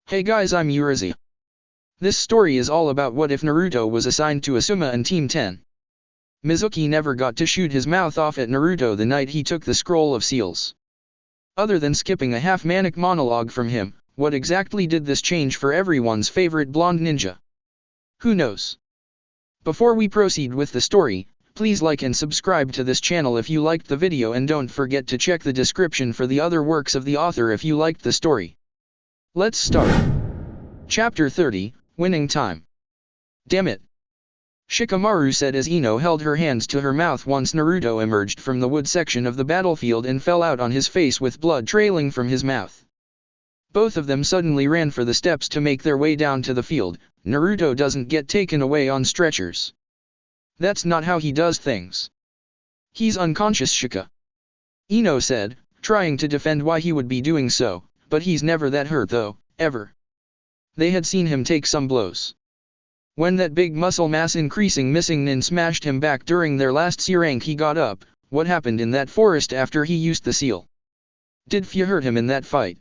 Hey guys, I'm Urizi. This story is all about what if Naruto was assigned to Asuma and Team 10. Mizuki never got to shoot his mouth off at Naruto the night he took the Scroll of Seals. Other than skipping a half-manic monologue from him, what exactly did this change for everyone's favorite blonde ninja? Who knows? Before we proceed with the story, please like and subscribe to this channel if you liked the video, and don't forget to check the description for the other works of the author if you liked the story. Let's start. Chapter 30, Winning Time. Damn it! Shikamaru said as Ino held her hands to her mouth once Naruto emerged from the wood section of the battlefield and fell out on his face with blood trailing from his mouth. Both of them suddenly ran for the steps to make their way down to the field. Naruto doesn't get taken away on stretchers. That's not how he does things. He's unconscious, Shika. Ino said, trying to defend why he would be doing so, but he's never that hurt though, ever. They had seen him take some blows. When that big muscle mass increasing missing nin smashed him back during their last C rank, he got up. What happened in that forest after he used the seal? Did Fia hurt him in that fight?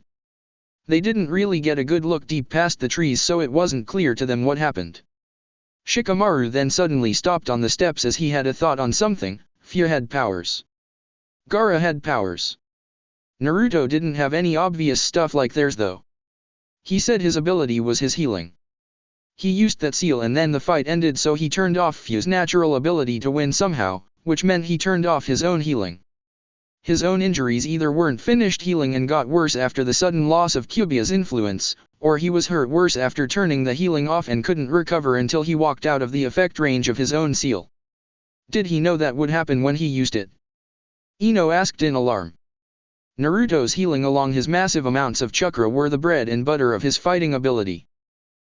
They didn't really get a good look deep past the trees, so it wasn't clear to them what happened. Shikamaru then suddenly stopped on the steps as he had a thought on something. Fia had powers. Gaara had powers. Naruto didn't have any obvious stuff like theirs though. He said his ability was his healing. He used that seal and then the fight ended, so he turned off Fia's natural ability to win somehow, which meant he turned off his own healing. His own injuries either weren't finished healing and got worse after the sudden loss of Kyuubi's influence, or he was hurt worse after turning the healing off and couldn't recover until he walked out of the effect range of his own seal. Did he know that would happen when he used it? Ino asked in alarm. Naruto's healing along his massive amounts of chakra were the bread and butter of his fighting ability.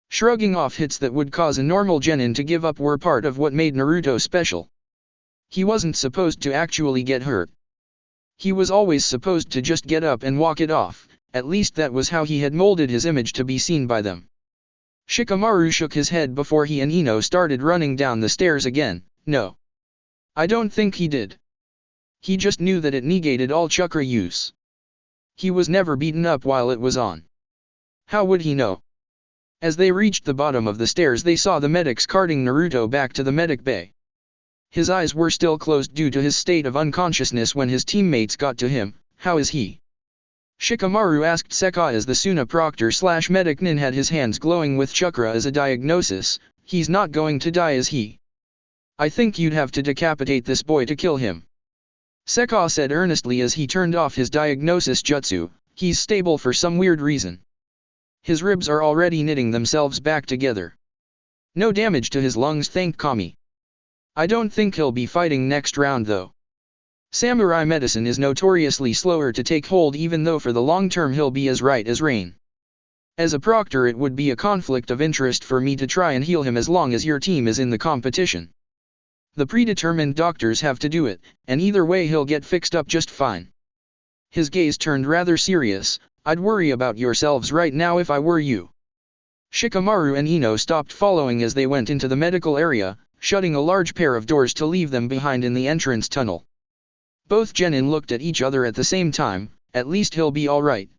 Shrugging off hits that would cause a normal genin to give up were part of what made Naruto special. He wasn't supposed to actually get hurt. He was always supposed to just get up and walk it off. At least that was how he had molded his image to be seen by them. Shikamaru shook his head before he and Ino started running down the stairs again. No. I don't think he did. He just knew that it negated all chakra use. He was never beaten up while it was on. How would he know? As they reached the bottom of the stairs, they saw the medics carting Naruto back to the medic bay. His eyes were still closed due to his state of unconsciousness when his teammates got to him. How is he? Shikamaru asked Sekka as the Suna proctor/medic nin had his hands glowing with chakra as a diagnosis. He's not going to die, is he? I think you'd have to decapitate this boy to kill him. Sekka said earnestly as he turned off his diagnosis jutsu. He's stable for some weird reason. His ribs are already knitting themselves back together. No damage to his lungs, thank Kami. I don't think he'll be fighting next round though. Samurai medicine is notoriously slower to take hold, even though for the long term he'll be as right as rain. As a proctor, it would be a conflict of interest for me to try and heal him as long as your team is in the competition. The predetermined doctors have to do it, and either way he'll get fixed up just fine. His gaze turned rather serious. I'd worry about yourselves right now if I were you. Shikamaru and Ino stopped following as they went into the medical area, shutting a large pair of doors to leave them behind in the entrance tunnel. Both genin looked at each other at the same time. At least he'll be alright.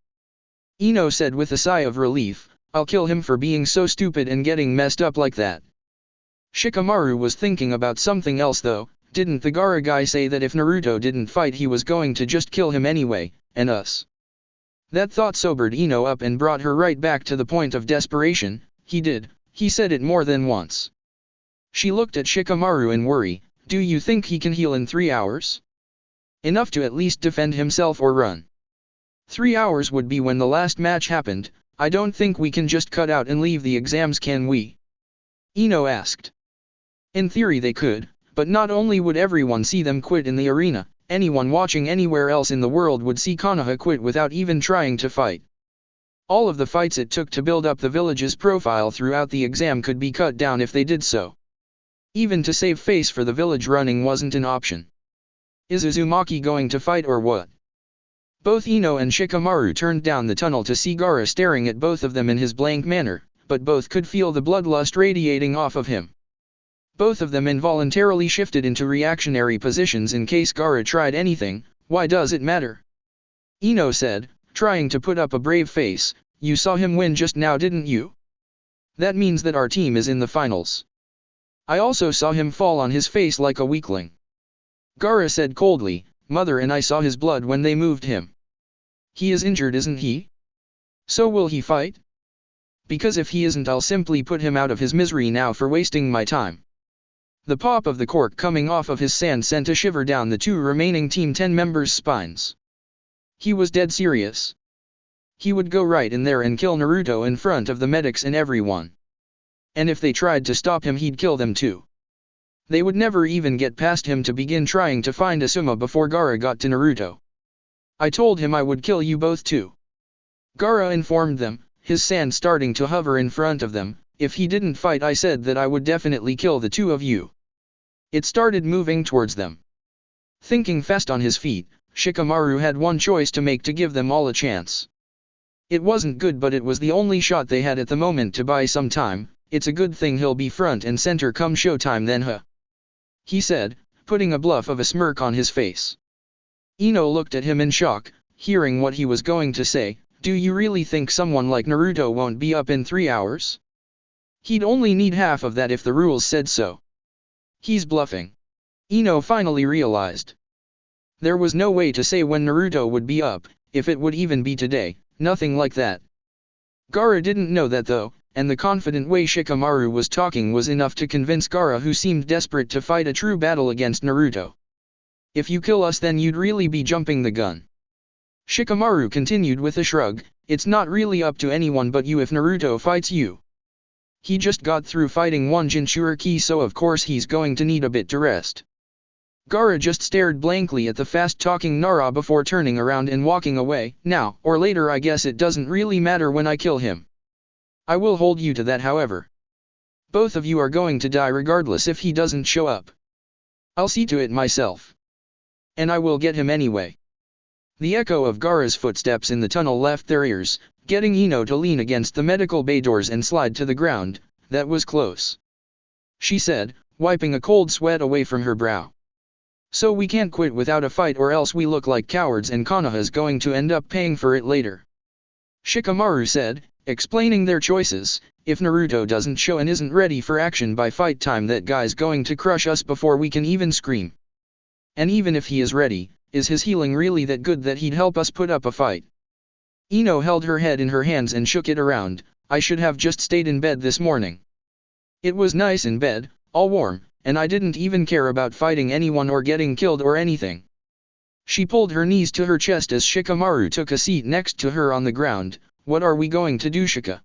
Ino said with a sigh of relief. I'll kill him for being so stupid and getting messed up like that. Shikamaru was thinking about something else though. Didn't the Gaara guy say that if Naruto didn't fight he was going to just kill him anyway, and us? That thought sobered Ino up and brought her right back to the point of desperation. He did. He said it more than once. She looked at Shikamaru in worry. Do you think he can heal in 3 hours? Enough to at least defend himself or run. 3 hours would be when the last match happened. I don't think we can just cut out and leave the exams, can we? Ino asked. In theory they could, but not only would everyone see them quit in the arena, anyone watching anywhere else in the world would see Konoha quit without even trying to fight. All of the fights it took to build up the village's profile throughout the exam could be cut down if they did so. Even to save face for the village running wasn't an option. Is Uzumaki going to fight or what? Both Ino and Shikamaru turned down the tunnel to see Gaara staring at both of them in his blank manner, but both could feel the bloodlust radiating off of him. Both of them involuntarily shifted into reactionary positions in case Gaara tried anything. Why does it matter? Ino said, trying to put up a brave face. You saw him win just now, didn't you? That means that our team is in the finals. I also saw him fall on his face like a weakling. Gaara said coldly, Mother and I saw his blood when they moved him. He is injured, isn't he? So will he fight? Because if he isn't, I'll simply put him out of his misery now for wasting my time. The pop of the cork coming off of his sand sent a shiver down the two remaining Team 10 members' spines. He was dead serious. He would go right in there and kill Naruto in front of the medics and everyone. And if they tried to stop him, he'd kill them too. They would never even get past him to begin trying to find Asuma before Gaara got to Naruto. I told him I would kill you both too. Gaara informed them, his sand starting to hover in front of them. If he didn't fight, I said that I would definitely kill the two of you. It started moving towards them. Thinking fast on his feet, Shikamaru had one choice to make to give them all a chance. It wasn't good, but it was the only shot they had at the moment to buy some time. It's a good thing he'll be front and center come showtime then, huh? He said, putting a bluff of a smirk on his face. Ino looked at him in shock, hearing what he was going to say. Do you really think someone like Naruto won't be up in 3 hours? He'd only need half of that if the rules said so. He's bluffing. Ino finally realized. There was no way to say when Naruto would be up, if it would even be today, nothing like that. Gaara didn't know that though, and the confident way Shikamaru was talking was enough to convince Gaara, who seemed desperate to fight a true battle against Naruto. If you kill us, then you'd really be jumping the gun. Shikamaru continued with a shrug, it's not really up to anyone but you if Naruto fights you. He just got through fighting one Jinchuriki, so of course he's going to need a bit to rest. Gaara just stared blankly at the fast-talking Nara before turning around and walking away. Now, or later, I guess it doesn't really matter when I kill him. I will hold you to that, however. Both of you are going to die regardless if he doesn't show up. I'll see to it myself. And I will get him anyway. The echo of Gaara's footsteps in the tunnel left their ears, getting Ino to lean against the medical bay doors and slide to the ground. That was close, she said, wiping a cold sweat away from her brow. So we can't quit without a fight, or else we look like cowards and Konoha's going to end up paying for it later. Shikamaru said, explaining their choices. If Naruto doesn't show and isn't ready for action by fight time, that guy's going to crush us before we can even scream. And even if he is ready, is his healing really that good that he'd help us put up a fight? Ino held her head in her hands and shook it around. I should have just stayed in bed this morning. It was nice in bed, all warm, and I didn't even care about fighting anyone or getting killed or anything. She pulled her knees to her chest as Shikamaru took a seat next to her on the ground. What are we going to do, Shika?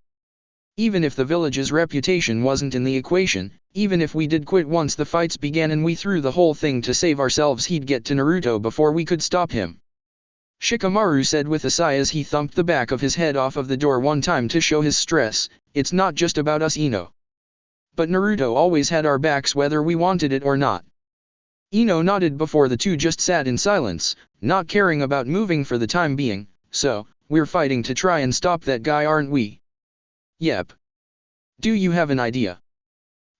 Even if the village's reputation wasn't in the equation, even if we did quit once the fights began and we threw the whole thing to save ourselves, he'd get to Naruto before we could stop him. Shikamaru said with a sigh as he thumped the back of his head off of the door one time to show his stress. It's not just about us, Ino. But Naruto always had our backs whether we wanted it or not. Ino nodded before the two just sat in silence, not caring about moving for the time being. So, we're fighting to try and stop that guy, aren't we? Yep. Do you have an idea?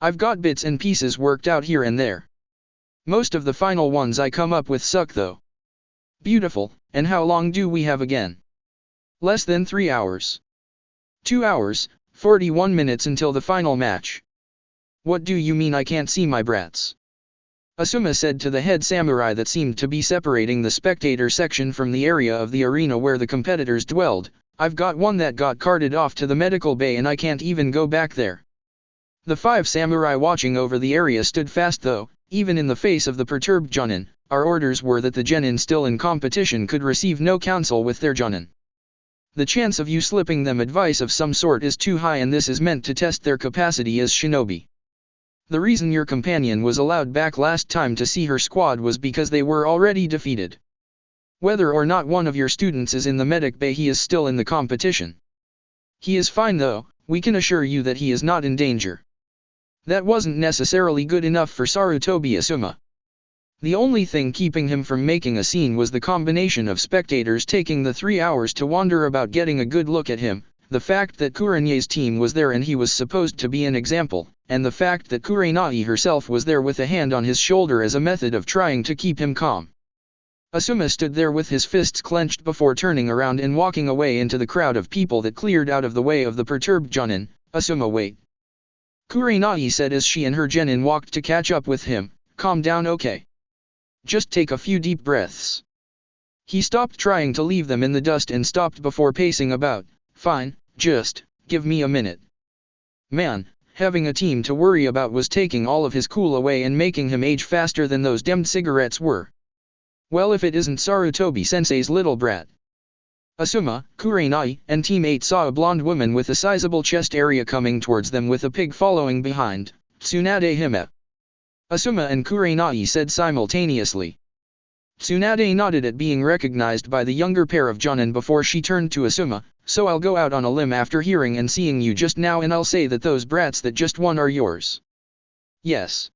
I've got bits and pieces worked out here and there. Most of the final ones I come up with suck though. Beautiful, and how long do we have again? Less than 3 hours. 2 hours, 41 minutes until the final match. What do you mean I can't see my brats? Asuma said to the head samurai that seemed to be separating the spectator section from the area of the arena where the competitors dwelled. I've got one that got carted off to the medical bay and I can't even go back there. The 5 samurai watching over the area stood fast though, even in the face of the perturbed Jonin. Our orders were that the genin still in competition could receive no counsel with their Jonin. The chance of you slipping them advice of some sort is too high, and this is meant to test their capacity as shinobi. The reason your companion was allowed back last time to see her squad was because they were already defeated. Whether or not one of your students is in the medic bay, he is still in the competition. He is fine though, we can assure you that he is not in danger. That wasn't necessarily good enough for Sarutobi Asuma. The only thing keeping him from making a scene was the combination of spectators taking the 3 hours to wander about getting a good look at him, the fact that Kurene's team was there and he was supposed to be an example, and the fact that Kurenai herself was there with a hand on his shoulder as a method of trying to keep him calm. Asuma stood there with his fists clenched before turning around and walking away into the crowd of people that cleared out of the way of the perturbed Jonin. "Asuma, wait," Kurenai said as she and her genin walked to catch up with him. "Calm down, okay? Just take a few deep breaths." He stopped trying to leave them in the dust and stopped before pacing about. "Fine, just give me a minute." Man, having a team to worry about was taking all of his cool away and making him age faster than those demmed cigarettes were. Well, if it isn't Sarutobi-sensei's little brat. Asuma, Kurenai, and Team 8 saw a blonde woman with a sizable chest area coming towards them with a pig following behind. "Tsunade hime." Asuma and Kurenai said simultaneously. Tsunade nodded at being recognized by the younger pair of Jonin before she turned to Asuma. "So I'll go out on a limb after hearing and seeing you just now, and I'll say that those brats that just won are yours." "Yes,"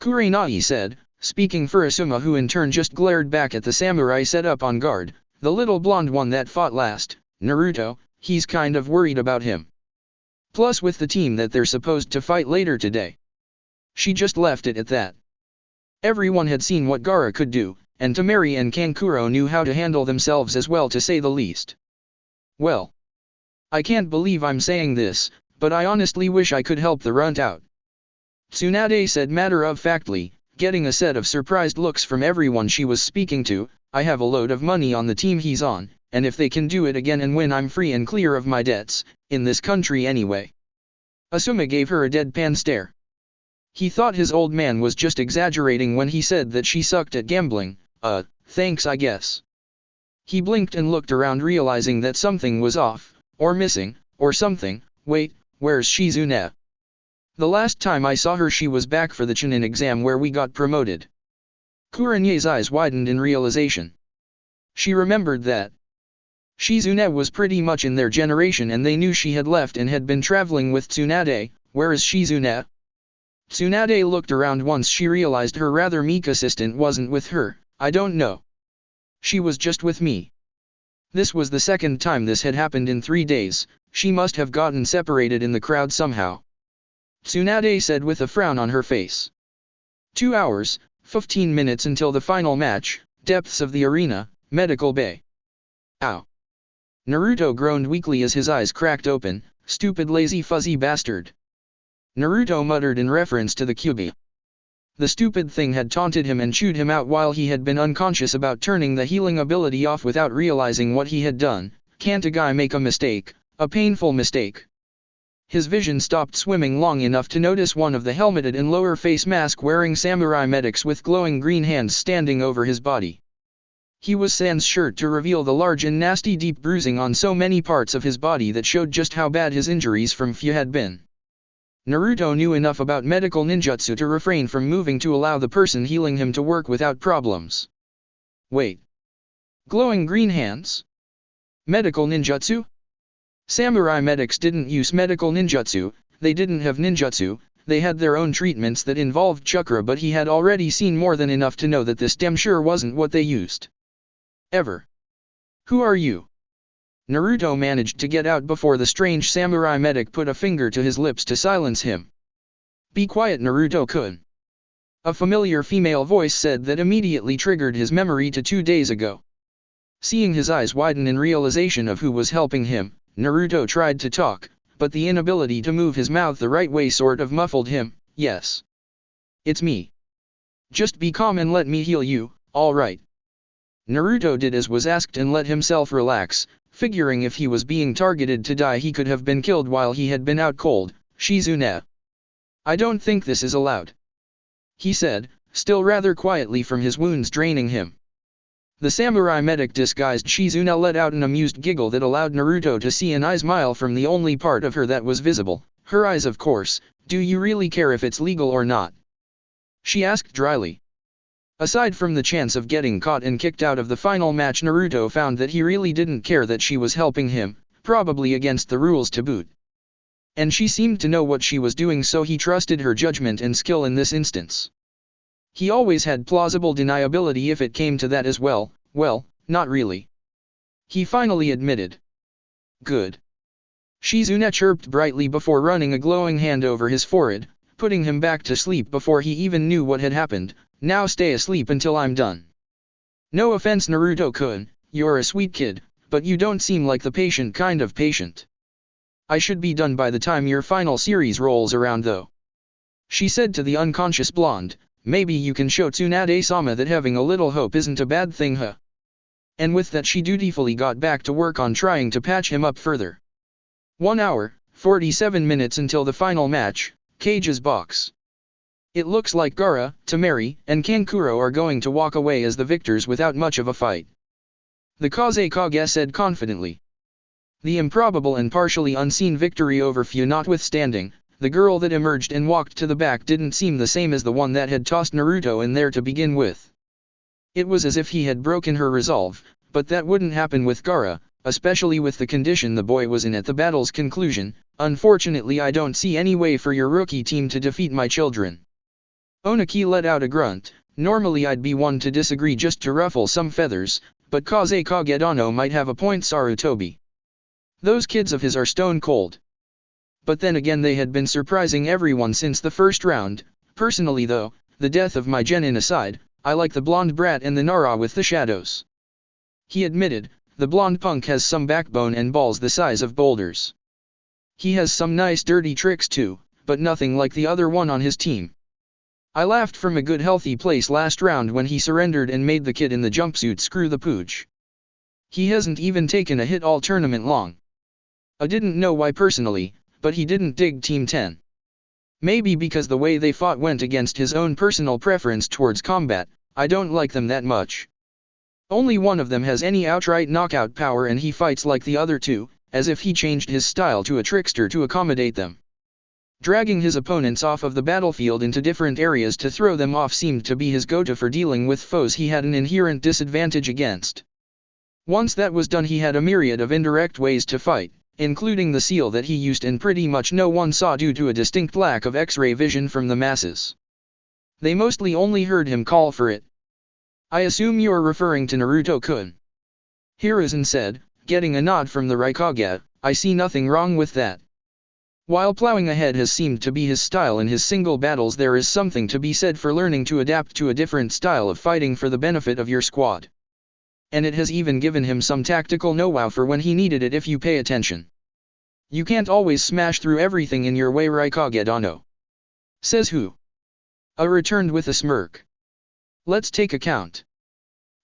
Kurenai said, speaking for Asuma, who in turn just glared back at the samurai set up on guard. "The little blonde one that fought last, Naruto, he's kind of worried about him. Plus with the team that they're supposed to fight later today." She just left it at that. Everyone had seen what Gaara could do, and Temari and Kankuro knew how to handle themselves as well, to say the least. "Well, I can't believe I'm saying this, but I honestly wish I could help the runt out," Tsunade said matter-of-factly, getting a set of surprised looks from everyone she was speaking to. "I have a load of money on the team he's on, and if they can do it again and win, I'm free and clear of my debts, in this country anyway." Asuma gave her a deadpan stare. He thought his old man was just exaggerating when he said that she sucked at gambling. Thanks I guess." He blinked and looked around, realizing that something was off, or missing, or something. "Wait, where's Shizune? The last time I saw her she was back for the Chunin exam where we got promoted." Kurenai's eyes widened in realization. She remembered that Shizune was pretty much in their generation, and they knew she had left and had been traveling with Tsunade. "Where is Shizune?" Tsunade looked around once she realized her rather meek assistant wasn't with her. "I don't know. She was just with me." This was the second time this had happened in 3 days. She must have gotten separated in the crowd somehow, Tsunade said with a frown on her face. 2 hours, 15 minutes until the final match. Depths of the arena, Medical Bay. Ow. Naruto groaned weakly as his eyes cracked open. "Stupid lazy fuzzy bastard," Naruto muttered in reference to the Kyuubi. The stupid thing had taunted him and chewed him out while he had been unconscious about turning the healing ability off without realizing what he had done. Can't a guy make a mistake, a painful mistake? His vision stopped swimming long enough to notice one of the helmeted and lower face mask wearing samurai medics with glowing green hands standing over his body. He was sans shirt to reveal the large and nasty deep bruising on so many parts of his body that showed just how bad his injuries from Fu had been. Naruto knew enough about medical ninjutsu to refrain from moving to allow the person healing him to work without problems. Wait. Glowing green hands? Medical ninjutsu? Samurai medics didn't use medical ninjutsu, they didn't have ninjutsu, they had their own treatments that involved chakra, but he had already seen more than enough to know that this damn sure wasn't what they used. Ever. Who are you? Naruto managed to get out before the strange samurai medic put a finger to his lips to silence him. Be quiet, Naruto-kun. A familiar female voice said that immediately triggered his memory to 2 days ago. Seeing his eyes widen in realization of who was helping him, Naruto tried to talk, but the inability to move his mouth the right way sort of muffled him. Yes. It's me. Just be calm and let me heal you, alright. Naruto did as was asked and let himself relax, figuring if he was being targeted to die he could have been killed while he had been out cold. Shizune. I don't think this is allowed, he said, still rather quietly from his wounds draining him. The samurai medic disguised Shizune let out an amused giggle that allowed Naruto to see an eye-smile from the only part of her that was visible. Her eyes, of course. Do you really care if it's legal or not? She asked dryly. Aside from the chance of getting caught and kicked out of the final match, Naruto found that he really didn't care that she was helping him, probably against the rules to boot. And she seemed to know what she was doing, so he trusted her judgment and skill in this instance. He always had plausible deniability if it came to that as well. Well, not really, he finally admitted. Good. Shizune chirped brightly before running a glowing hand over his forehead, putting him back to sleep before he even knew what had happened. Now stay asleep until I'm done. No offense Naruto-kun, you're a sweet kid, but you don't seem like the patient kind of patient. I should be done by the time your final series rolls around though. She said to the unconscious blonde, maybe you can show Tsunade-sama that having a little hope isn't a bad thing huh? And with that she dutifully got back to work on trying to patch him up further. 1 hour, 47 minutes until the final match, Cage's box. It looks like Gaara, Temari, and Kankuro are going to walk away as the victors without much of a fight. The Kazekage said confidently. The improbable and partially unseen victory over Fu notwithstanding, the girl that emerged and walked to the back didn't seem the same as the one that had tossed Naruto in there to begin with. It was as if he had broken her resolve, but that wouldn't happen with Gaara, especially with the condition the boy was in at the battle's conclusion. Unfortunately I don't see any way for your rookie team to defeat my children. Oniki let out a grunt. Normally I'd be one to disagree just to ruffle some feathers, but Kazekage Dano might have a point. Sarutobi. Those kids of his are stone cold. But then again they had been surprising everyone since the first round. Personally though, the death of my genin aside, I like the blonde brat and the Nara with the shadows. He admitted, the blonde punk has some backbone and balls the size of boulders. He has some nice dirty tricks too, but nothing like the other one on his team. I laughed from a good healthy place last round when he surrendered and made the kid in the jumpsuit screw the pooch. He hasn't even taken a hit all tournament long. I didn't know why personally, but he didn't dig Team 10. Maybe because the way they fought went against his own personal preference towards combat. I don't like them that much. Only one of them has any outright knockout power and he fights like the other two, as if he changed his style to a trickster to accommodate them. Dragging his opponents off of the battlefield into different areas to throw them off seemed to be his go-to for dealing with foes he had an inherent disadvantage against. Once that was done he had a myriad of indirect ways to fight, including the seal that he used and pretty much no one saw due to a distinct lack of X-ray vision from the masses. They mostly only heard him call for it. I assume you're referring to Naruto-kun. Hiruzen said, getting a nod from the Raikage. I see nothing wrong with that. While plowing ahead has seemed to be his style in his single battles, there is something to be said for learning to adapt to a different style of fighting for the benefit of your squad. And it has even given him some tactical know-how for when he needed it if you pay attention. You can't always smash through everything in your way, Raikage Dano. Says who? I returned with a smirk. Let's take a count.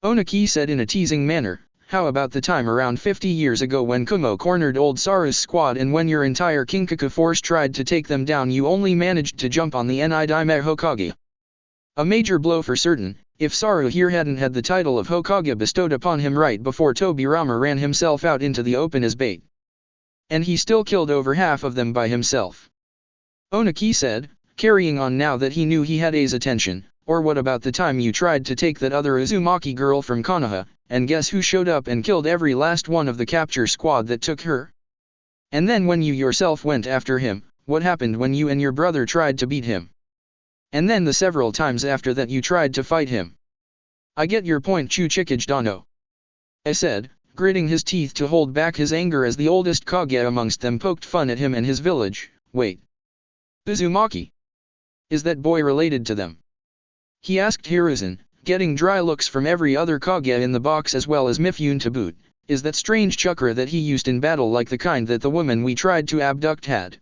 Oniki said in a teasing manner. How about the time around 50 years ago when Kumo cornered old Saru's squad and when your entire Kinkaku force tried to take them down you only managed to jump on the Nidaime Hokage? A major blow for certain, if Saru here hadn't had the title of Hokage bestowed upon him right before Tobirama ran himself out into the open as bait. And he still killed over half of them by himself. Oniki said, carrying on now that he knew he had A's attention. Or what about the time you tried to take that other Uzumaki girl from Konoha? And guess who showed up and killed every last one of the capture squad that took her? And then when you yourself went after him, what happened when you and your brother tried to beat him? And then the several times after that you tried to fight him. I get your point, Chuchikage Dano. I said, gritting his teeth to hold back his anger as the oldest Kage amongst them poked fun at him and his village. Wait. Uzumaki? Is that boy related to them? He asked Hiruzen, getting dry looks from every other Kage in the box as well as Mifune to boot. Is that strange chakra that he used in battle like the kind that the woman we tried to abduct had?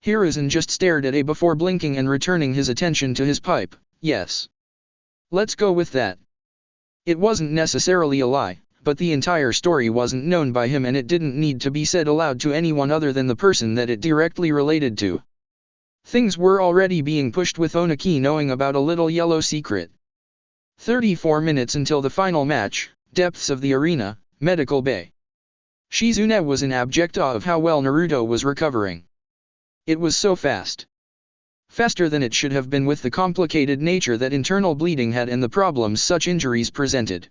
Hiruzen just stared at A before blinking and returning his attention to his pipe. Yes. Let's go with that. It wasn't necessarily a lie, but the entire story wasn't known by him and it didn't need to be said aloud to anyone other than the person that it directly related to. Things were already being pushed with Oniki knowing about a little yellow secret. 34 minutes until the final match, depths of the arena, Medical Bay. Shizune was in abject awe of how well Naruto was recovering. It was so fast. Faster than it should have been with the complicated nature that internal bleeding had and the problems such injuries presented.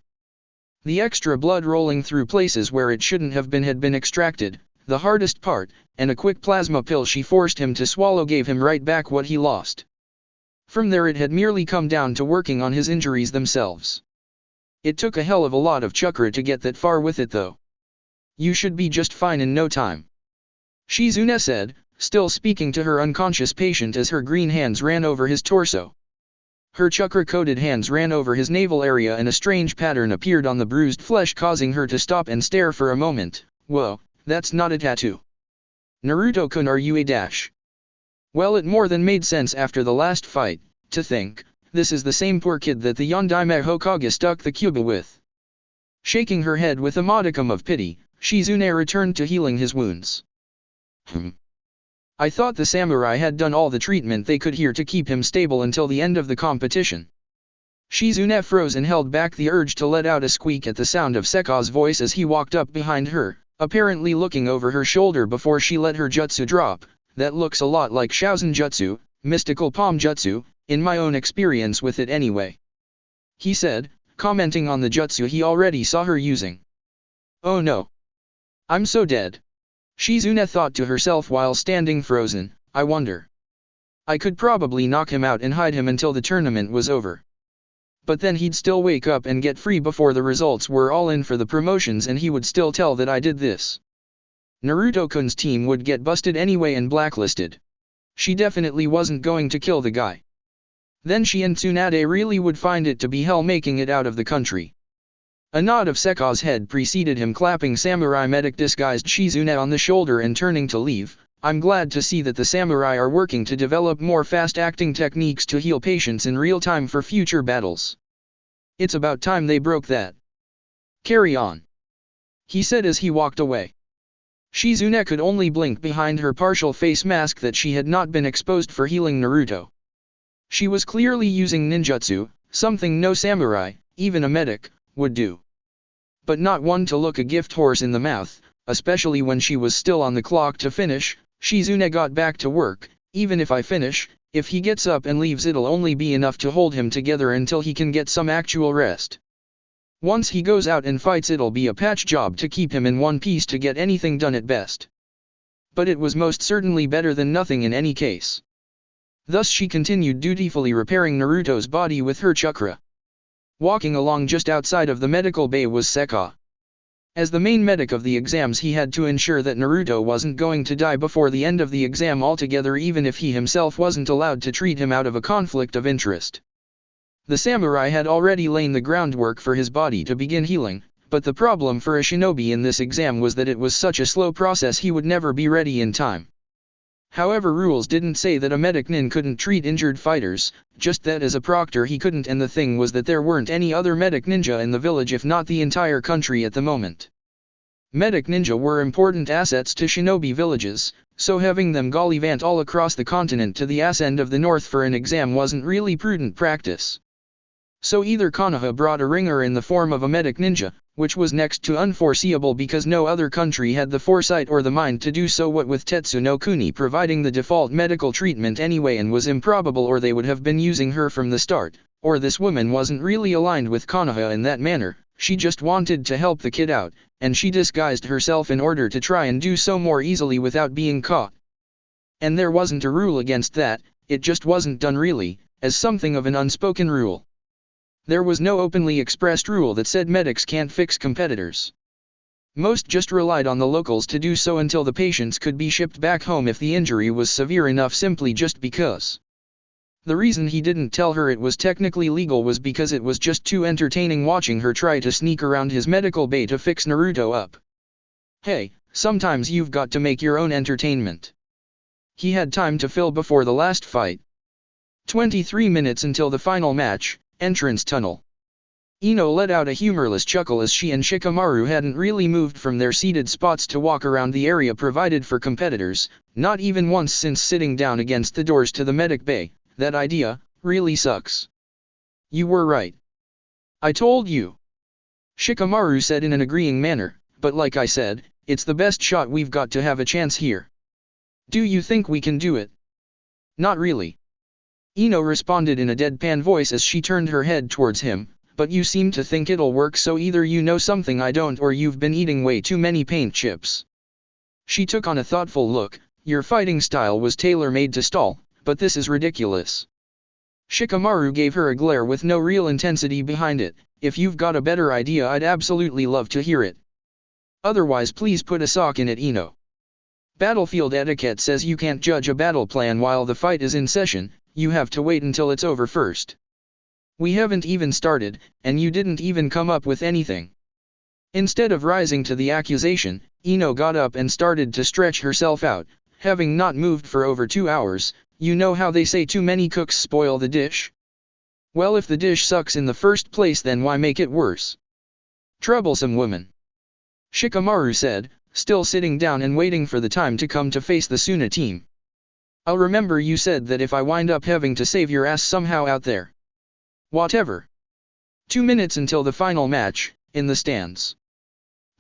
The extra blood rolling through places where it shouldn't have been had been extracted, the hardest part, and a quick plasma pill she forced him to swallow gave him right back what he lost. From there it had merely come down to working on his injuries themselves. It took a hell of a lot of chakra to get that far with it though. You should be just fine in no time. Shizune said, still speaking to her unconscious patient as her green hands ran over his torso. Her chakra-coated hands ran over his navel area and a strange pattern appeared on the bruised flesh, causing her to stop and stare for a moment. Whoa, that's not a tattoo. Naruto-kun, are you a dash? Well, it more than made sense after the last fight, to think, this is the same poor kid that the Yondaime Hokage stuck the Kyuubi with. Shaking her head with a modicum of pity, Shizune returned to healing his wounds. I thought the samurai had done all the treatment they could here to keep him stable until the end of the competition. Shizune froze and held back the urge to let out a squeak at the sound of Seka's voice as he walked up behind her, apparently looking over her shoulder before she let her jutsu drop. That looks a lot like Shaozen Jutsu, mystical palm jutsu, in my own experience with it anyway. He said, commenting on the jutsu he already saw her using. Oh no. I'm so dead. Shizune thought to herself while standing frozen, I wonder. I could probably knock him out and hide him until the tournament was over. But then he'd still wake up and get free before the results were all in for the promotions and he would still tell that I did this. Naruto-kun's team would get busted anyway and blacklisted. She definitely wasn't going to kill the guy. Then she and Tsunade really would find it to be hell making it out of the country. A nod of Seka's head preceded him, clapping samurai medic disguised Shizune on the shoulder and turning to leave. I'm glad to see that the samurai are working to develop more fast-acting techniques to heal patients in real time for future battles. It's about time they broke that. Carry on, he said as he walked away. Shizune could only blink behind her partial face mask that she had not been exposed for healing Naruto. She was clearly using ninjutsu, something no samurai, even a medic, would do. But not one to look a gift horse in the mouth, especially when she was still on the clock to finish. Shizune got back to work. Even if I finish, if he gets up and leaves, it'll only be enough to hold him together until he can get some actual rest. Once he goes out and fights, it'll be a patch job to keep him in one piece to get anything done at best. But it was most certainly better than nothing in any case. Thus she continued dutifully repairing Naruto's body with her chakra. Walking along just outside of the medical bay was Seka. As the main medic of the exams, he had to ensure that Naruto wasn't going to die before the end of the exam altogether, even if he himself wasn't allowed to treat him out of a conflict of interest. The samurai had already laid the groundwork for his body to begin healing, but the problem for a shinobi in this exam was that it was such a slow process he would never be ready in time. However, rules didn't say that a medic nin couldn't treat injured fighters, just that as a proctor he couldn't, and the thing was that there weren't any other medic ninja in the village, if not the entire country at the moment. Medic ninja were important assets to shinobi villages, so having them gallivant all across the continent to the ass end of the north for an exam wasn't really prudent practice. So either Konoha brought a ringer in the form of a medic ninja, which was next to unforeseeable because no other country had the foresight or the mind to do so, what with Tetsu no Kuni providing the default medical treatment anyway and was improbable, or they would have been using her from the start, or this woman wasn't really aligned with Konoha in that manner, she just wanted to help the kid out, and she disguised herself in order to try and do so more easily without being caught. And there wasn't a rule against that, it just wasn't done really, as something of an unspoken rule. There was no openly expressed rule that said medics can't fix competitors. Most just relied on the locals to do so until the patients could be shipped back home if the injury was severe enough, simply just because. The reason he didn't tell her it was technically legal was because it was just too entertaining watching her try to sneak around his medical bay to fix Naruto up. Hey, sometimes you've got to make your own entertainment. He had time to fill before the last fight. 23 minutes until the final match. Entrance tunnel. Ino let out a humorless chuckle as she and Shikamaru hadn't really moved from their seated spots to walk around the area provided for competitors, not even once since sitting down against the doors to the medic bay. That idea really sucks. You were right. I told you. Shikamaru said in an agreeing manner, but like I said, it's the best shot we've got to have a chance here. Do you think we can do it? Not really. Ino responded in a deadpan voice as she turned her head towards him, but you seem to think it'll work, so either you know something I don't or you've been eating way too many paint chips. She took on a thoughtful look. Your fighting style was tailor-made to stall, but this is ridiculous. Shikamaru gave her a glare with no real intensity behind it. If you've got a better idea, I'd absolutely love to hear it. Otherwise please put a sock in it, Ino. Battlefield etiquette says you can't judge a battle plan while the fight is in session. You have to wait until it's over first. We haven't even started, and you didn't even come up with anything. Instead of rising to the accusation, Ino got up and started to stretch herself out, having not moved for over 2 hours. You know how they say too many cooks spoil the dish? Well, if the dish sucks in the first place, then why make it worse? Troublesome woman. Shikamaru said, still sitting down and waiting for the time to come to face the Suna team. I'll remember you said that if I wind up having to save your ass somehow out there. Whatever. 2 minutes until the final match, in the stands.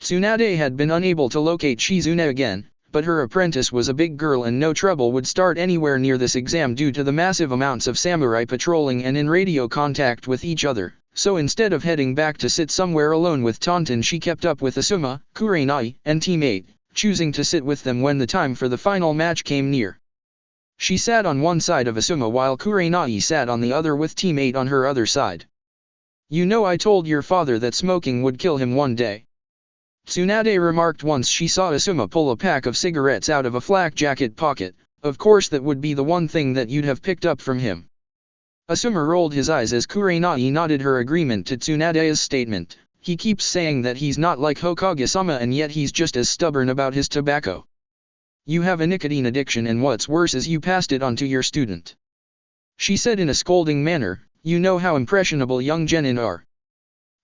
Tsunade had been unable to locate Shizune again, but her apprentice was a big girl and no trouble would start anywhere near this exam due to the massive amounts of samurai patrolling and in radio contact with each other. So instead of heading back to sit somewhere alone with Taunton, she kept up with Asuma, Kurenai, and Team 8, choosing to sit with them when the time for the final match came near. She sat on one side of Asuma while Kurenai sat on the other with Team 8 on her other side. You know, I told your father that smoking would kill him one day. Tsunade remarked once she saw Asuma pull a pack of cigarettes out of a flak jacket pocket. Of course that would be the one thing that you'd have picked up from him. Asuma rolled his eyes as Kurenai nodded her agreement to Tsunade's statement. He keeps saying that he's not like Hokage-sama and yet he's just as stubborn about his tobacco. You have a nicotine addiction and what's worse is you passed it on to your student. She said in a scolding manner. You know how impressionable young genin are.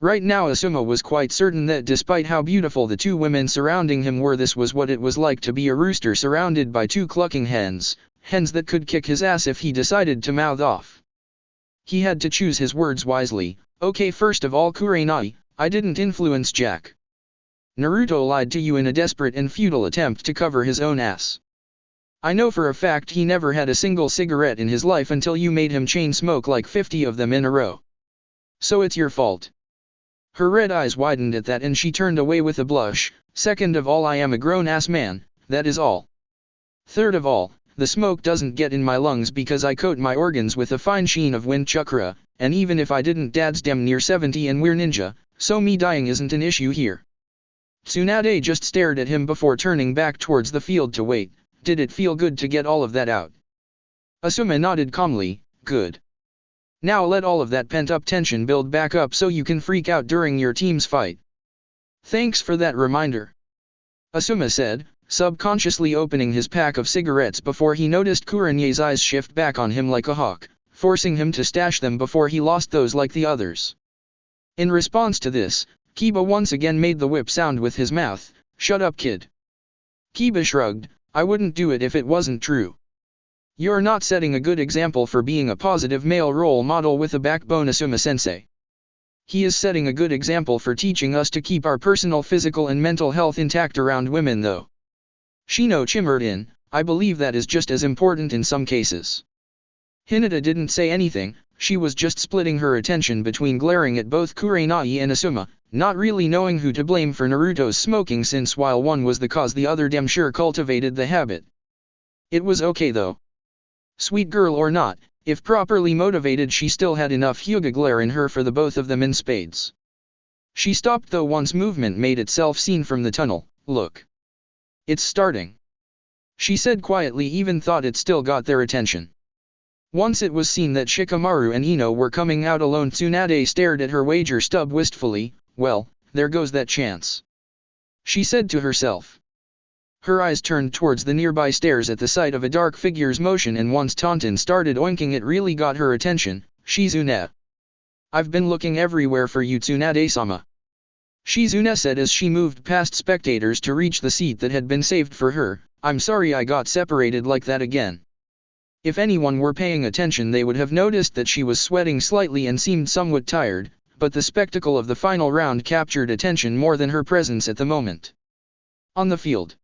Right now Asuma was quite certain that despite how beautiful the two women surrounding him were, this was what it was like to be a rooster surrounded by two clucking hens that could kick his ass if he decided to mouth off. He had to choose his words wisely. Okay, first of all, Kurenai, I didn't influence Jack. Naruto lied to you in a desperate and futile attempt to cover his own ass. I know for a fact he never had a single cigarette in his life until you made him chain smoke like 50 of them in a row. So it's your fault. Her red eyes widened at that and she turned away with a blush. Second of all, I am a grown-ass man, that is all. Third of all, the smoke doesn't get in my lungs because I coat my organs with a fine sheen of wind chakra, and even if I didn't, dad's damn near 70 and we're ninja, so me dying isn't an issue here. Tsunade just stared at him before turning back towards the field to wait. Did it feel good to get all of that out? Asuma nodded calmly. Good. Now let all of that pent-up tension build back up so you can freak out during your team's fight. Thanks for that reminder. Asuma said, subconsciously opening his pack of cigarettes before he noticed Kurenai's eyes shift back on him like a hawk, forcing him to stash them before he lost those like the others. In response to this, Kiba once again made the whip sound with his mouth. Shut up, kid. Kiba shrugged. I wouldn't do it if it wasn't true. You're not setting a good example for being a positive male role model with a backbone, Asuma-sensei. He is setting a good example for teaching us to keep our personal physical and mental health intact around women though. Shino chimed in, I believe that is just as important in some cases. Hinata didn't say anything, she was just splitting her attention between glaring at both Kurenai and Asuma, not really knowing who to blame for Naruto's smoking, since while one was the cause, the other damn sure cultivated the habit. It was okay though. Sweet girl or not, if properly motivated she still had enough Hyuga glare in her for the both of them in spades. She stopped though once movement made itself seen from the tunnel. Look. It's starting. She said quietly, even thought it still got their attention. Once it was seen that Shikamaru and Ino were coming out alone, Tsunade stared at her wager stub wistfully. Well, there goes that chance. She said to herself. Her eyes turned towards the nearby stairs at the sight of a dark figure's motion, and once Taunton started oinking it really got her attention. Shizune. I've been looking everywhere for you, Tsunade-sama. Shizune said as she moved past spectators to reach the seat that had been saved for her. I'm sorry I got separated like that again. If anyone were paying attention they would have noticed that she was sweating slightly and seemed somewhat tired, but the spectacle of the final round captured attention more than her presence at the moment. On the field.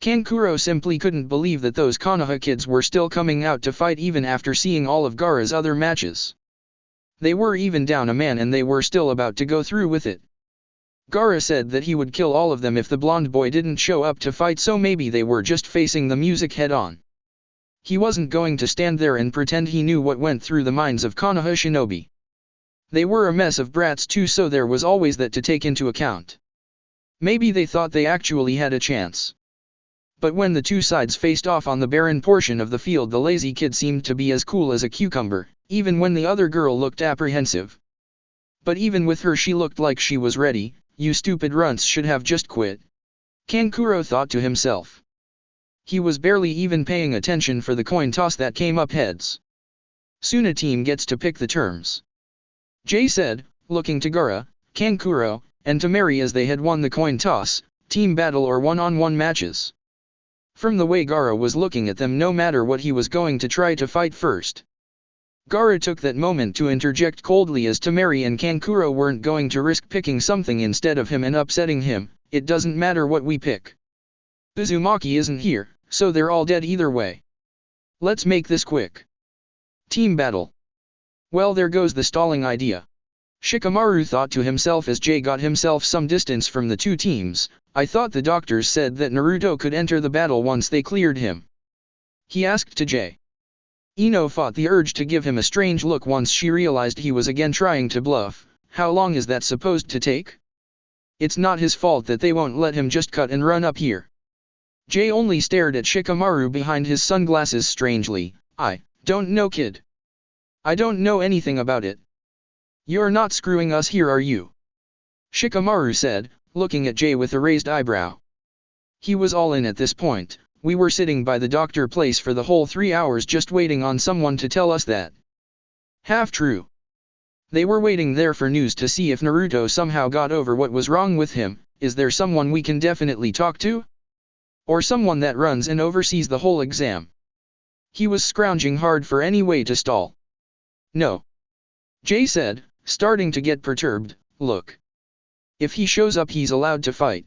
Kankuro simply couldn't believe that those Konoha kids were still coming out to fight even after seeing all of Gaara's other matches. They were even down a man and they were still about to go through with it. Gaara said that he would kill all of them if the blonde boy didn't show up to fight, so maybe they were just facing the music head-on. He wasn't going to stand there and pretend he knew what went through the minds of Konoha shinobi. They were a mess of brats too, so there was always that to take into account. Maybe they thought they actually had a chance. But when the two sides faced off on the barren portion of the field, the lazy kid seemed to be as cool as a cucumber, even when the other girl looked apprehensive. But even with her she looked like she was ready. You stupid runts should have just quit. Kankuro thought to himself. He was barely even paying attention for the coin toss that came up heads. Soon a team gets to pick the terms. Jay said, looking to Gaara, Kankuro, and Temari as they had won the coin toss, team battle or one-on-one matches. From the way Gaara was looking at them, no matter what, he was going to try to fight first. Gaara took that moment to interject coldly as Temari and Kankuro weren't going to risk picking something instead of him and upsetting him. It doesn't matter what we pick. Uzumaki isn't here, so they're all dead either way. Let's make this quick. Team battle. Well, there goes the stalling idea. Shikamaru thought to himself as Jay got himself some distance from the two teams. I thought the doctors said that Naruto could enter the battle once they cleared him. He asked to Jay. Ino fought the urge to give him a strange look once she realized he was again trying to bluff. How long is that supposed to take? It's not his fault that they won't let him just cut and run up here. Jay only stared at Shikamaru behind his sunglasses strangely. I don't know, kid. I don't know anything about it. You're not screwing us here, are you? Shikamaru said, looking at Jay with a raised eyebrow. He was all in at this point. We were sitting by the doctor place for the whole 3 hours just waiting on someone to tell us that. Half true. They were waiting there for news to see if Naruto somehow got over what was wrong with him. Is there someone we can definitely talk to? Or someone that runs and oversees the whole exam? He was scrounging hard for any way to stall. No. Jay said, starting to get perturbed. Look. If he shows up, he's allowed to fight.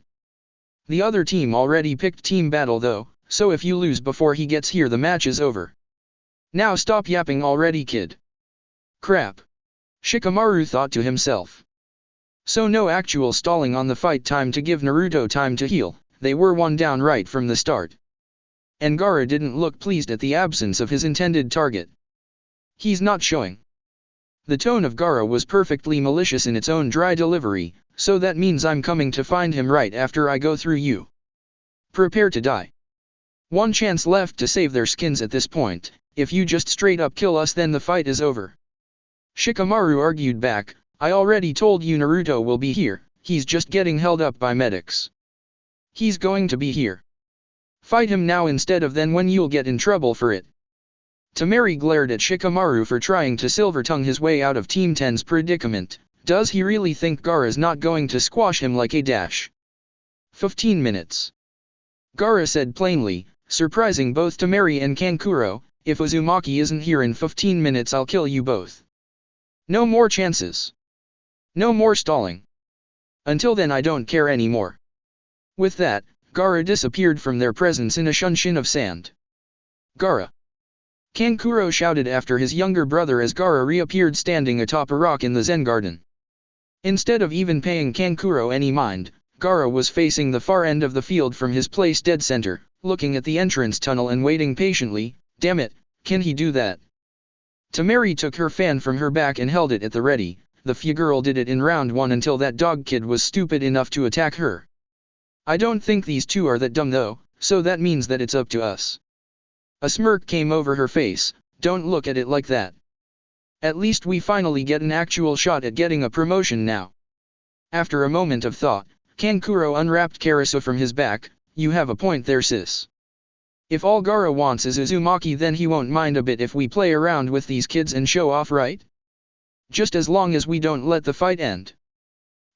The other team already picked team battle though, so if you lose before he gets here, the match is over. Now stop yapping already, kid. Crap. Shikamaru thought to himself. So no actual stalling on the fight time to give Naruto time to heal. They were one down right from the start. And Gaara didn't look pleased at the absence of his intended target. He's not showing. The tone of Gaara was perfectly malicious in its own dry delivery, so that means I'm coming to find him right after I go through you. Prepare to die. One chance left to save their skins at this point. If you just straight up kill us, then the fight is over. Shikamaru argued back, I already told you Naruto will be here, he's just getting held up by medics. He's going to be here. Fight him now instead of then when you'll get in trouble for it. Temari glared at Shikamaru for trying to silver-tongue his way out of Team 10's predicament. Does he really think Gaara's not going to squash him like a dash? 15 minutes. Gaara said plainly, surprising both Temari and Kankuro, if Uzumaki isn't here in 15 minutes I'll kill you both. No more chances. No more stalling. Until then I don't care anymore. With that, Gaara disappeared from their presence in a shunshin of sand. Gaara! Kankuro shouted after his younger brother as Gaara reappeared standing atop a rock in the Zen garden. Instead of even paying Kankuro any mind, Gaara was facing the far end of the field from his place dead center, looking at the entrance tunnel and waiting patiently. Damn it, can he do that? Temari took her fan from her back and held it at the ready. The girl did it in round 1 until that dog kid was stupid enough to attack her. I don't think these two are that dumb though, so that means that it's up to us. A smirk came over her face. Don't look at it like that. At least we finally get an actual shot at getting a promotion now. After a moment of thought, Kankuro unwrapped Karasu from his back. You have a point there, sis. If all Gaara wants is Uzumaki, then he won't mind a bit if we play around with these kids and show off, right? Just as long as we don't let the fight end.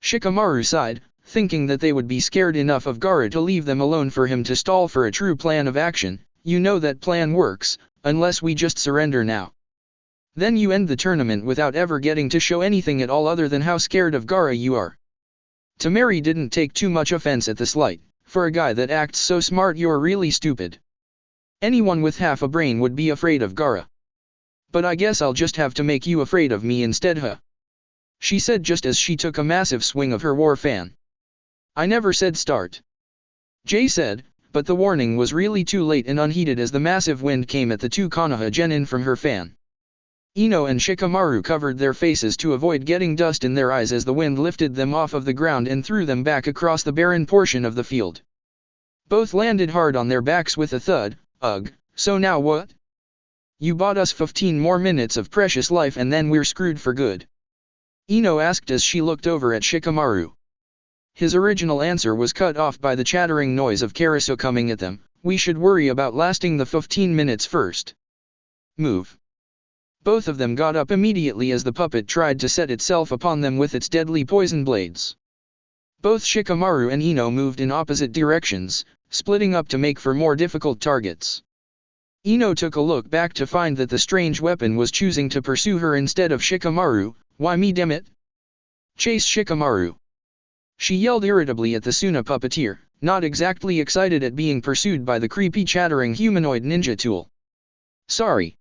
Shikamaru sighed, thinking that they would be scared enough of Gaara to leave them alone for him to stall for a true plan of action. You know that plan works, unless we just surrender now. Then you end the tournament without ever getting to show anything at all other than how scared of Gaara you are. Temari didn't take too much offense at the slight. For a guy that acts so smart, you're really stupid. Anyone with half a brain would be afraid of Gaara. But I guess I'll just have to make you afraid of me instead, huh? She said just as she took a massive swing of her war fan. I never said start. Jay said, but the warning was really too late and unheeded as the massive wind came at the two Konoha genin from her fan. Ino and Shikamaru covered their faces to avoid getting dust in their eyes as the wind lifted them off of the ground and threw them back across the barren portion of the field. Both landed hard on their backs with a thud. Ugh, so now what? You bought us 15 more minutes of precious life and then we're screwed for good. Ino asked as she looked over at Shikamaru. His original answer was cut off by the chattering noise of Karasu coming at them. We should worry about lasting the 15 minutes first. Move. Both of them got up immediately as the puppet tried to set itself upon them with its deadly poison blades. Both Shikamaru and Ino moved in opposite directions, splitting up to make for more difficult targets. Ino took a look back to find that the strange weapon was choosing to pursue her instead of Shikamaru. Why me, dammit? Chase Shikamaru. She yelled irritably at the Suna puppeteer, not exactly excited at being pursued by the creepy chattering humanoid ninja tool. Sorry.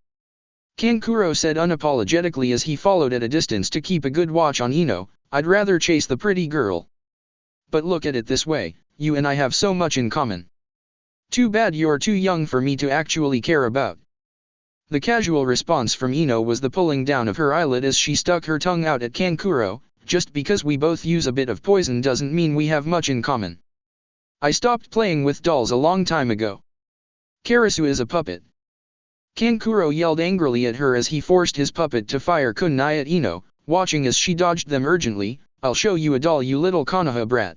Kankuro said unapologetically as he followed at a distance to keep a good watch on Ino. I'd rather chase the pretty girl. But look at it this way, you and I have so much in common. Too bad you're too young for me to actually care about. The casual response from Ino was the pulling down of her eyelid as she stuck her tongue out at Kankuro. Just because we both use a bit of poison doesn't mean we have much in common. I stopped playing with dolls a long time ago. Karasu is a puppet. Kankuro yelled angrily at her as he forced his puppet to fire kunai at Ino, watching as she dodged them urgently. I'll show you a doll, you little Konoha brat.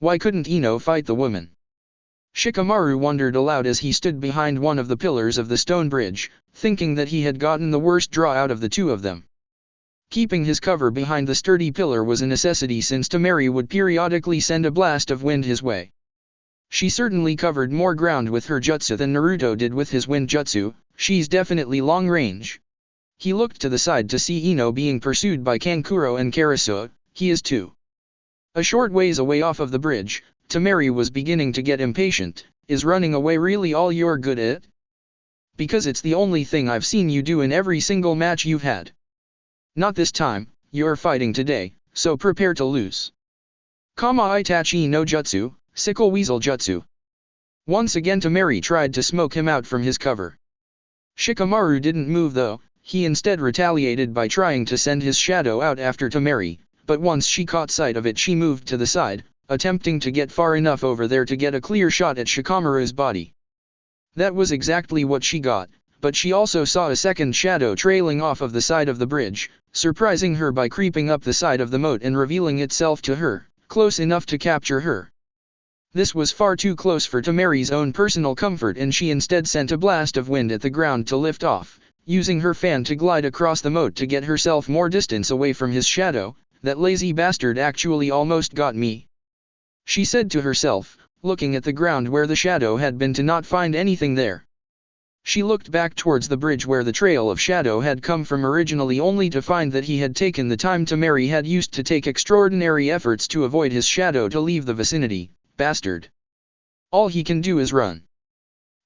Why couldn't Ino fight the woman? Shikamaru wondered aloud as he stood behind one of the pillars of the stone bridge, thinking that he had gotten the worst draw out of the two of them. Keeping his cover behind the sturdy pillar was a necessity since Temari would periodically send a blast of wind his way. She certainly covered more ground with her jutsu than Naruto did with his wind jutsu. She's definitely long range. He looked to the side to see Ino being pursued by Kankuro and Karasu. He is too. A short ways away off of the bridge, Temari was beginning to get impatient. Is running away really all you're good at? Because it's the only thing I've seen you do in every single match you've had. Not this time, you're fighting today, so prepare to lose. Kama Itachi no Jutsu, Sickle Weasel Jutsu. Once again Temari tried to smoke him out from his cover. Shikamaru didn't move though, he instead retaliated by trying to send his shadow out after Temari, but once she caught sight of it she moved to the side, attempting to get far enough over there to get a clear shot at Shikamaru's body. That was exactly what she got, but she also saw a second shadow trailing off of the side of the bridge, surprising her by creeping up the side of the moat and revealing itself to her, close enough to capture her. This was far too close for Temari's own personal comfort and she instead sent a blast of wind at the ground to lift off, using her fan to glide across the moat to get herself more distance away from his shadow. That lazy bastard actually almost got me. She said to herself, looking at the ground where the shadow had been to not find anything there. She looked back towards the bridge where the trail of shadow had come from originally only to find that he had taken the time Temari had used to take extraordinary efforts to avoid his shadow to leave the vicinity. Bastard. All he can do is run.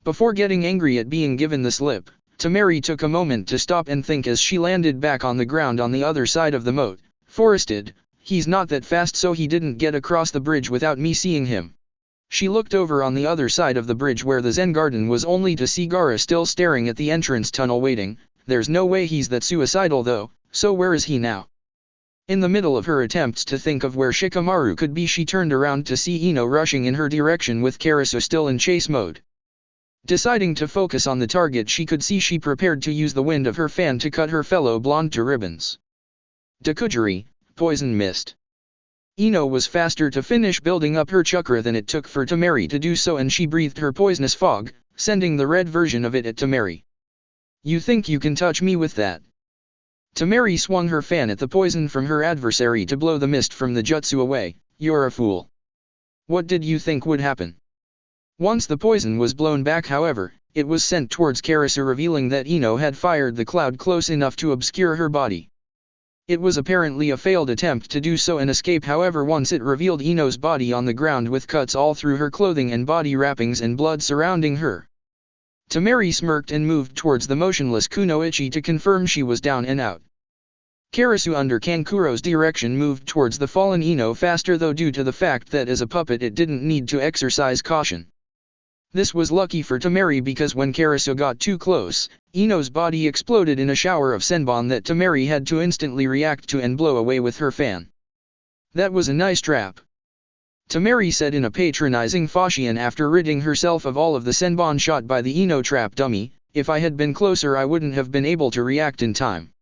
Before getting angry at being given the slip, Temari took a moment to stop and think as she landed back on the ground on the other side of the moat. Forested, he's not that fast so he didn't get across the bridge without me seeing him. She looked over on the other side of the bridge where the Zen garden was only to see Gaara still staring at the entrance tunnel waiting. There's no way he's that suicidal though, so where is he now? In the middle of her attempts to think of where Shikamaru could be she turned around to see Ino rushing in her direction with Karasu still in chase mode. Deciding to focus on the target she could see she prepared to use the wind of her fan to cut her fellow blonde to ribbons. Dakujiri, poison mist. Ino was faster to finish building up her chakra than it took for Temari to do so and she breathed her poisonous fog, sending the red version of it at Temari. You think you can touch me with that? Temari swung her fan at the poison from her adversary to blow the mist from the jutsu away. You're a fool. What did you think would happen? Once the poison was blown back however, it was sent towards Karasu revealing that Ino had fired the cloud close enough to obscure her body. It was apparently a failed attempt to do so and escape however once it revealed Ino's body on the ground with cuts all through her clothing and body wrappings and blood surrounding her. Temari smirked and moved towards the motionless Kunoichi to confirm she was down and out. Karasu under Kankuro's direction moved towards the fallen Ino faster though due to the fact that as a puppet it didn't need to exercise caution. This was lucky for Temari because when Karasu got too close, Ino's body exploded in a shower of senbon that Temari had to instantly react to and blow away with her fan. That was a nice trap. Temari said in a patronizing fashion after ridding herself of all of the senbon shot by the Ino trap dummy. If I had been closer I wouldn't have been able to react in time.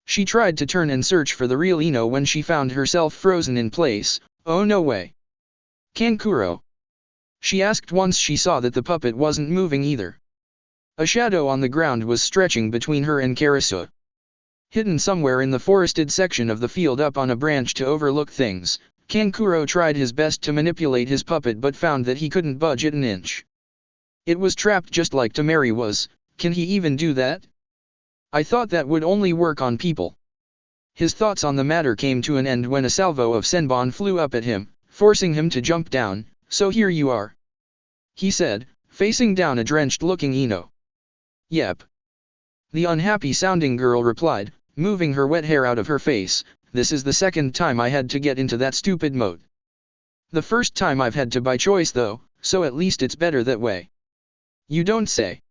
She tried to turn and search for the real Ino when she found herself frozen in place. Oh no way. Kankuro? She asked once she saw that the puppet wasn't moving either. A shadow on the ground was stretching between her and Karasu. Hidden somewhere in the forested section of the field up on a branch to overlook things, Kankuro tried his best to manipulate his puppet but found that he couldn't budge it an inch. It was trapped just like Tamari was. Can he even do that? I thought that would only work on people. His thoughts on the matter came to an end when a salvo of senbon flew up at him, forcing him to jump down. So here you are, he said, facing down a drenched-looking Ino. Yep. The unhappy-sounding girl replied, moving her wet hair out of her face. This is the second time I had to get into that stupid mode. The first time I've had to by choice though, so at least it's better that way. You don't say.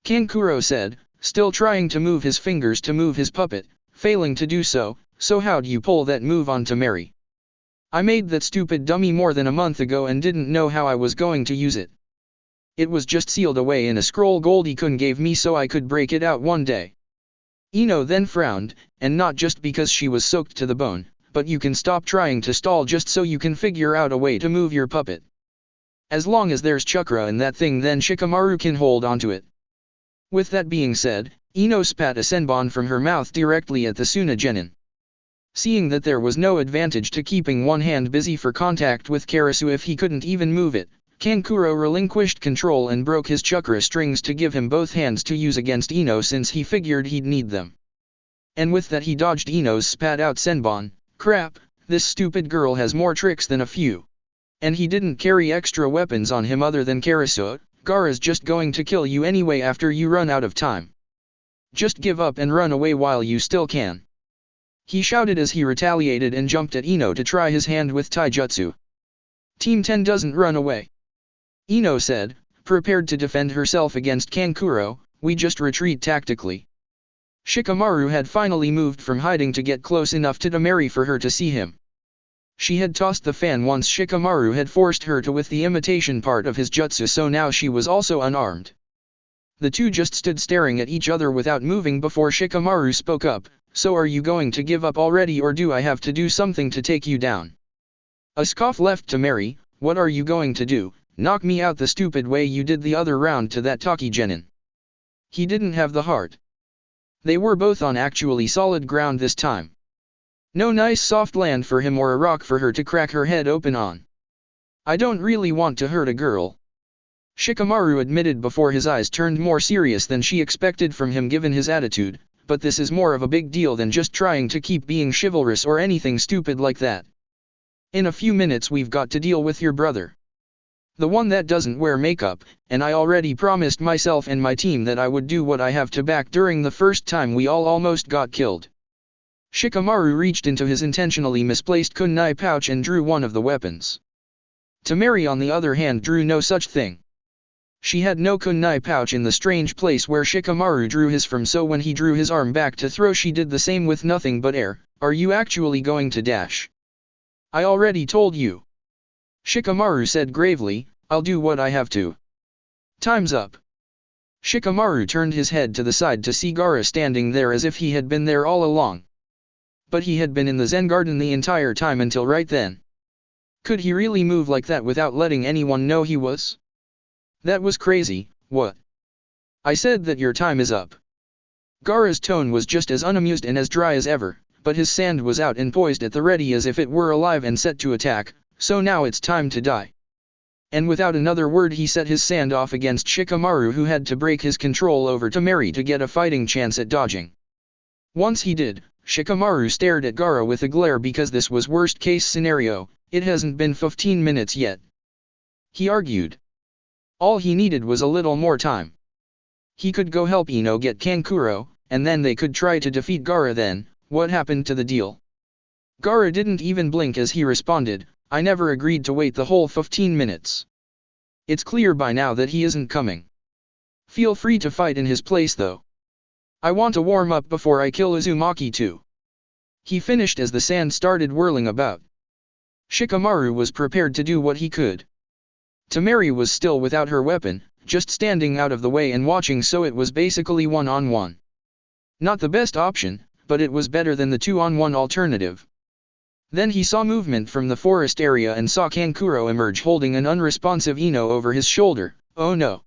Kankuro said, still trying to move his fingers to move his puppet, failing to do so. So how'd you pull that move on Tamari? I made that stupid dummy more than a month ago and didn't know how I was going to use it. It was just sealed away in a scroll Goldie-kun gave me so I could break it out one day. Ino then frowned, and not just because she was soaked to the bone, but you can stop trying to stall just so you can figure out a way to move your puppet. As long as there's chakra in that thing then Shikamaru can hold onto it. With that being said, Ino spat a senbon from her mouth directly at the Suna genin. Seeing that there was no advantage to keeping one hand busy for contact with Karasu if he couldn't even move it, Kankuro relinquished control and broke his chakra strings to give him both hands to use against Ino since he figured he'd need them. And with that he dodged Ino's spat-out senbon. Crap, this stupid girl has more tricks than a few. And he didn't carry extra weapons on him other than Karasu. Gaara's just going to kill you anyway after you run out of time. Just give up and run away while you still can. He shouted as he retaliated and jumped at Ino to try his hand with taijutsu. Team 10 doesn't run away. Ino said, prepared to defend herself against Kankuro, we just retreat tactically. Shikamaru had finally moved from hiding to get close enough to Tamari for her to see him. She had tossed the fan once Shikamaru had forced her to with the imitation part of his jutsu, so now she was also unarmed. The two just stood staring at each other without moving before Shikamaru spoke up, so are you going to give up already or do I have to do something to take you down? A scoff left Tamari, what are you going to do, knock me out the stupid way you did the other round to that Taki genin? He didn't have the heart. They were both on actually solid ground this time. No nice soft land for him or a rock for her to crack her head open on. I don't really want to hurt a girl, Shikamaru admitted before his eyes turned more serious than she expected from him given his attitude, but this is more of a big deal than just trying to keep being chivalrous or anything stupid like that. In a few minutes we've got to deal with your brother. The one that doesn't wear makeup, and I already promised myself and my team that I would do what I have to back during the first time we all almost got killed. Shikamaru reached into his intentionally misplaced kunai pouch and drew one of the weapons. Tamari on the other hand drew no such thing. She had no kunai pouch in the strange place where Shikamaru drew his from, so when he drew his arm back to throw she did the same with nothing but air. Are you actually going to dash? I already told you. Shikamaru said gravely, I'll do what I have to. Time's up. Shikamaru turned his head to the side to see Gaara standing there as if he had been there all along. But he had been in the Zen garden the entire time until right then. Could he really move like that without letting anyone know he was? That was crazy. What? I said that your time is up. Gaara's tone was just as unamused and as dry as ever, but his sand was out and poised at the ready as if it were alive and set to attack, so now it's time to die. And without another word he set his sand off against Shikamaru, who had to break his control over Tamari to get a fighting chance at dodging. Once he did, Shikamaru stared at Gaara with a glare because this was worst case scenario, it hasn't been 15 minutes yet. He argued. All he needed was a little more time. He could go help Ino get Kankuro, and then they could try to defeat Gaara then. What happened to the deal? Gaara didn't even blink as he responded, I never agreed to wait the whole 15 minutes. It's clear by now that he isn't coming. Feel free to fight in his place though. I want to warm up before I kill Uzumaki too. He finished as the sand started whirling about. Shikamaru was prepared to do what he could. Tamari was still without her weapon, just standing out of the way and watching, so it was basically one-on-one. Not the best option, but it was better than the two-on-one alternative. Then he saw movement from the forest area and saw Kankuro emerge holding an unresponsive Ino over his shoulder. "Oh no.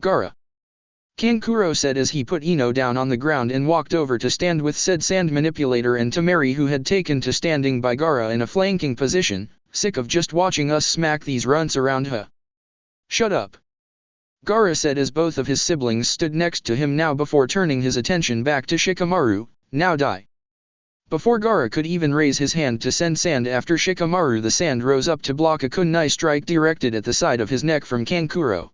Gaara," Kankuro said as he put Ino down on the ground and walked over to stand with said sand manipulator and Temeri, who had taken to standing by Gaara in a flanking position. "Sick of just watching us smack these runts around, huh?" "Shut up," Gaara said as both of his siblings stood next to him now before turning his attention back to Shikamaru. "Now die." Before Gaara could even raise his hand to send sand after Shikamaru, the sand rose up to block a kunai strike directed at the side of his neck from Kankuro.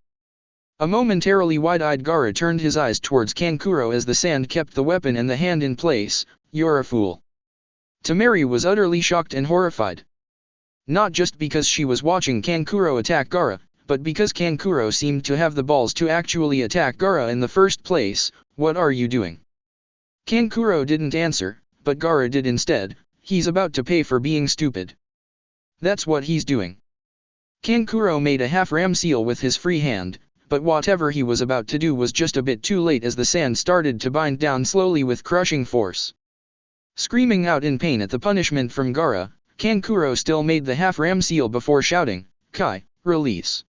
A momentarily wide-eyed Gaara turned his eyes towards Kankuro as the sand kept the weapon and the hand in place. "You're a fool." Temeri was utterly shocked and horrified. Not just because she was watching Kankuro attack Gaara, but because Kankuro seemed to have the balls to actually attack Gaara in the first place. "What are you doing?" Kankuro didn't answer, but Gaara did instead. "He's about to pay for being stupid. That's what he's doing." Kankuro made a half-ram seal with his free hand, but whatever he was about to do was just a bit too late as the sand started to bind down slowly with crushing force. Screaming out in pain at the punishment from Gaara, Kankuro still made the half-ram seal before shouting, "Kai, release."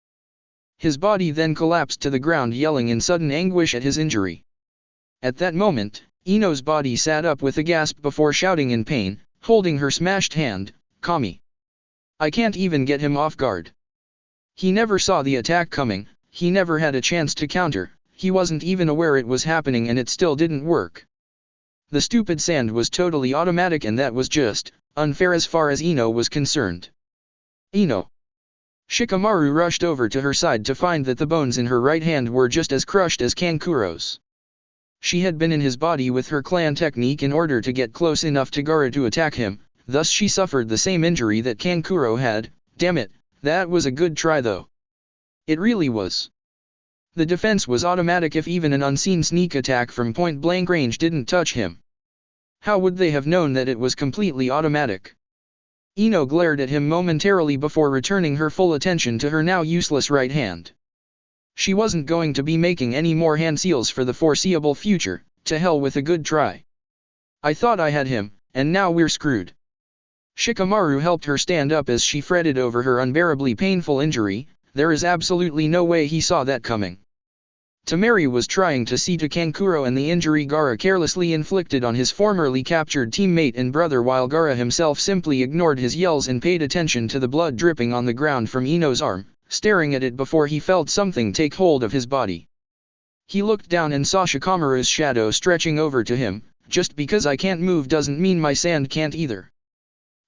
His body then collapsed to the ground, yelling in sudden anguish at his injury. At that moment, Ino's body sat up with a gasp before shouting in pain, holding her smashed hand, "Kami. I can't even get him off guard." He never saw the attack coming, he never had a chance to counter, he wasn't even aware it was happening, and it still didn't work. The stupid sand was totally automatic, and that was just unfair as far as Ino was concerned. "Ino." Shikamaru rushed over to her side to find that the bones in her right hand were just as crushed as Kankuro's. She had been in his body with her clan technique in order to get close enough to Gaara to attack him, thus she suffered the same injury that Kankuro had. Damn it, that was a good try though. It really was. The defense was automatic if even an unseen sneak attack from point-blank range didn't touch him. How would they have known that it was completely automatic? Ino glared at him momentarily before returning her full attention to her now useless right hand. She wasn't going to be making any more hand seals for the foreseeable future. To hell with a good try. "I thought I had him, and now we're screwed." Shikamaru helped her stand up as she fretted over her unbearably painful injury. There is absolutely no way he saw that coming. Temeri was trying to see to Kankuro and the injury Gaara carelessly inflicted on his formerly captured teammate and brother, while Gaara himself simply ignored his yells and paid attention to the blood dripping on the ground from Ino's arm, staring at it before he felt something take hold of his body. He looked down and saw Shikamaru's shadow stretching over to him. "Just because I can't move doesn't mean my sand can't either."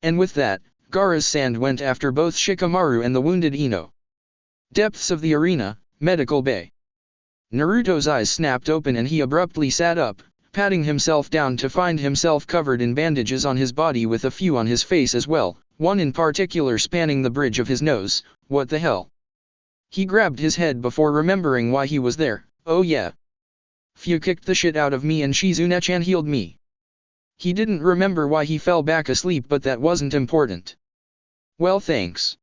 And with that, Gaara's sand went after both Shikamaru and the wounded Ino. Depths of the arena, medical bay. Naruto's eyes snapped open and he abruptly sat up, patting himself down to find himself covered in bandages on his body with a few on his face as well, one in particular spanning the bridge of his nose. What the hell? He grabbed his head before remembering why he was there. "Oh yeah. Fu kicked the shit out of me and Shizune-chan healed me." He didn't remember why he fell back asleep, but that wasn't important. "Well, thanks."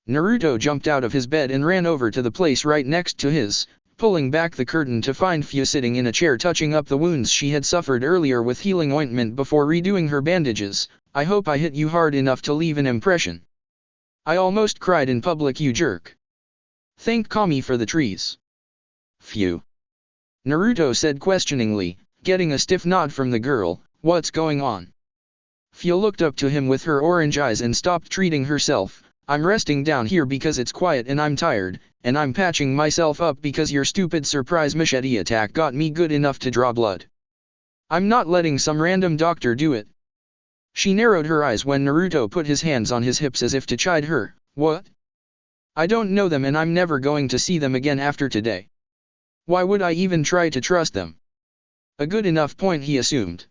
Naruto jumped out of his bed and ran over to the place right next to his, pulling back the curtain to find Fu sitting in a chair touching up the wounds she had suffered earlier with healing ointment before redoing her bandages. "I hope I hit you hard enough to leave an impression. I almost cried in public, you jerk. Thank Kami for the trees." "Phew," Naruto said questioningly, getting a stiff nod from the girl. "What's going on?" Fu looked up to him with her orange eyes and stopped treating herself. "I'm resting down here because it's quiet and I'm tired, and I'm patching myself up because your stupid surprise machete attack got me good enough to draw blood. I'm not letting some random doctor do it." She narrowed her eyes when Naruto put his hands on his hips as if to chide her. "What? I don't know them and I'm never going to see them again after today. Why would I even try to trust them?" A good enough point, he assumed.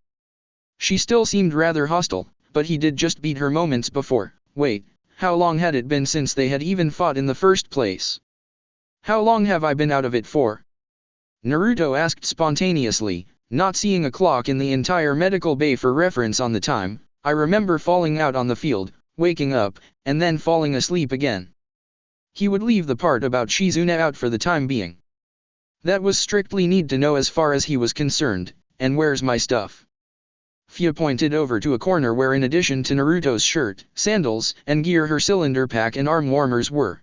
She still seemed rather hostile, but he did just beat her moments before. Wait, how long had it been since they had even fought in the first place? "How long have I been out of it for?" Naruto asked spontaneously, not seeing a clock in the entire medical bay for reference on the time. "I remember falling out on the field, waking up, and then falling asleep again." He would leave the part about Shizuna out for the time being. That was strictly need to know as far as he was concerned. And where's my stuff? Fia pointed over to a corner where in addition to Naruto's shirt, sandals, and gear her cylinder pack and arm warmers were.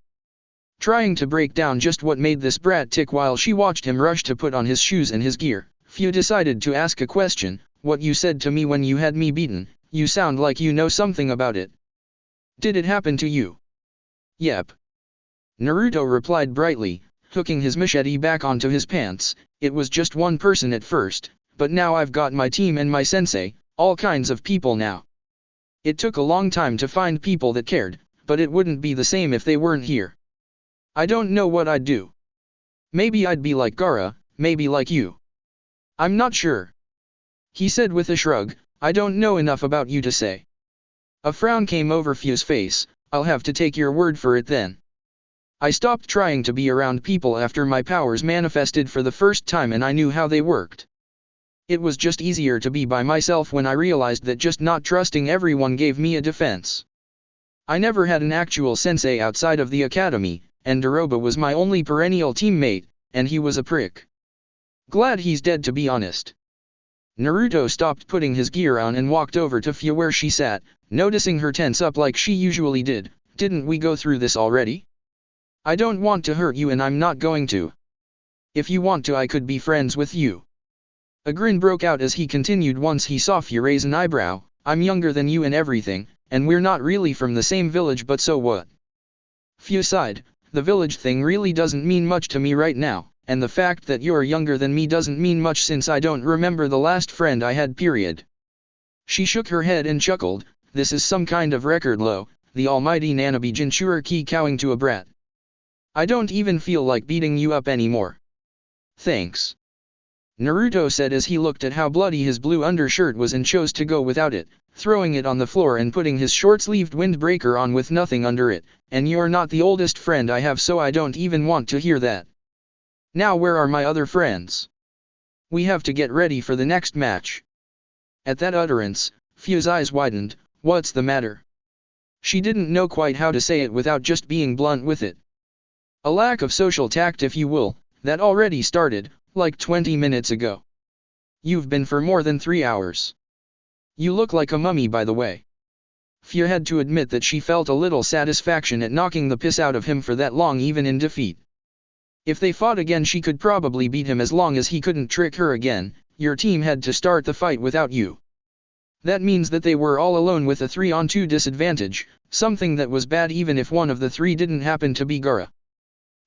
Trying to break down just what made this brat tick while she watched him rush to put on his shoes and his gear, Fia decided to ask a question. What you said to me when you had me beaten, you sound like you know something about it. Did it happen to you? Yep. Naruto replied brightly, hooking his machete back onto his pants. It was just one person at first, but now I've got my team and my sensei, all kinds of people now. It took a long time to find people that cared, but it wouldn't be the same if they weren't here. I don't know what I'd do. Maybe I'd be like Gaara, maybe like you. I'm not sure. He said with a shrug, I don't know enough about you to say. A frown came over Fia's face. I'll have to take your word for it then. I stopped trying to be around people after my powers manifested for the first time and I knew how they worked. It was just easier to be by myself when I realized that just not trusting everyone gave me a defense. I never had an actual sensei outside of the academy, and Doroba was my only perennial teammate, and he was a prick. Glad he's dead to be honest. Naruto stopped putting his gear on and walked over to Fia where she sat, noticing her tense up like she usually did. Didn't we go through this already? I don't want to hurt you and I'm not going to. If you want to I could be friends with you. A grin broke out as he continued once he saw Fia raise an eyebrow. I'm younger than you and everything, and we're not really from the same village but so what? Fia sighed, the village thing really doesn't mean much to me right now, and the fact that you're younger than me doesn't mean much since I don't remember the last friend I had period. She shook her head and chuckled, this is some kind of record low, the almighty Nanabe Jinchuriki cowing to a brat. I don't even feel like beating you up anymore. Thanks. Naruto said as he looked at how bloody his blue undershirt was and chose to go without it, throwing it on the floor and putting his short-sleeved windbreaker on with nothing under it, and you're not the oldest friend I have so I don't even want to hear that. Now where are my other friends? We have to get ready for the next match. At that utterance, Fia's eyes widened, what's the matter? She didn't know quite how to say it without just being blunt with it. A lack of social tact if you will, that already started, like 20 minutes ago. You've been for more than 3 hours. You look like a mummy by the way. Fia had to admit that she felt a little satisfaction at knocking the piss out of him for that long even in defeat. If they fought again she could probably beat him as long as he couldn't trick her again. Your team had to start the fight without you. That means that they were all alone with a 3-on-2 disadvantage, something that was bad even if one of the three didn't happen to be Gaara.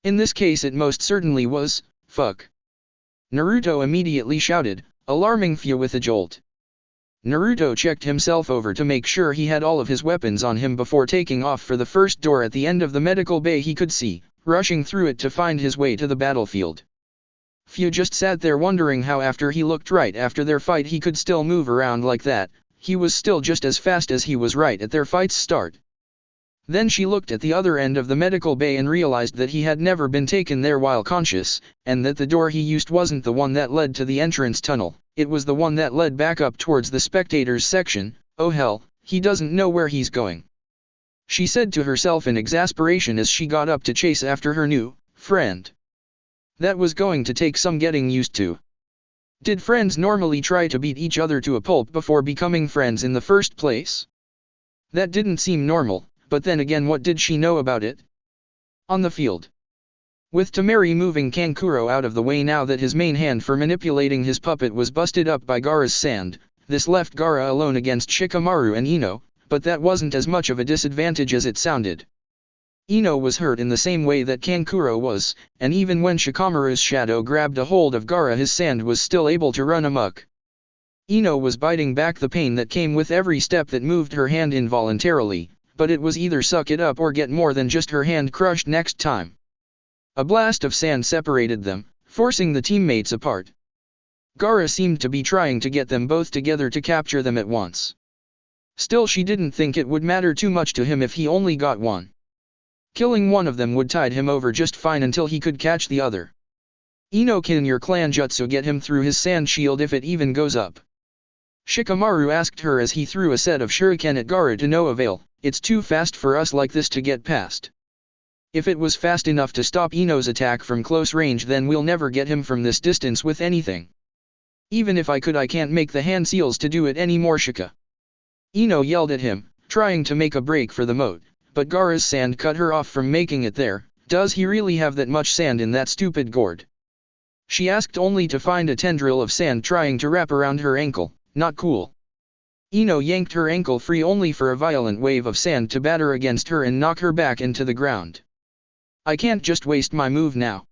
In this case it most certainly was. Fuck. Naruto immediately shouted, alarming Fia with a jolt. Naruto checked himself over to make sure he had all of his weapons on him before taking off for the first door at the end of the medical bay he could see, rushing through it to find his way to the battlefield. Fia just sat there wondering how after he looked right after their fight he could still move around like that. He was still just as fast as he was right at their fight's start. Then she looked at the other end of the medical bay and realized that he had never been taken there while conscious, and that the door he used wasn't the one that led to the entrance tunnel, it was the one that led back up towards the spectators section. Oh hell, he doesn't know where he's going. She said to herself in exasperation as she got up to chase after her new friend. That was going to take some getting used to. Did friends normally try to beat each other to a pulp before becoming friends in the first place? That didn't seem normal. But then again what did she know about it? On the field. With Temari moving Kankuro out of the way now that his main hand for manipulating his puppet was busted up by Gaara's sand, this left Gaara alone against Shikamaru and Ino, but that wasn't as much of a disadvantage as it sounded. Ino was hurt in the same way that Kankuro was, and even when Shikamaru's shadow grabbed a hold of Gaara his sand was still able to run amok. Ino was biting back the pain that came with every step that moved her hand involuntarily. But it was either suck it up or get more than just her hand crushed next time. A blast of sand separated them, forcing the teammates apart. Gaara seemed to be trying to get them both together to capture them at once. Still she didn't think it would matter too much to him if he only got one. Killing one of them would tide him over just fine until he could catch the other. Ino, can your clan jutsu get him through his sand shield if it even goes up? Shikamaru asked her as he threw a set of shuriken at Gaara to no avail. It's too fast for us like this to get past. If it was fast enough to stop Ino's attack from close range, then we'll never get him from this distance with anything. Even if I could, I can't make the hand seals to do it anymore, Shika. Ino yelled at him, trying to make a break for the moat, but Gaara's sand cut her off from making it there. Does he really have that much sand in that stupid gourd? She asked, only to find a tendril of sand trying to wrap around her ankle. Not cool. Ino yanked her ankle free only for a violent wave of sand to batter against her and knock her back into the ground. I can't just waste my move now.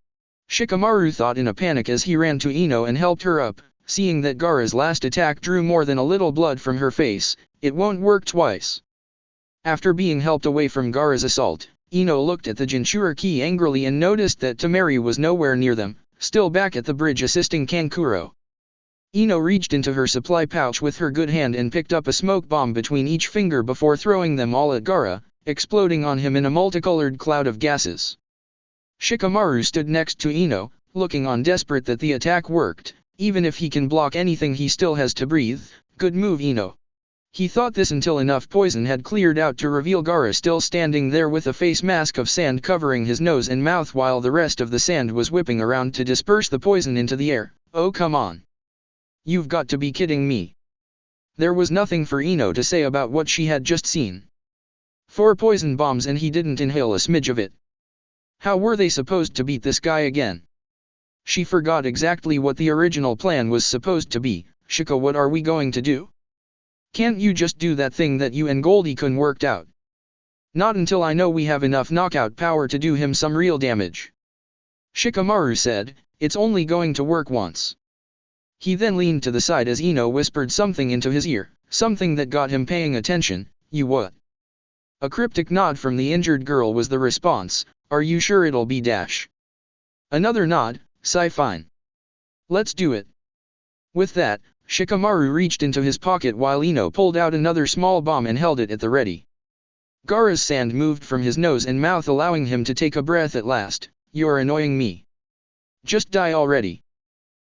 Shikamaru thought in a panic as he ran to Ino and helped her up. Seeing that Gaara's last attack drew more than a little blood from her face, it won't work twice. After being helped away from Gaara's assault, Ino looked at the Jinchuriki angrily and noticed that Temari was nowhere near them, still back at the bridge assisting Kankuro. Ino reached into her supply pouch with her good hand and picked up a smoke bomb between each finger before throwing them all at Gaara, exploding on him in a multicolored cloud of gases. Shikamaru stood next to Ino, looking on, desperate that the attack worked. Even if he can block anything, he still has to breathe. Good move, Ino. He thought this until enough poison had cleared out to reveal Gaara still standing there with a face mask of sand covering his nose and mouth while the rest of the sand was whipping around to disperse the poison into the air. Oh, come on. You've got to be kidding me. There was nothing for Ino to say about what she had just seen. 4 poison bombs and he didn't inhale a smidge of it. How were they supposed to beat this guy again? She forgot exactly what the original plan was supposed to be. Shika, what are we going to do? Can't you just do that thing that you and Goldie-kun worked out? Not until I know we have enough knockout power to do him some real damage. Shikamaru said, it's only going to work once. He then leaned to the side as Ino whispered something into his ear, something that got him paying attention. You what? A cryptic nod from the injured girl was the response. Are you sure it'll be dash? Another nod. Sigh, fine. Let's do it. With that, Shikamaru reached into his pocket while Ino pulled out another small bomb and held it at the ready. Gaara's sand moved from his nose and mouth, allowing him to take a breath at last. You're annoying me. Just die already.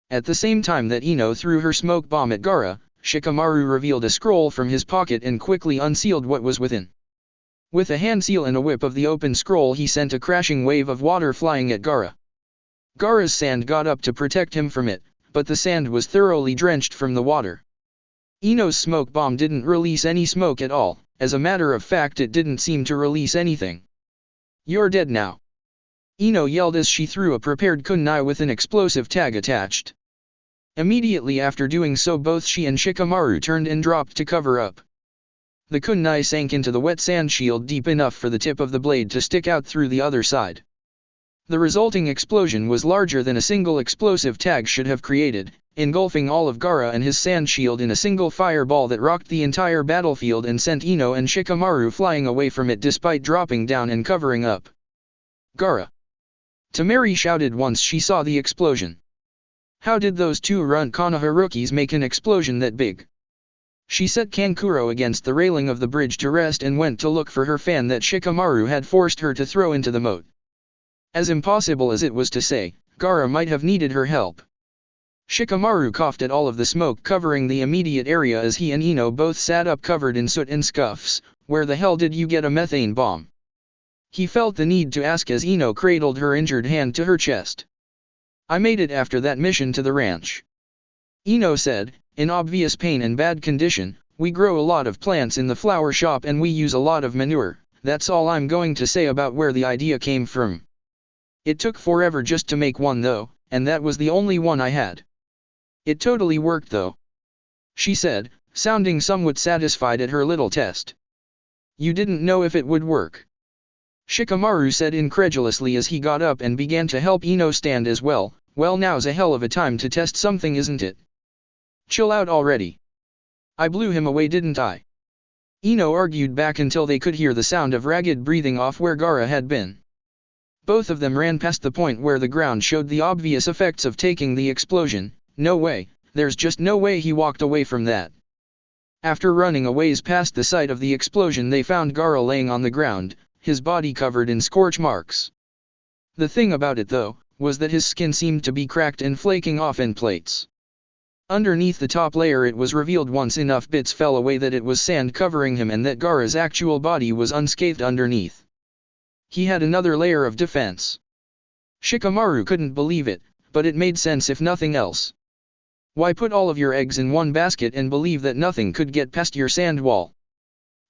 At the same time that Ino threw her smoke bomb at Gaara, Shikamaru revealed a scroll from his pocket and quickly unsealed what was within. With a hand seal and a whip of the open scroll, he sent a crashing wave of water flying at Gaara. Gaara's sand got up to protect him from it, but the sand was thoroughly drenched from the water. Ino's smoke bomb didn't release any smoke at all. As a matter of fact, it didn't seem to release anything. You're dead now. Ino yelled as she threw a prepared kunai with an explosive tag attached. Immediately after doing so, both she and Shikamaru turned and dropped to cover up. The kunai sank into the wet sand shield deep enough for the tip of the blade to stick out through the other side. The resulting explosion was larger than a single explosive tag should have created, engulfing all of Gaara and his sand shield in a single fireball that rocked the entire battlefield and sent Ino and Shikamaru flying away from it despite dropping down and covering up. Gaara! Temari shouted once she saw the explosion. How did those 2 runt Konoharukis make an explosion that big? She set Kankuro against the railing of the bridge to rest and went to look for her fan that Shikamaru had forced her to throw into the moat. As impossible as it was to say, Gaara might have needed her help. Shikamaru coughed at all of the smoke covering the immediate area as he and Ino both sat up covered in soot and scuffs. Where the hell did you get a methane bomb? He felt the need to ask as Ino cradled her injured hand to her chest. I made it after that mission to the ranch. Ino said, in obvious pain and bad condition. We grow a lot of plants in the flower shop and we use a lot of manure. That's all I'm going to say about where the idea came from. It took forever just to make one though, and that was the only one I had. It totally worked though. She said, sounding somewhat satisfied at her little test. You didn't know if it would work? Shikamaru said incredulously as he got up and began to help Ino stand as well. Well, now's a hell of a time to test something, isn't it? Chill out already. I blew him away, didn't I? Ino argued back until they could hear the sound of ragged breathing off where Gaara had been. Both of them ran past the point where the ground showed the obvious effects of taking the explosion. No way, there's just no way he walked away from that. After running a ways past the site of the explosion, they found Gaara laying on the ground, his body covered in scorch marks. The thing about it though, was that his skin seemed to be cracked and flaking off in plates. Underneath the top layer it was revealed once enough bits fell away that it was sand covering him and that Gaara's actual body was unscathed underneath. He had another layer of defense. Shikamaru couldn't believe it, but it made sense if nothing else. Why put all of your eggs in one basket and believe that nothing could get past your sand wall?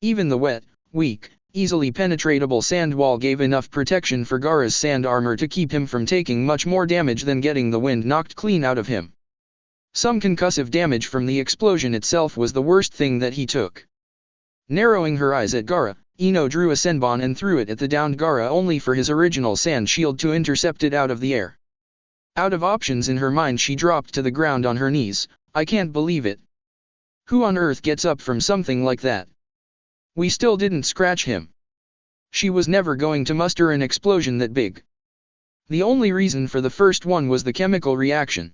Even the wet, weak, easily penetratable sand wall gave enough protection for Gaara's sand armor to keep him from taking much more damage than getting the wind knocked clean out of him. Some concussive damage from the explosion itself was the worst thing that he took. Narrowing her eyes at Gaara, Ino drew a senbon and threw it at the downed Gaara only for his original sand shield to intercept it out of the air. Out of options in her mind, she dropped to the ground on her knees. I can't believe it. Who on earth gets up from something like that? We still didn't scratch him. She was never going to muster an explosion that big. The only reason for the first one was the chemical reaction.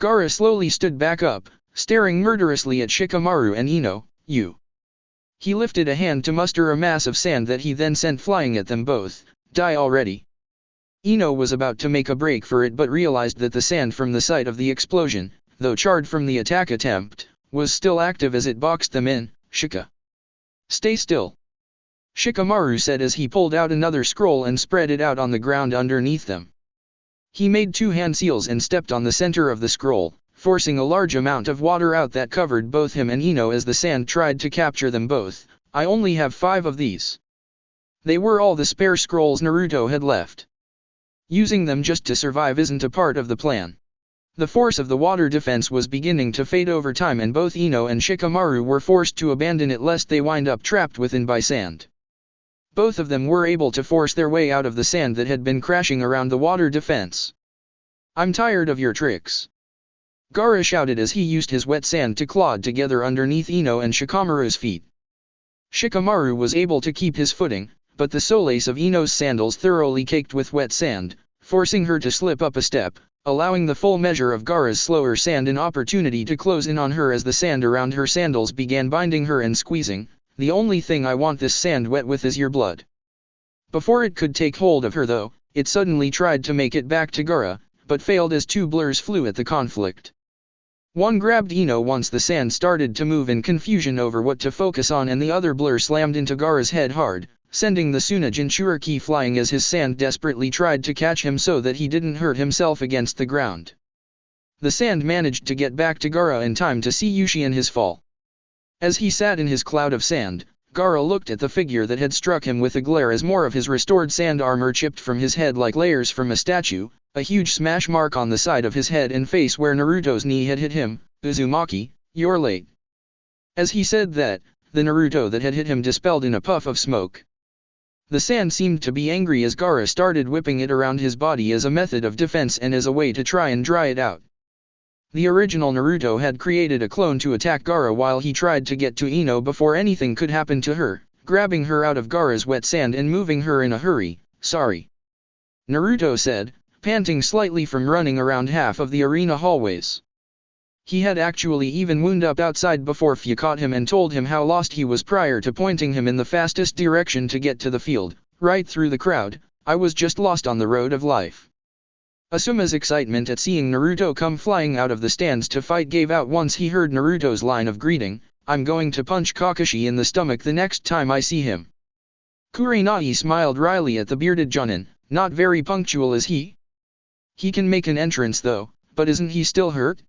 Gaara slowly stood back up, staring murderously at Shikamaru and Ino. You. He lifted a hand to muster a mass of sand that he then sent flying at them both. Die already. Ino was about to make a break for it but realized that the sand from the site of the explosion, though charred from the attack attempt, was still active as it boxed them in. Shika. Stay still. Shikamaru said as he pulled out another scroll and spread it out on the ground underneath them. He made 2 hand seals and stepped on the center of the scroll, forcing a large amount of water out that covered both him and Ino as the sand tried to capture them both. I only have 5 of these. They were all the spare scrolls Naruto had left. Using them just to survive isn't a part of the plan. The force of the water defense was beginning to fade over time and both Ino and Shikamaru were forced to abandon it lest they wind up trapped within by sand. Both of them were able to force their way out of the sand that had been crashing around the water defense. I'm tired of your tricks. Gaara shouted as he used his wet sand to clod together underneath Ino and Shikamaru's feet. Shikamaru was able to keep his footing, but the soles of Ino's sandals thoroughly caked with wet sand, forcing her to slip up a step, allowing the full measure of Gaara's slower sand an opportunity to close in on her as the sand around her sandals began binding her and squeezing. The only thing I want this sand wet with is your blood. Before it could take hold of her though, it suddenly tried to make it back to Gaara, but failed as 2 blurs flew at the conflict. One grabbed Ino once the sand started to move in confusion over what to focus on and the other blur slammed into Gaara's head hard, sending the Suna Jinchuriki flying as his sand desperately tried to catch him so that he didn't hurt himself against the ground. The sand managed to get back to Gaara in time to see Yushi in his fall. As he sat in his cloud of sand, Gaara looked at the figure that had struck him with a glare as more of his restored sand armor chipped from his head like layers from a statue, a huge smash mark on the side of his head and face where Naruto's knee had hit him. Uzumaki, you're late. As he said that, the Naruto that had hit him dispelled in a puff of smoke. The sand seemed to be angry as Gaara started whipping it around his body as a method of defense and as a way to try and dry it out. The original Naruto had created a clone to attack Gaara while he tried to get to Ino before anything could happen to her, grabbing her out of Gaara's wet sand and moving her in a hurry. Sorry. Naruto said, panting slightly from running around half of the arena hallways. He had actually even wound up outside before Fu caught him and told him how lost he was prior to pointing him in the fastest direction to get to the field, right through the crowd. I was just lost on the road of life. Asuma's excitement at seeing Naruto come flying out of the stands to fight gave out once he heard Naruto's line of greeting, I'm going to punch Kakashi in the stomach the next time I see him. Kurenai smiled wryly at the bearded Jonin, not very punctual is he? He can make an entrance though, but isn't he still hurt?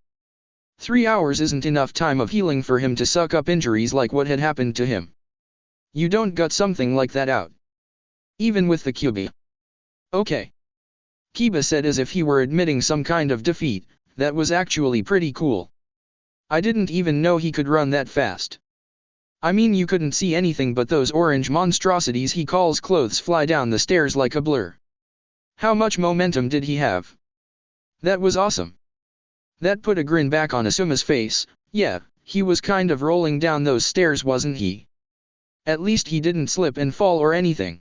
3 hours isn't enough time of healing for him to suck up injuries like what had happened to him. You don't gut something like that out. Even with the Kyuubi. Okay. Kiba said as if he were admitting some kind of defeat. That was actually pretty cool. I didn't even know he could run that fast. I mean you couldn't see anything but those orange monstrosities he calls clothes fly down the stairs like a blur. How much momentum did he have? That was awesome. That put a grin back on Asuma's face. Yeah, he was kind of rolling down those stairs wasn't he? At least he didn't slip and fall or anything.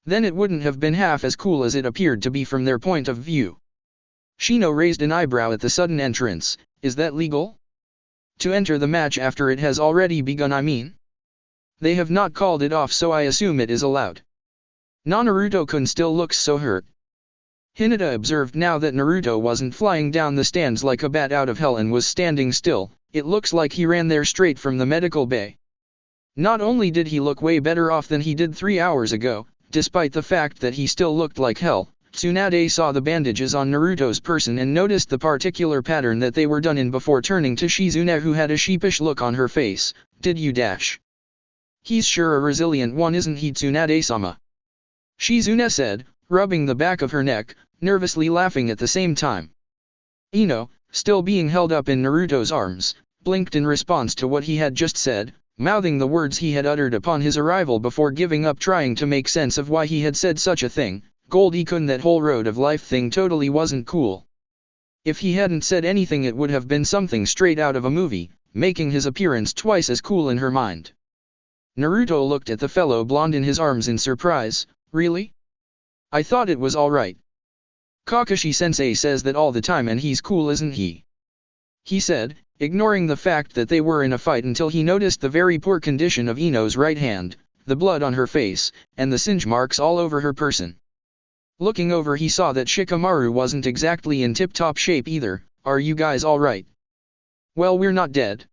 Then it wouldn't have been half as cool as it appeared to be from their point of view. Shino raised an eyebrow at the sudden entrance. Is that legal? To enter the match after it has already begun I mean? They have not called it off so I assume it is allowed. Naruto-kun still looks so hurt. Hinata observed now that Naruto wasn't flying down the stands like a bat out of hell and was standing still. It looks like he ran there straight from the medical bay. Not only did he look way better off than he did 3 hours ago, despite the fact that he still looked like hell. Tsunade saw the bandages on Naruto's person and noticed the particular pattern that they were done in before turning to Shizune, who had a sheepish look on her face. Did you dash? He's sure a resilient one, isn't he, Tsunade-sama? Shizune said, rubbing the back of her neck, nervously laughing at the same time. Ino, still being held up in Naruto's arms, blinked in response to what he had just said, mouthing the words he had uttered upon his arrival before giving up trying to make sense of why he had said such a thing. Goldie-kun, that whole road of life thing totally wasn't cool. If he hadn't said anything, it would have been something straight out of a movie, making his appearance twice as cool in her mind. Naruto looked at the fellow blonde in his arms in surprise. Really? I thought it was alright. Kakashi-sensei says that all the time and he's cool, isn't he? He said, ignoring the fact that they were in a fight until he noticed the very poor condition of Ino's right hand, the blood on her face, and the singe marks all over her person. Looking over, he saw that Shikamaru wasn't exactly in tip-top shape either. Are you guys alright? Well, we're not dead.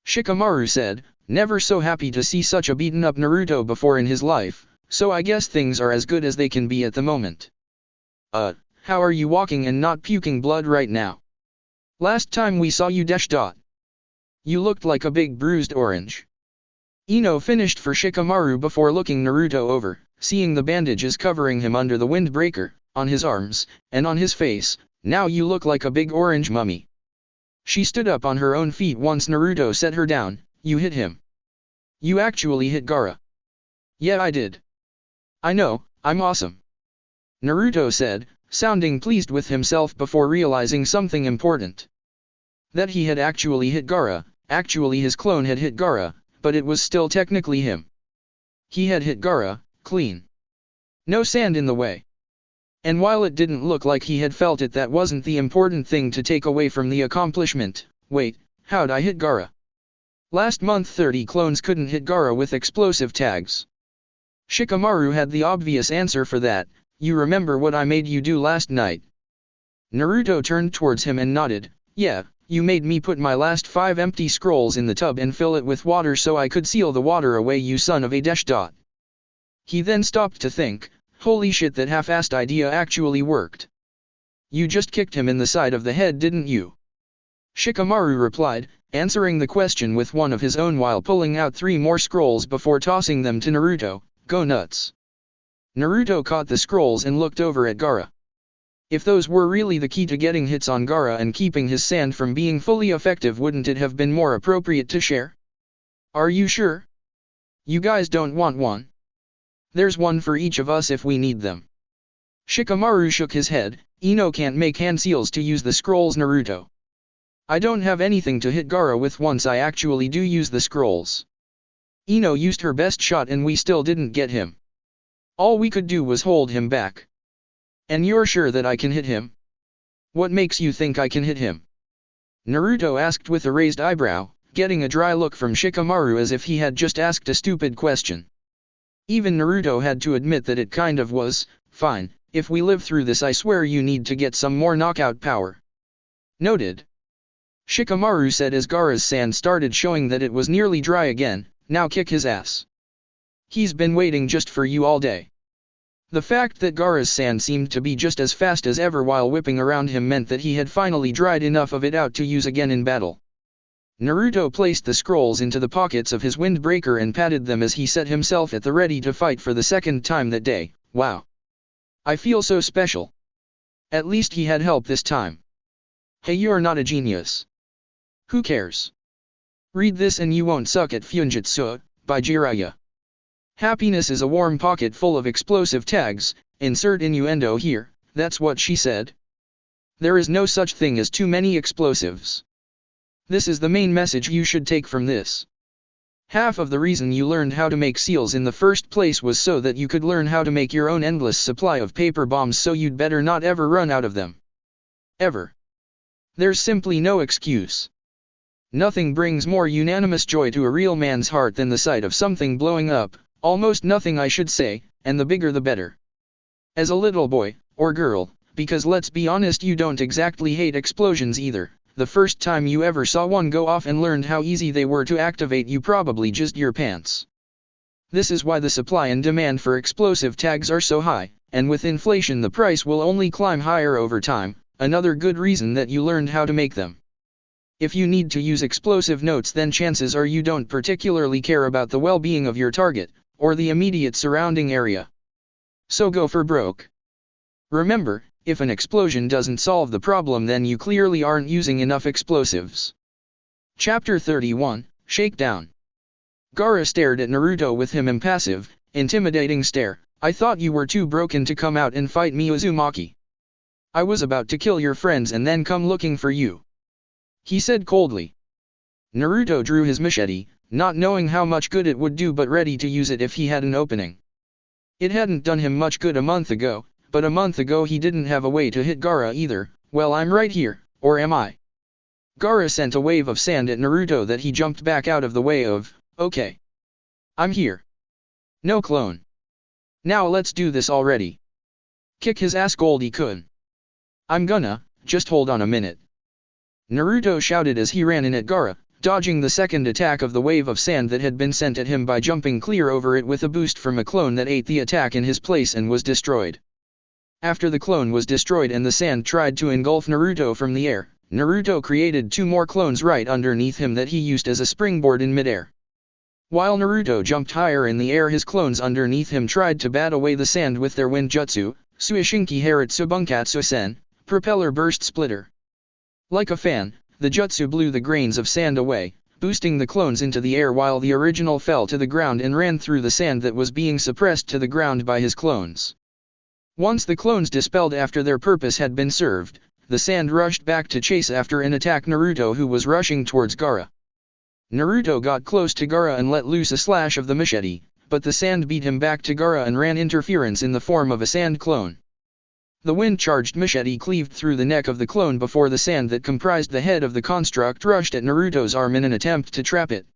Shikamaru said, never so happy to see such a beaten-up Naruto before in his life, so I guess things are as good as they can be at the moment. How are you walking and not puking blood right now? Last time we saw you You looked like a big bruised orange. Ino finished for Shikamaru before looking Naruto over, seeing the bandages covering him under the windbreaker, on his arms, and on his face. Now you look like a big orange mummy. She stood up on her own feet once Naruto set her down. You hit him. You actually hit Gaara. Yeah, I did. I know, I'm awesome. Naruto said, sounding pleased with himself before realizing something important. That he had actually hit Gaara. Actually his clone had hit Gaara, but it was still technically him. He had hit Gaara, clean. No sand in the way. And while it didn't look like he had felt it, that wasn't the important thing to take away from the accomplishment. Wait, how'd I hit Gaara? Last month 30 clones couldn't hit Gaara with explosive tags. Shikamaru had the obvious answer for that. You remember what I made you do last night? Naruto turned towards him and nodded. Yeah, you made me put my last 5 empty scrolls in the tub and fill it with water so I could seal the water away, you son of a dash dot. He then stopped to think, holy shit, that half-assed idea actually worked. You just kicked him in the side of the head, didn't you? Shikamaru replied, answering the question with one of his own while pulling out 3 more scrolls before tossing them to Naruto. Go nuts. Naruto caught the scrolls and looked over at Gaara. If those were really the key to getting hits on Gaara and keeping his sand from being fully effective, wouldn't it have been more appropriate to share? Are you sure? You guys don't want one? There's one for each of us if we need them. Shikamaru shook his head. Ino can't make hand seals to use the scrolls, Naruto. I don't have anything to hit Gaara with once I actually do use the scrolls. Ino used her best shot and we still didn't get him. All we could do was hold him back. And you're sure that I can hit him? What makes you think I can hit him? Naruto asked with a raised eyebrow, getting a dry look from Shikamaru as if he had just asked a stupid question. Even Naruto had to admit that it kind of was. Fine, if we live through this I swear you need to get some more knockout power. Noted. Shikamaru said as Gaara's sand started showing that it was nearly dry again. Now kick his ass. He's been waiting just for you all day. The fact that Gaara's sand seemed to be just as fast as ever while whipping around him meant that he had finally dried enough of it out to use again in battle. Naruto placed the scrolls into the pockets of his windbreaker and patted them as he set himself at the ready to fight for the second time that day. Wow. I feel so special. At least he had help this time. Hey, you're not a genius. Who cares? Read this and you won't suck at Funjutsu, by Jiraiya. Happiness is a warm pocket full of explosive tags, insert innuendo here, that's what she said. There is no such thing as too many explosives. This is the main message you should take from this. Half of the reason you learned how to make seals in the first place was so that you could learn how to make your own endless supply of paper bombs, so you'd better not ever run out of them. Ever. There's simply no excuse. Nothing brings more unanimous joy to a real man's heart than the sight of something blowing up. Almost nothing, I should say, and the bigger the better. As a little boy, or girl, because let's be honest, you don't exactly hate explosions either, the first time you ever saw one go off and learned how easy they were to activate, you probably jizzed your pants. This is why the supply and demand for explosive tags are so high, and with inflation the price will only climb higher over time, another good reason that you learned how to make them. If you need to use explosive notes, then chances are you don't particularly care about the well-being of your target, or the immediate surrounding area. So go for broke. Remember, if an explosion doesn't solve the problem, then you clearly aren't using enough explosives. Chapter 31, Shakedown. Gaara stared at Naruto with him impassive, intimidating stare. I thought you were too broken to come out and fight me, Uzumaki. I was about to kill your friends and then come looking for you, he said coldly. Naruto drew his machete, not knowing how much good it would do but ready to use it if he had an opening. It hadn't done him much good a month ago, but a month ago he didn't have a way to hit Gaara either. Well, I'm right here, or am I? Gaara sent a wave of sand at Naruto that he jumped back out of the way of. Okay. I'm here. No clone. Now let's do this already. Kick his ass, Goldie-kun. I'm gonna, just hold on a minute. Naruto shouted as he ran in at Gaara, dodging the second attack of the wave of sand that had been sent at him by jumping clear over it with a boost from a clone that ate the attack in his place and was destroyed. After the clone was destroyed and the sand tried to engulf Naruto from the air, Naruto created two more clones right underneath him that he used as a springboard in midair. While Naruto jumped higher in the air, his clones underneath him tried to bat away the sand with their wind jutsu, Suishinki Haritsu Bunkatsu Sen, propeller burst splitter. Like a fan, the jutsu blew the grains of sand away, boosting the clones into the air while the original fell to the ground and ran through the sand that was being suppressed to the ground by his clones. Once the clones dispelled after their purpose had been served, the sand rushed back to chase after and attack Naruto, who was rushing towards Gaara. Naruto got close to Gaara and let loose a slash of the machete, but the sand beat him back to Gaara and ran interference in the form of a sand clone. The wind-charged machete cleaved through the neck of the clone before the sand that comprised the head of the construct rushed at Naruto's arm in an attempt to trap it.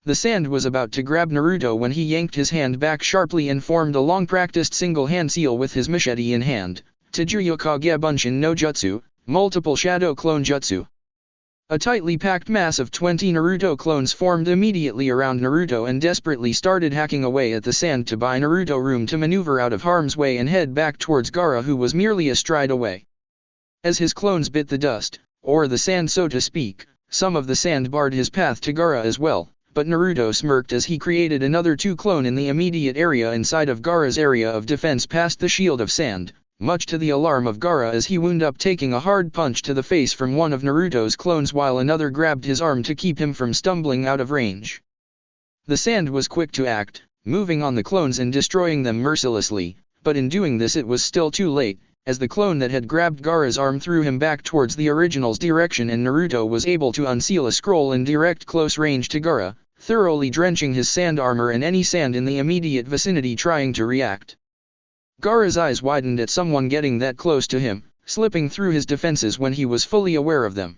The sand was about to grab Naruto when he yanked his hand back sharply and formed a long-practiced single-hand seal with his machete in hand, Tajuyo Kage Bunshin no Jutsu, multiple shadow clone jutsu. A tightly packed mass of 20 Naruto clones formed immediately around Naruto and desperately started hacking away at the sand to buy Naruto room to maneuver out of harm's way and head back towards Gaara, who was merely a stride away. As his clones bit the dust, or the sand so to speak, some of the sand barred his path to Gaara as well, but Naruto smirked as he created another two clone in the immediate area inside of Gaara's area of defense past the shield of sand, much to the alarm of Gaara as he wound up taking a hard punch to the face from one of Naruto's clones while another grabbed his arm to keep him from stumbling out of range. The sand was quick to act, moving on the clones and destroying them mercilessly, but in doing this it was still too late, as the clone that had grabbed Gaara's arm threw him back towards the original's direction and Naruto was able to unseal a scroll in direct close range to Gaara, thoroughly drenching his sand armor and any sand in the immediate vicinity trying to react. Gaara's eyes widened at someone getting that close to him, slipping through his defenses when he was fully aware of them.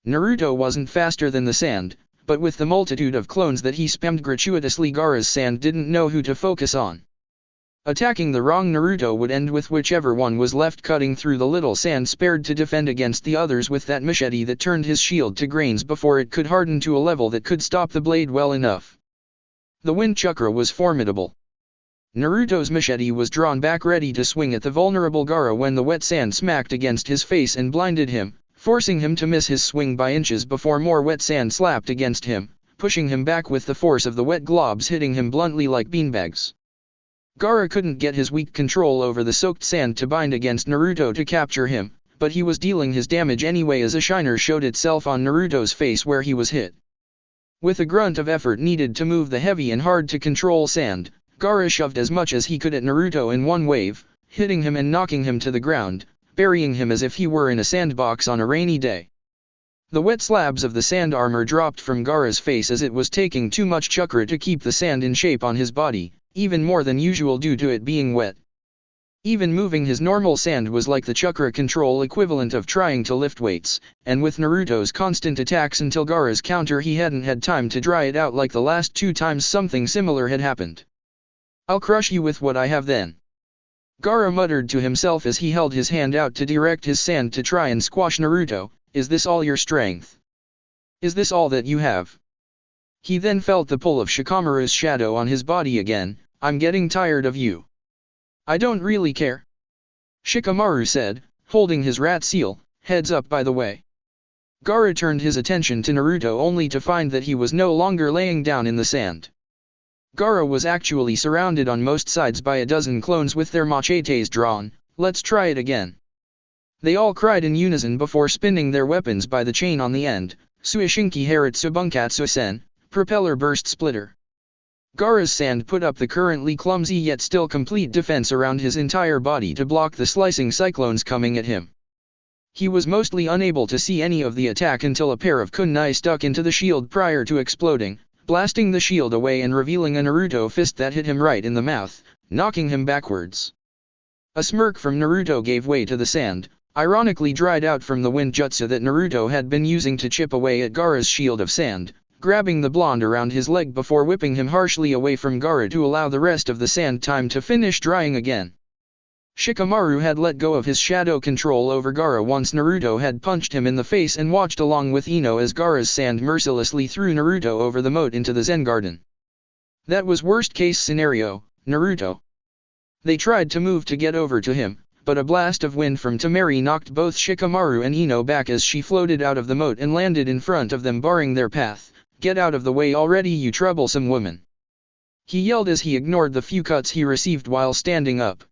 Naruto wasn't faster than the sand, but with the multitude of clones that he spammed gratuitously, Gaara's sand didn't know who to focus on. Attacking the wrong Naruto would end with whichever one was left cutting through the little sand spared to defend against the others with that machete that turned his shield to grains before it could harden to a level that could stop the blade well enough. The wind chakra was formidable. Naruto's machete was drawn back ready to swing at the vulnerable Gaara when the wet sand smacked against his face and blinded him, forcing him to miss his swing by inches before more wet sand slapped against him, pushing him back with the force of the wet globs hitting him bluntly like beanbags. Gaara couldn't get his weak control over the soaked sand to bind against Naruto to capture him, but he was dealing his damage anyway as a shiner showed itself on Naruto's face where he was hit. With a grunt of effort needed to move the heavy and hard to control sand, Gaara shoved as much as he could at Naruto in one wave, hitting him and knocking him to the ground, burying him as if he were in a sandbox on a rainy day. The wet slabs of the sand armor dropped from Gaara's face as it was taking too much chakra to keep the sand in shape on his body, even more than usual due to it being wet. Even moving his normal sand was like the chakra control equivalent of trying to lift weights, and with Naruto's constant attacks until Gaara's counter he hadn't had time to dry it out like the last two times something similar had happened. I'll crush you with what I have then. Gaara muttered to himself as he held his hand out to direct his sand to try and squash Naruto. Is this all your strength? Is this all that you have? He then felt the pull of Shikamaru's shadow on his body again. I'm getting tired of you. I don't really care, Shikamaru said, holding his rat seal, heads up by the way. Gaara turned his attention to Naruto only to find that he was no longer laying down in the sand. Gaara was actually surrounded on most sides by a dozen clones with their machetes drawn. Let's try it again. They all cried in unison before spinning their weapons by the chain on the end. Suishinki Haratsu Bunkatsu Sen, propeller burst splitter. Gaara's sand put up the currently clumsy yet still complete defense around his entire body to block the slicing cyclones coming at him. He was mostly unable to see any of the attack until a pair of kunai stuck into the shield prior to exploding, blasting the shield away and revealing a Naruto fist that hit him right in the mouth, knocking him backwards. A smirk from Naruto gave way to the sand, ironically dried out from the wind jutsu that Naruto had been using to chip away at Gaara's shield of sand, grabbing the blonde around his leg before whipping him harshly away from Gaara to allow the rest of the sand time to finish drying again. Shikamaru had let go of his shadow control over Gaara once Naruto had punched him in the face and watched along with Ino as Gaara's sand mercilessly threw Naruto over the moat into the Zen Garden. That was worst-case scenario, Naruto. They tried to move to get over to him, but a blast of wind from Temari knocked both Shikamaru and Ino back as she floated out of the moat and landed in front of them, barring their path. Get out of the way already, you troublesome woman. He yelled as he ignored the few cuts he received while standing up.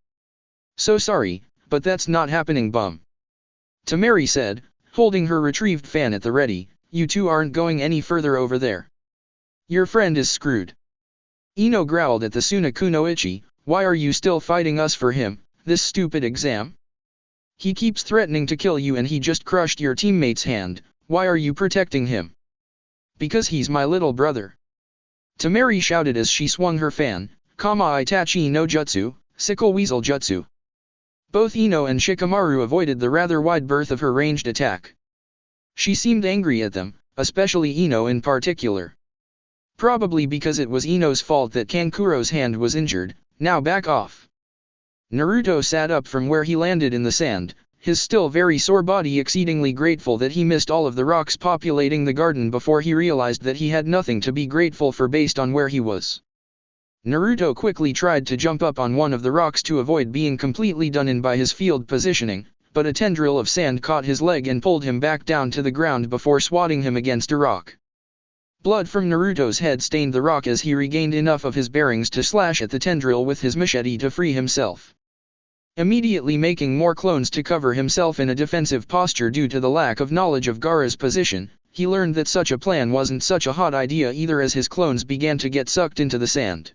So sorry, but that's not happening, bum. Temari said, holding her retrieved fan at the ready. You two aren't going any further over there. Your friend is screwed. Ino growled at the Sunakunoichi. Why are you still fighting us for him, this stupid exam? He keeps threatening to kill you and he just crushed your teammate's hand. Why are you protecting him? Because he's my little brother. Temari shouted as she swung her fan. Kama Itachi no Jutsu, Sickle Weasel Jutsu. Both Ino and Shikamaru avoided the rather wide berth of her ranged attack. She seemed angry at them, especially Ino in particular. Probably because it was Ino's fault that Kankuro's hand was injured. Now back off. Naruto sat up from where he landed in the sand, his still very sore body exceedingly grateful that he missed all of the rocks populating the garden before he realized that he had nothing to be grateful for based on where he was. Naruto quickly tried to jump up on one of the rocks to avoid being completely done in by his field positioning, but a tendril of sand caught his leg and pulled him back down to the ground before swatting him against a rock. Blood from Naruto's head stained the rock as he regained enough of his bearings to slash at the tendril with his machete to free himself. Immediately making more clones to cover himself in a defensive posture due to the lack of knowledge of Gaara's position, he learned that such a plan wasn't such a hot idea either as his clones began to get sucked into the sand.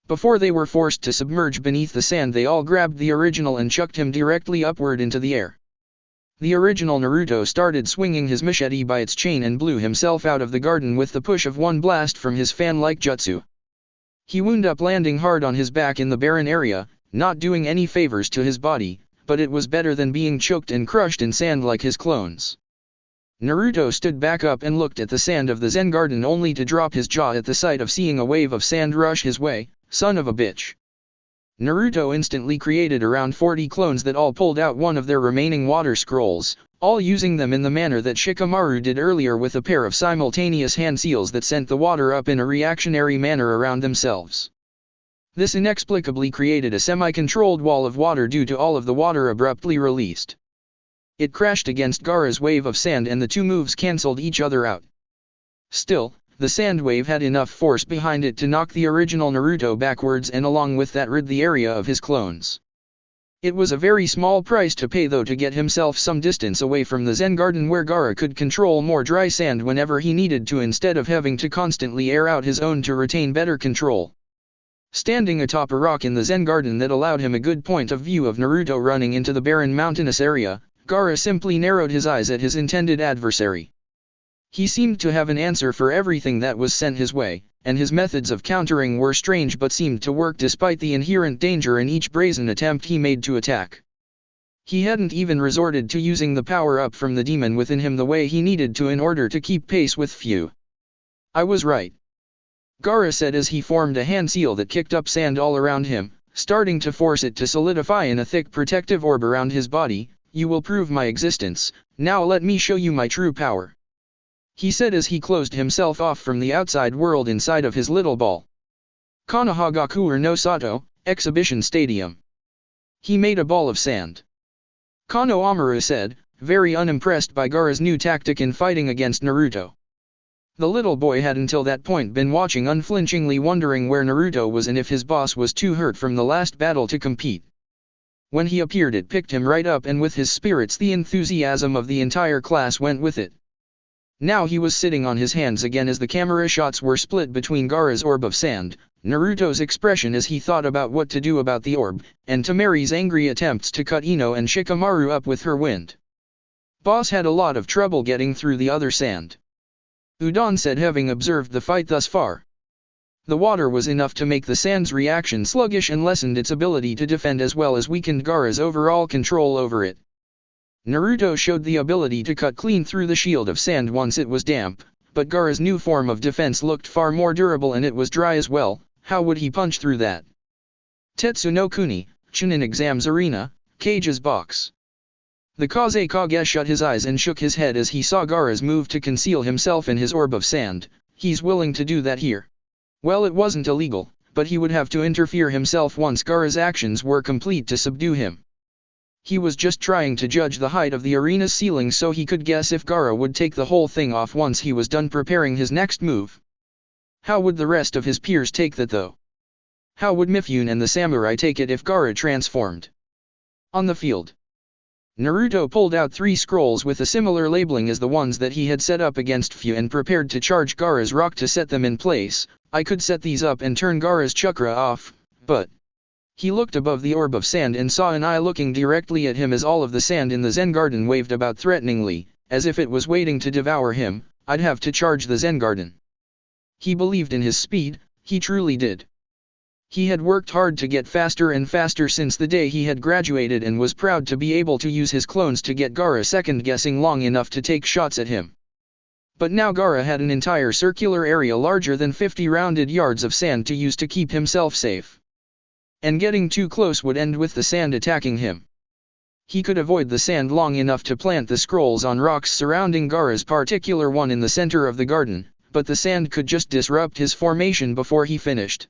Before they were forced to submerge beneath the sand, they all grabbed the original and chucked him directly upward into the air. The original Naruto started swinging his machete by its chain and blew himself out of the garden with the push of one blast from his fan-like jutsu. He wound up landing hard on his back in the barren area, not doing any favors to his body, but it was better than being choked and crushed in sand like his clones. Naruto stood back up and looked at the sand of the Zen Garden only to drop his jaw at the sight of seeing a wave of sand rush his way. Son of a bitch. Naruto instantly created around 40 clones that all pulled out one of their remaining water scrolls, all using them in the manner that Shikamaru did earlier with a pair of simultaneous hand seals that sent the water up in a reactionary manner around themselves. This inexplicably created a semi-controlled wall of water due to all of the water abruptly released. It crashed against Gaara's wave of sand and the two moves cancelled each other out. Still, the sand wave had enough force behind it to knock the original Naruto backwards and along with that rid the area of his clones. It was a very small price to pay though to get himself some distance away from the Zen Garden where Gaara could control more dry sand whenever he needed to instead of having to constantly air out his own to retain better control. Standing atop a rock in the Zen Garden that allowed him a good point of view of Naruto running into the barren mountainous area, Gaara simply narrowed his eyes at his intended adversary. He seemed to have an answer for everything that was sent his way, and his methods of countering were strange but seemed to work despite the inherent danger in each brazen attempt he made to attack. He hadn't even resorted to using the power-up from the demon within him the way he needed to in order to keep pace with Fu. I was right. Gaara said as he formed a hand seal that kicked up sand all around him, starting to force it to solidify in a thick protective orb around his body. You will prove my existence, now let me show you my true power. he said as he closed himself off from the outside world inside of his little ball. Kanahagaku no Sato, Exhibition Stadium. He made a ball of sand. Kano Amaru said, very unimpressed by Gaara's new tactic in fighting against Naruto. The little boy had until that point been watching unflinchingly, wondering where Naruto was and if his boss was too hurt from the last battle to compete. When he appeared, it picked him right up, and with his spirits the enthusiasm of the entire class went with it. Now he was sitting on his hands again as the camera shots were split between Gaara's orb of sand, Naruto's expression as he thought about what to do about the orb, and Temeri's angry attempts to cut Ino and Shikamaru up with her wind. Boss had a lot of trouble getting through the other sand. Udon said, having observed the fight thus far. The water was enough to make the sand's reaction sluggish and lessened its ability to defend, as well as weakened Gaara's overall control over it. Naruto showed the ability to cut clean through the shield of sand once it was damp, but Gaara's new form of defense looked far more durable, and it was dry as well. How would he punch through that? Tetsu no Kuni, Chunin Exams Arena, Cage's box. The Kazekage shut his eyes and shook his head as he saw Gaara's move to conceal himself in his orb of sand. He's willing to do that here. Well, it wasn't illegal, but he would have to interfere himself once Gaara's actions were complete to subdue him. He was just trying to judge the height of the arena's ceiling so he could guess if Gaara would take the whole thing off once he was done preparing his next move. How would the rest of his peers take that though? How would Mifune and the samurai take it if Gaara transformed? On the field, Naruto pulled out 3 scrolls with a similar labeling as the ones that he had set up against Fu and prepared to charge Gaara's rock to set them in place. I could set these up and turn Gaara's chakra off, but... He looked above the orb of sand and saw an eye looking directly at him as all of the sand in the Zen Garden waved about threateningly, as if it was waiting to devour him. I'd have to charge the Zen Garden. He believed in his speed, he truly did. He had worked hard to get faster and faster since the day he had graduated and was proud to be able to use his clones to get Gaara second-guessing long enough to take shots at him. But now Gaara had an entire circular area larger than 50 rounded yards of sand to use to keep himself safe. And getting too close would end with the sand attacking him. He could avoid the sand long enough to plant the scrolls on rocks surrounding Gaara's particular one in the center of the garden, but the sand could just disrupt his formation before he finished.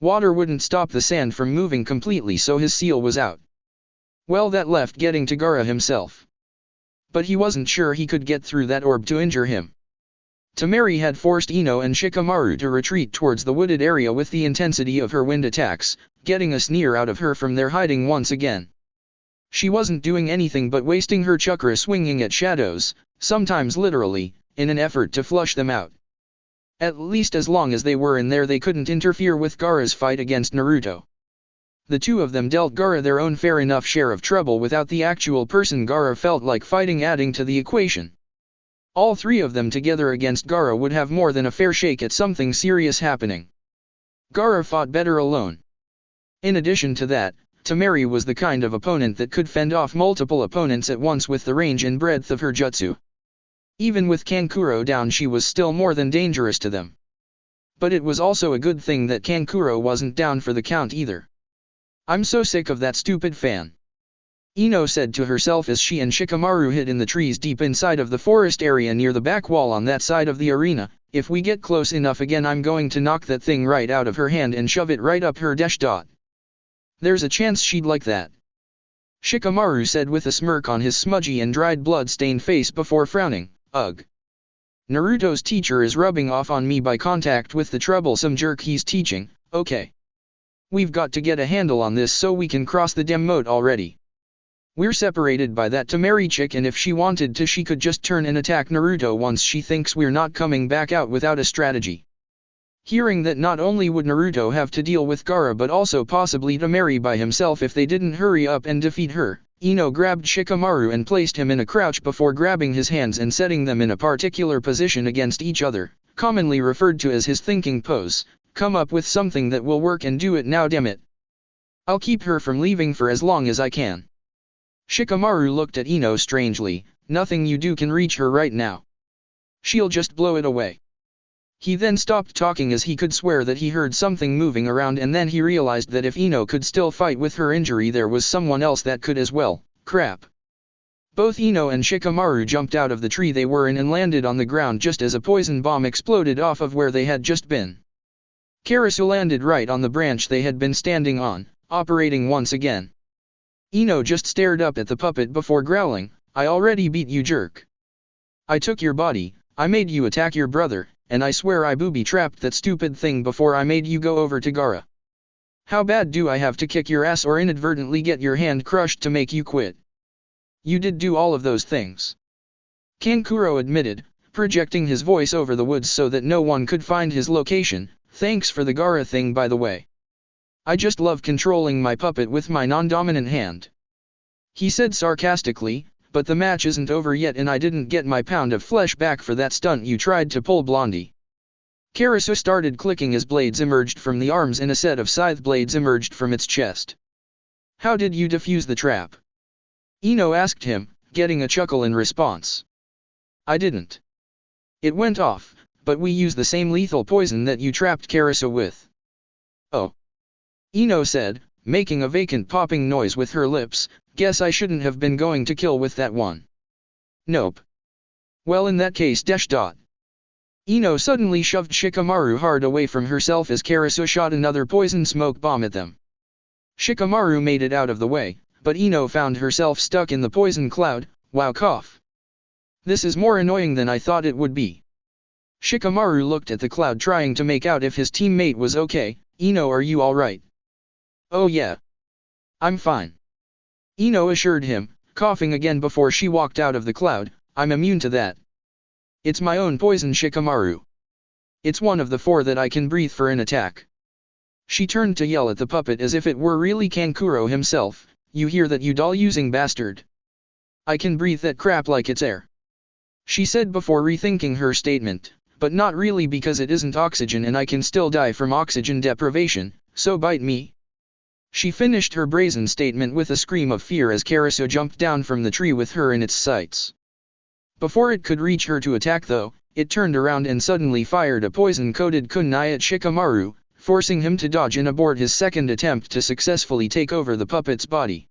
Water wouldn't stop the sand from moving completely, so his seal was out. Well, that left getting to Gaara himself. But he wasn't sure he could get through that orb to injure him. Temeri had forced Ino and Shikamaru to retreat towards the wooded area with the intensity of her wind attacks, getting a sneer out of her from their hiding once again. She wasn't doing anything but wasting her chakra swinging at shadows, sometimes literally, in an effort to flush them out. At least as long as they were in there, they couldn't interfere with Gaara's fight against Naruto. The two of them dealt Gaara their own fair enough share of trouble without the actual person Gaara felt like fighting adding to the equation. All 3 of them together against Gaara would have more than a fair shake at something serious happening. Gaara fought better alone. In addition to that, Temeri was the kind of opponent that could fend off multiple opponents at once with the range and breadth of her jutsu. Even with Kankuro down, she was still more than dangerous to them. But it was also a good thing that Kankuro wasn't down for the count either. I'm so sick of that stupid fan. Ino said to herself as she and Shikamaru hid in the trees deep inside of the forest area near the back wall on that side of the arena. If we get close enough again, I'm going to knock that thing right out of her hand and shove it right up her dash dot. There's a chance she'd like that. Shikamaru said with a smirk on his smudgy and dried blood-stained face before frowning. Ugh. Naruto's teacher is rubbing off on me by contact with the troublesome jerk he's teaching. Okay. We've got to get a handle on this so we can cross the dem moat already. We're separated by that Temeri chick, and if she wanted to she could just turn and attack Naruto once she thinks we're not coming back out without a strategy. Hearing that not only would Naruto have to deal with Gaara but also possibly Temeri by himself if they didn't hurry up and defeat her, Ino grabbed Shikamaru and placed him in a crouch before grabbing his hands and setting them in a particular position against each other, commonly referred to as his thinking pose. Come up with something that will work and do it now, damn it. I'll keep her from leaving for as long as I can. Shikamaru looked at Ino strangely. Nothing you do can reach her right now. She'll just blow it away. He then stopped talking as he could swear that he heard something moving around, and then he realized that if Ino could still fight with her injury, there was someone else that could as well. Crap. Both Ino and Shikamaru jumped out of the tree they were in and landed on the ground just as a poison bomb exploded off of where they had just been. Karasu landed right on the branch they had been standing on, operating once again. Ino just stared up at the puppet before growling, "I already beat you, jerk. I took your body, I made you attack your brother, and I swear I booby-trapped that stupid thing before I made you go over to Gaara. How bad do I have to kick your ass or inadvertently get your hand crushed to make you quit? You did do all of those things." Kankuro admitted, projecting his voice over the woods so that no one could find his location. "Thanks for the Gaara thing, by the way. I just love controlling my puppet with my non-dominant hand," he said sarcastically, "but the match isn't over yet and I didn't get my pound of flesh back for that stunt you tried to pull, Blondie." Karasu started clicking as blades emerged from the arms and a set of scythe blades emerged from its chest. "How did you defuse the trap?" Ino asked him, getting a chuckle in response. "I didn't. It went off, but we used the same lethal poison that you trapped Karasu with." "Oh," Ino said, making a vacant popping noise with her lips, "guess I shouldn't have been going to kill with that one." "Nope. Well, in that case dash dot." Ino suddenly shoved Shikamaru hard away from herself as Karasu shot another poison smoke bomb at them. Shikamaru made it out of the way, but Ino found herself stuck in the poison cloud. "Wow, cough. This is more annoying than I thought it would be." Shikamaru looked at the cloud trying to make out if his teammate was okay. "Ino, are you alright?" "Oh yeah. I'm fine," Ino assured him, coughing again before she walked out of the cloud. "I'm immune to that. It's my own poison, Shikamaru. It's one of the 4 that I can breathe for an attack." She turned to yell at the puppet as if it were really Kankuro himself. "You hear that, you doll-using bastard? I can breathe that crap like it's air," she said before rethinking her statement, "but not really, because it isn't oxygen and I can still die from oxygen deprivation, so bite me." She finished her brazen statement with a scream of fear as Karasu jumped down from the tree with her in its sights. Before it could reach her to attack though, it turned around and suddenly fired a poison-coated kunai at Shikamaru, forcing him to dodge and abort his second attempt to successfully take over the puppet's body.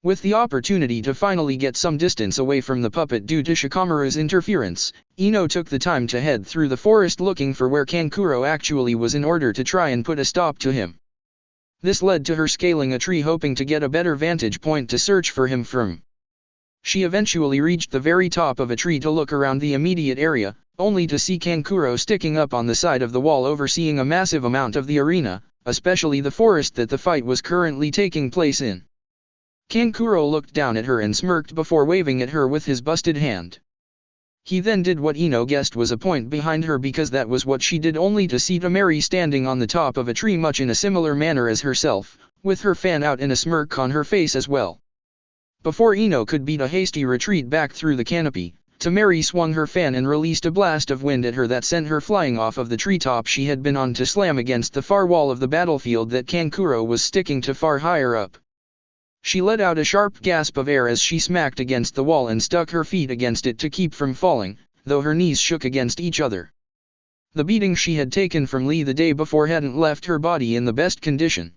With the opportunity to finally get some distance away from the puppet due to Shikamaru's interference, Ino took the time to head through the forest looking for where Kankuro actually was in order to try and put a stop to him. This led to her scaling a tree hoping to get a better vantage point to search for him from. She eventually reached the very top of a tree to look around the immediate area, only to see Kankuro sticking up on the side of the wall overseeing a massive amount of the arena, especially the forest that the fight was currently taking place in. Kankuro looked down at her and smirked before waving at her with his busted hand. He then did what Ino guessed was a point behind her, because that was what she did, only to see Tamari standing on the top of a tree much in a similar manner as herself, with her fan out and a smirk on her face as well. Before Ino could beat a hasty retreat back through the canopy, Tamari swung her fan and released a blast of wind at her that sent her flying off of the treetop she had been on to slam against the far wall of the battlefield that Kankuro was sticking to far higher up. She let out a sharp gasp of air as she smacked against the wall and stuck her feet against it to keep from falling, though her knees shook against each other. The beating she had taken from Lee the day before hadn't left her body in the best condition.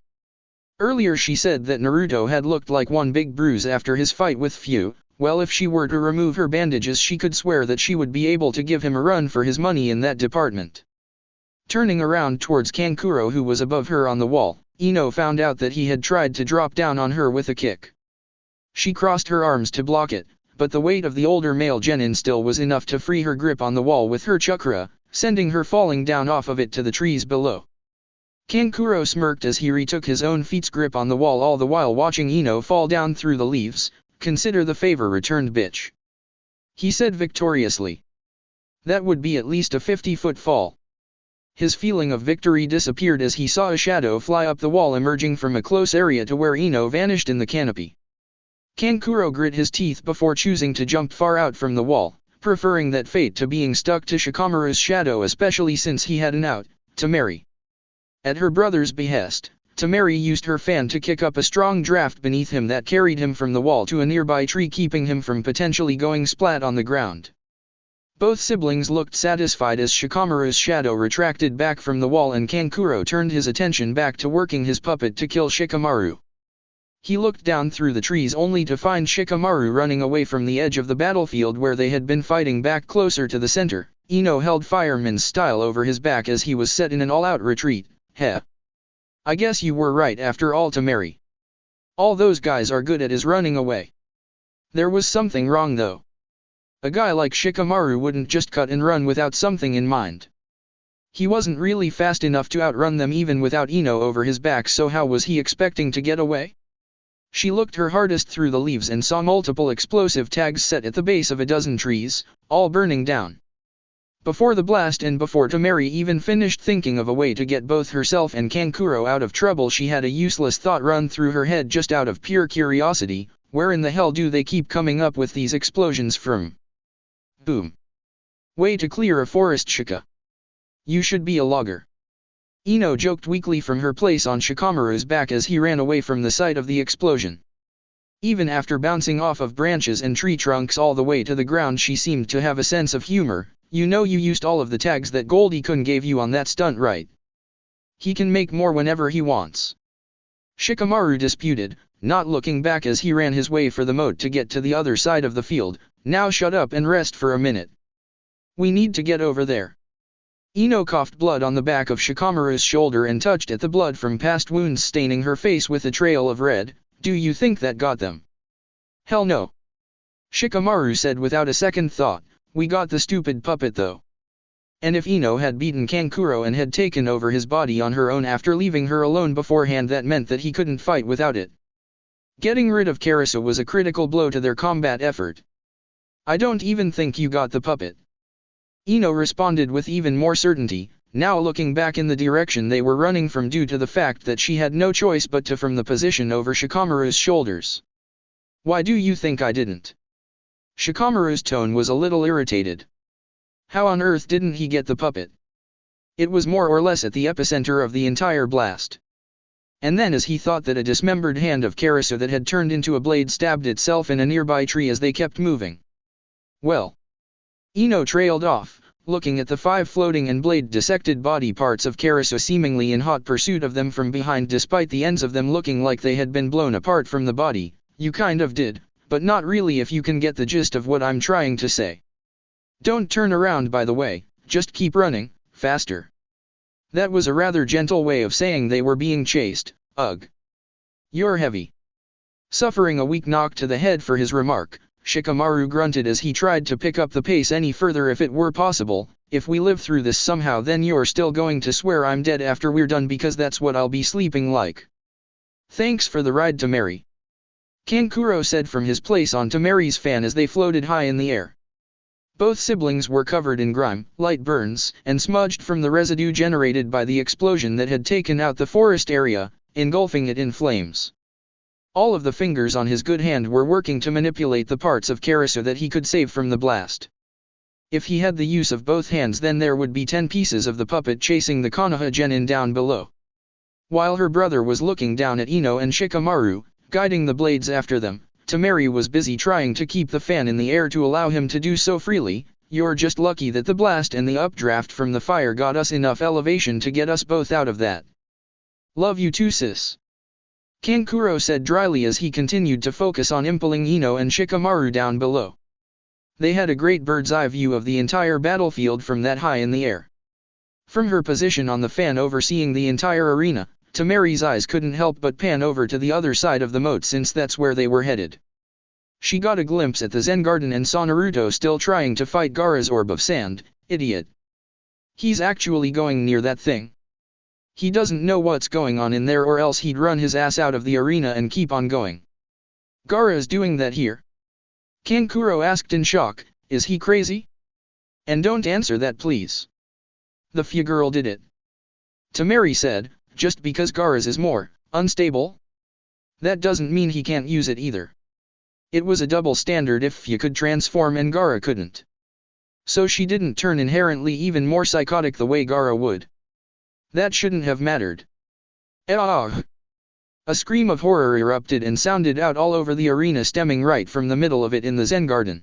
Earlier she said that Naruto had looked like one big bruise after his fight with Fu. Well, if she were to remove her bandages, she could swear that she would be able to give him a run for his money in that department. Turning around towards Kankuro, who was above her on the wall, Ino found out that he had tried to drop down on her with a kick. She crossed her arms to block it, but the weight of the older male genin still was enough to free her grip on the wall with her chakra, sending her falling down off of it to the trees below. Kankuro smirked as he retook his own feet's grip on the wall, all the while watching Ino fall down through the leaves. "Consider the favor returned, bitch," he said victoriously. "That would be at least a 50-foot fall." His feeling of victory disappeared as he saw a shadow fly up the wall emerging from a close area to where Ino vanished in the canopy. Kankuro grit his teeth before choosing to jump far out from the wall, preferring that fate to being stuck to Shikamaru's shadow, especially since he had an out, Tamari. At her brother's behest, Tamari used her fan to kick up a strong draft beneath him that carried him from the wall to a nearby tree, keeping him from potentially going splat on the ground. Both siblings looked satisfied as Shikamaru's shadow retracted back from the wall and Kankuro turned his attention back to working his puppet to kill Shikamaru. He looked down through the trees only to find Shikamaru running away from the edge of the battlefield where they had been fighting back closer to the center. Ino held fireman's style over his back as he was set in an all-out retreat. Heh. I guess you were right after all, Temari. All those guys are good at is running away. There was something wrong though. A guy like Shikamaru wouldn't just cut and run without something in mind. He wasn't really fast enough to outrun them even without Ino over his back, so how was he expecting to get away? She looked her hardest through the leaves and saw multiple explosive tags set at the base of a dozen trees, all burning down. Before the blast and before Temari even finished thinking of a way to get both herself and Kankuro out of trouble, she had a useless thought run through her head just out of pure curiosity: where in the hell do they keep coming up with these explosions from? Boom. Way to clear a forest, Shika. You should be a logger. Ino joked weakly from her place on Shikamaru's back as he ran away from the site of the explosion. Even after bouncing off of branches and tree trunks all the way to the ground, she seemed to have a sense of humor. You know, you used all of the tags that Goldie-kun gave you on that stunt, right? He can make more whenever he wants. Shikamaru disputed, not looking back as he ran his way for the moat to get to the other side of the field. Now shut up and rest for a minute. We need to get over there. Ino coughed blood on the back of Shikamaru's shoulder and touched at the blood from past wounds staining her face with a trail of red. Do you think that got them? Hell no. Shikamaru said without a second thought. We got the stupid puppet though. And if Ino had beaten Kankuro and had taken over his body on her own after leaving her alone beforehand, that meant that he couldn't fight without it. Getting rid of Karasu was a critical blow to their combat effort. I don't even think you got the puppet. Ino responded with even more certainty, now looking back in the direction they were running from due to the fact that she had no choice but to from the position over Shikamaru's shoulders. Why do you think I didn't? Shikamaru's tone was a little irritated. How on earth didn't he get the puppet? It was more or less at the epicenter of the entire blast. And then, as he thought that a dismembered hand of Karasu that had turned into a blade stabbed itself in a nearby tree as they kept moving. Well. Ino trailed off, looking at the 5 floating and blade-dissected body parts of Karasu seemingly in hot pursuit of them from behind, despite the ends of them looking like they had been blown apart from the body. You kind of did, but not really, if you can get the gist of what I'm trying to say. Don't turn around, by the way, just keep running, faster. That was a rather gentle way of saying they were being chased. Ugh. You're heavy. Suffering a weak knock to the head for his remark, Shikamaru grunted as he tried to pick up the pace any further if it were possible. If we live through this somehow, then you're still going to swear I'm dead after we're done, because that's what I'll be sleeping like. Thanks for the ride, Temari. Kankuro said from his place on Temari's fan as they floated high in the air. Both siblings were covered in grime, light burns, and smudged from the residue generated by the explosion that had taken out the forest area, engulfing it in flames. All of the fingers on his good hand were working to manipulate the parts of Karasu that he could save from the blast. If he had the use of both hands, then there would be 10 pieces of the puppet chasing the Konoha genin down below. While her brother was looking down at Ino and Shikamaru, guiding the blades after them, Temari was busy trying to keep the fan in the air to allow him to do so freely. You're just lucky that the blast and the updraft from the fire got us enough elevation to get us both out of that. Love you too, sis. Kankuro said dryly as he continued to focus on impaling Ino and Shikamaru down below. They had a great bird's-eye view of the entire battlefield from that high in the air. From her position on the fan overseeing the entire arena, Temari's eyes couldn't help but pan over to the other side of the moat, since that's where they were headed. She got a glimpse at the Zen garden and saw Naruto still trying to fight Gaara's orb of sand. Idiot. He's actually going near that thing. He doesn't know what's going on in there, or else he'd run his ass out of the arena and keep on going. Gaara's doing that here? Kankuro asked in shock. Is he crazy? And don't answer that, please. The Fugirl did it. Temari said, just because Gaara's is more unstable? That doesn't mean he can't use it either. It was a double standard if Fu could transform and Gaara couldn't. So she didn't turn inherently even more psychotic the way Gaara would. That shouldn't have mattered. Ah! A scream of horror erupted and sounded out all over the arena, stemming right from the middle of it in the Zen garden.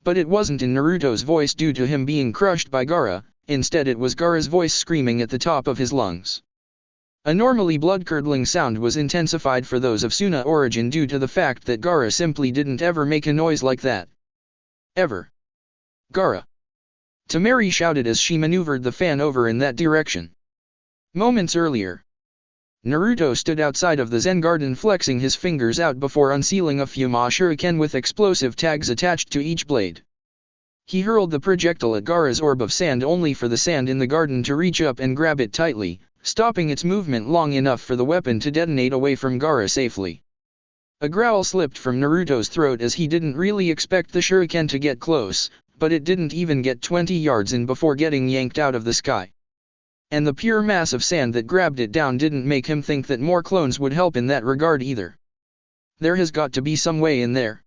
But it wasn't in Naruto's voice due to him being crushed by Gaara, instead it was Gaara's voice screaming at the top of his lungs. A normally blood-curdling sound was intensified for those of Suna origin due to the fact that Gaara simply didn't ever make a noise like that. Ever. Gaara! Temari shouted as she maneuvered the fan over in that direction. Moments earlier, Naruto stood outside of the Zen garden flexing his fingers out before unsealing a Fuma shuriken with explosive tags attached to each blade. He hurled the projectile at Gaara's orb of sand only for the sand in the garden to reach up and grab it tightly, stopping its movement long enough for the weapon to detonate away from Gaara safely. A growl slipped from Naruto's throat as he didn't really expect the shuriken to get close, but it didn't even get 20 yards in before getting yanked out of the sky. And the pure mass of sand that grabbed it down didn't make him think that more clones would help in that regard either. There has got to be some way in there,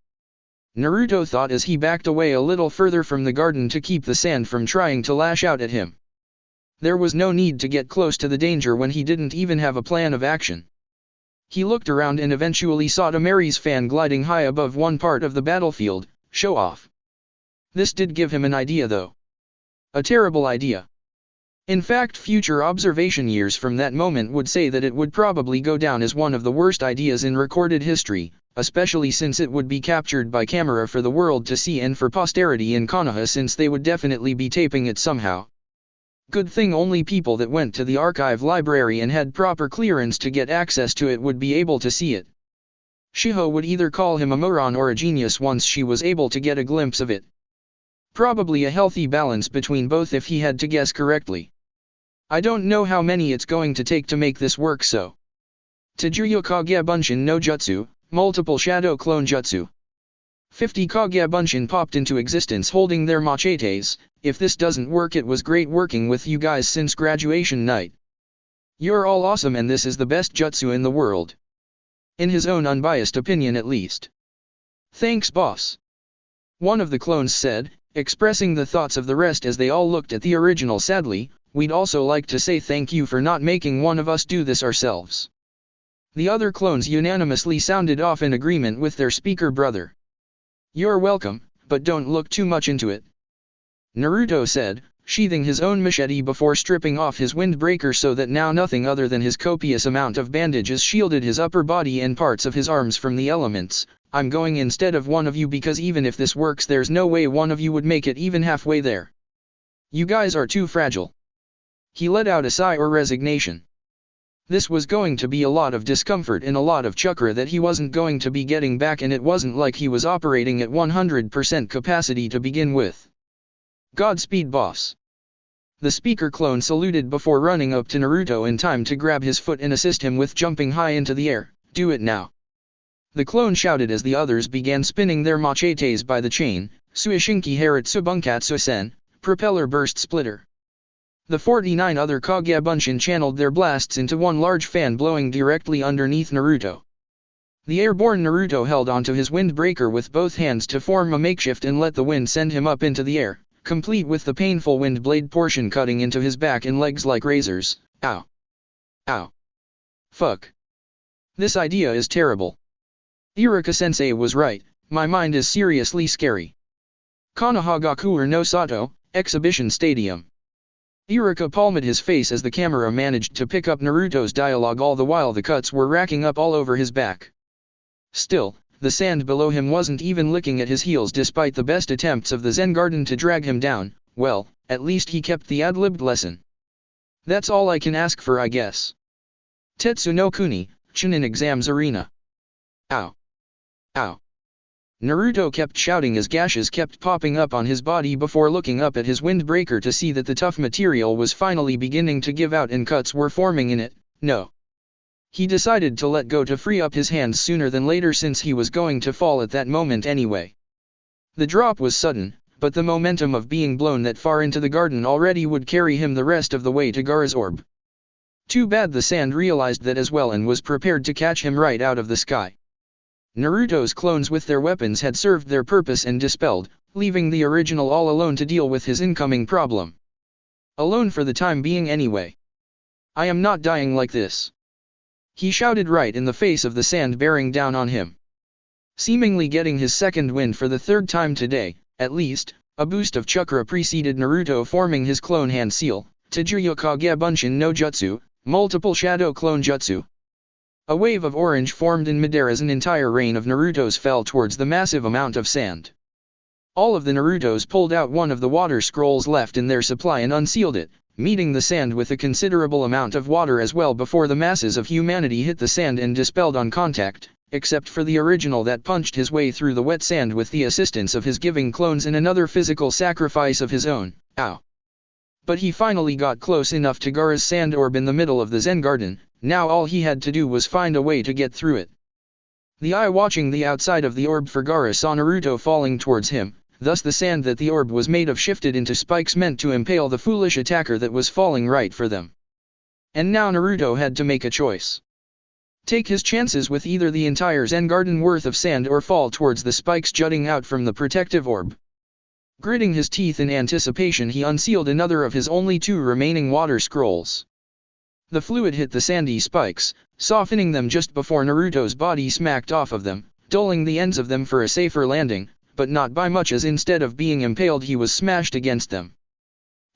Naruto thought as he backed away a little further from the garden to keep the sand from trying to lash out at him. There was no need to get close to the danger when he didn't even have a plan of action. He looked around and eventually saw Temari's fan gliding high above one part of the battlefield. Show off. This did give him an idea though. A terrible idea. In fact, future observation years from that moment would say that it would probably go down as one of the worst ideas in recorded history, especially since it would be captured by camera for the world to see and for posterity in Konoha, since they would definitely be taping it somehow. Good thing only people that went to the archive library and had proper clearance to get access to it would be able to see it. Shiho would either call him a moron or a genius once she was able to get a glimpse of it. Probably a healthy balance between both if he had to guess correctly. I don't know how many it's going to take to make this work so. Tajuya Kage Bunshin no Jutsu, multiple shadow clone jutsu. 50 Kage Bunshin popped into existence holding their machetes. If this doesn't work, it was great working with you guys since graduation night. You're all awesome and this is the best jutsu in the world. In his own unbiased opinion at least. Thanks boss. One of the clones said, expressing the thoughts of the rest as they all looked at the original. Sadly, we'd also like to say thank you for not making one of us do this ourselves. The other clones unanimously sounded off in agreement with their speaker brother. You're welcome, but don't look too much into it, Naruto said, sheathing his own machete before stripping off his windbreaker so that now nothing other than his copious amount of bandages shielded his upper body and parts of his arms from the elements. I'm going instead of one of you because even if this works there's no way one of you would make it even halfway there. You guys are too fragile. He let out a sigh or resignation. This was going to be a lot of discomfort and a lot of chakra that he wasn't going to be getting back, and it wasn't like he was operating at 100% capacity to begin with. Godspeed boss. The speaker clone saluted before running up to Naruto in time to grab his foot and assist him with jumping high into the air. Do it now. The clone shouted as the others began spinning their machetes by the chain. Suishinki Haratsu Bunkatsu Sen, propeller burst splitter. The 49 other Kage Bunshin channeled their blasts into one large fan blowing directly underneath Naruto. The airborne Naruto held onto his windbreaker with both hands to form a makeshift and let the wind send him up into the air, complete with the painful wind blade portion cutting into his back and legs like razors. Ow. Ow. Fuck. This idea is terrible. Iruka-sensei was right, my mind is seriously scary. Konohagakure no Sato, Exhibition Stadium. Iruka palmed his face as the camera managed to pick up Naruto's dialogue all the while the cuts were racking up all over his back. Still, the sand below him wasn't even licking at his heels despite the best attempts of the Zen Garden to drag him down. Well, at least he kept the ad-libbed lesson. That's all I can ask for, I guess. Tetsu no Kuni, Chunin Exams Arena. Ow. Ow. Naruto kept shouting as gashes kept popping up on his body before looking up at his windbreaker to see that the tough material was finally beginning to give out and cuts were forming in it. No. He decided to let go to free up his hands sooner than later since he was going to fall at that moment anyway. The drop was sudden, but the momentum of being blown that far into the garden already would carry him the rest of the way to Gaara's orb. Too bad the sand realized that as well and was prepared to catch him right out of the sky. Naruto's clones with their weapons had served their purpose and dispelled, leaving the original all alone to deal with his incoming problem. Alone for the time being anyway. I am not dying like this. He shouted right in the face of the sand bearing down on him. Seemingly getting his second wind for the third time today, at least, a boost of chakra preceded Naruto forming his clone hand seal, Tajuya Kage Bunshin no Jutsu, Multiple Shadow Clone Jutsu. A wave of orange formed in midair as an entire rain of Narutos fell towards the massive amount of sand. All of the Narutos pulled out one of the water scrolls left in their supply and unsealed it, meeting the sand with a considerable amount of water as well before the masses of humanity hit the sand and dispelled on contact, except for the original that punched his way through the wet sand with the assistance of his giving clones and another physical sacrifice of his own. Ow. But he finally got close enough to Gaara's sand orb in the middle of the Zen Garden. Now all he had to do was find a way to get through it. The eye watching the outside of the orb for Gaara saw Naruto falling towards him, thus the sand that the orb was made of shifted into spikes meant to impale the foolish attacker that was falling right for them. And now Naruto had to make a choice. Take his chances with either the entire Zen Garden worth of sand or fall towards the spikes jutting out from the protective orb. Gritting his teeth in anticipation, he unsealed another of his only 2 remaining water scrolls. The fluid hit the sandy spikes, softening them just before Naruto's body smacked off of them, dulling the ends of them for a safer landing, but not by much, as instead of being impaled he was smashed against them.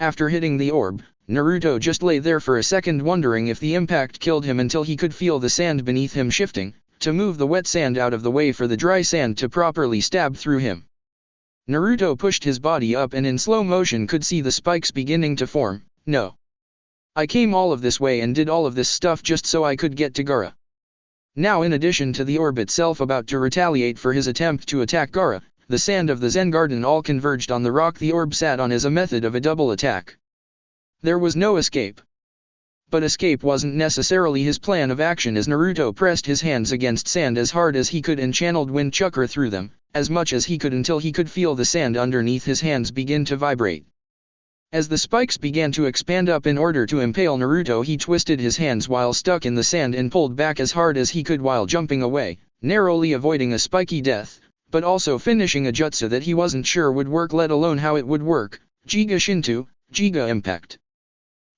After hitting the orb, Naruto just lay there for a second wondering if the impact killed him until he could feel the sand beneath him shifting, to move the wet sand out of the way for the dry sand to properly stab through him. Naruto pushed his body up and in slow motion could see the spikes beginning to form. No. I came all of this way and did all of this stuff just so I could get to Gaara. Now, in addition to the orb itself about to retaliate for his attempt to attack Gaara, the sand of the Zen Garden all converged on the rock the orb sat on as a method of a double attack. There was no escape. But escape wasn't necessarily his plan of action as Naruto pressed his hands against sand as hard as he could and channeled wind chakra through them, as much as he could until he could feel the sand underneath his hands begin to vibrate. As the spikes began to expand up in order to impale Naruto, he twisted his hands while stuck in the sand and pulled back as hard as he could while jumping away, narrowly avoiding a spiky death, but also finishing a jutsu that he wasn't sure would work, let alone how it would work. Giga Shinto, Giga Impact.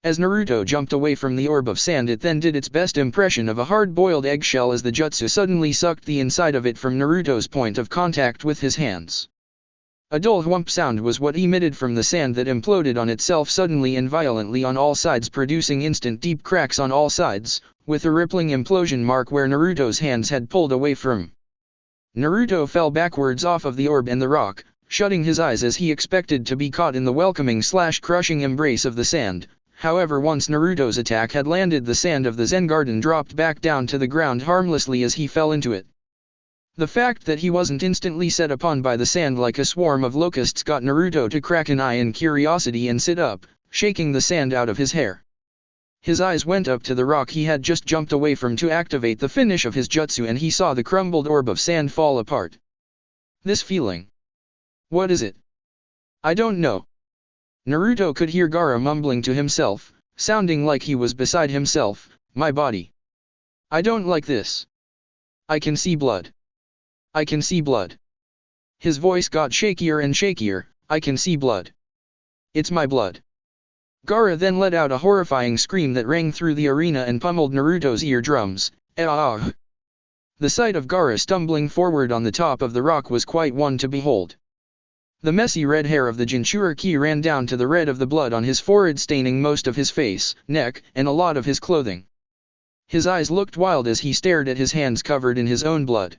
As Naruto jumped away from the orb of sand, it then did its best impression of a hard-boiled eggshell as the jutsu suddenly sucked the inside of it from Naruto's point of contact with his hands. A dull whump sound was what emitted from the sand that imploded on itself suddenly and violently on all sides, producing instant deep cracks on all sides, with a rippling implosion mark where Naruto's hands had pulled away from. Naruto fell backwards off of the orb and the rock, shutting his eyes as he expected to be caught in the welcoming/crushing embrace of the sand. However, once Naruto's attack had landed, the sand of the Zen Garden dropped back down to the ground harmlessly as he fell into it. The fact that he wasn't instantly set upon by the sand like a swarm of locusts got Naruto to crack an eye in curiosity and sit up, shaking the sand out of his hair. His eyes went up to the rock he had just jumped away from to activate the finish of his jutsu, and he saw the crumbled orb of sand fall apart. This feeling. What is it? I don't know. Naruto could hear Gaara mumbling to himself, sounding like he was beside himself. My body. I don't like this. I can see blood. I can see blood. His voice got shakier and shakier. I can see blood. It's my blood. Gaara then let out a horrifying scream that rang through the arena and pummeled Naruto's eardrums. Ah! The sight of Gaara stumbling forward on the top of the rock was quite one to behold. The messy red hair of the Jinchuriki ran down to the red of the blood on his forehead, staining most of his face, neck, and a lot of his clothing. His eyes looked wild as he stared at his hands covered in his own blood.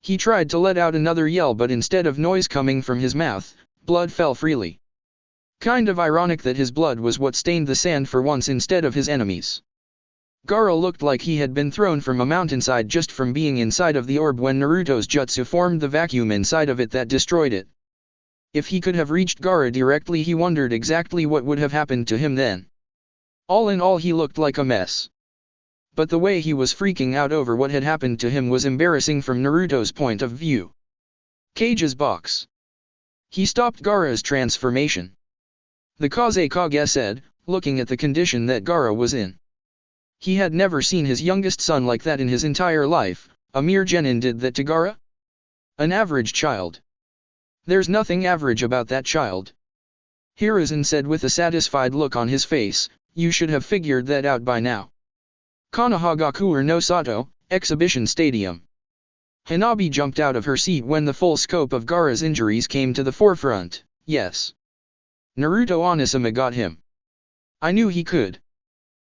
He tried to let out another yell, but instead of noise coming from his mouth, blood fell freely. Kind of ironic that his blood was what stained the sand for once instead of his enemies. Gaara looked like he had been thrown from a mountainside just from being inside of the orb when Naruto's jutsu formed the vacuum inside of it that destroyed it. If he could have reached Gaara directly, he wondered exactly what would have happened to him then. All in all, he looked like a mess. But the way he was freaking out over what had happened to him was embarrassing from Naruto's point of view. Cage's box. He stopped Gaara's transformation. The Kazekage said, looking at the condition that Gaara was in. He had never seen his youngest son like that in his entire life. A mere genin did that to Gaara? An average child. There's nothing average about that child. Hiruzen said with a satisfied look on his face. You should have figured that out by now. Konohagakure no Sato, Exhibition Stadium. Hanabi jumped out of her seat when the full scope of Gaara's injuries came to the forefront. Yes. Naruto Onizuma got him. I knew he could.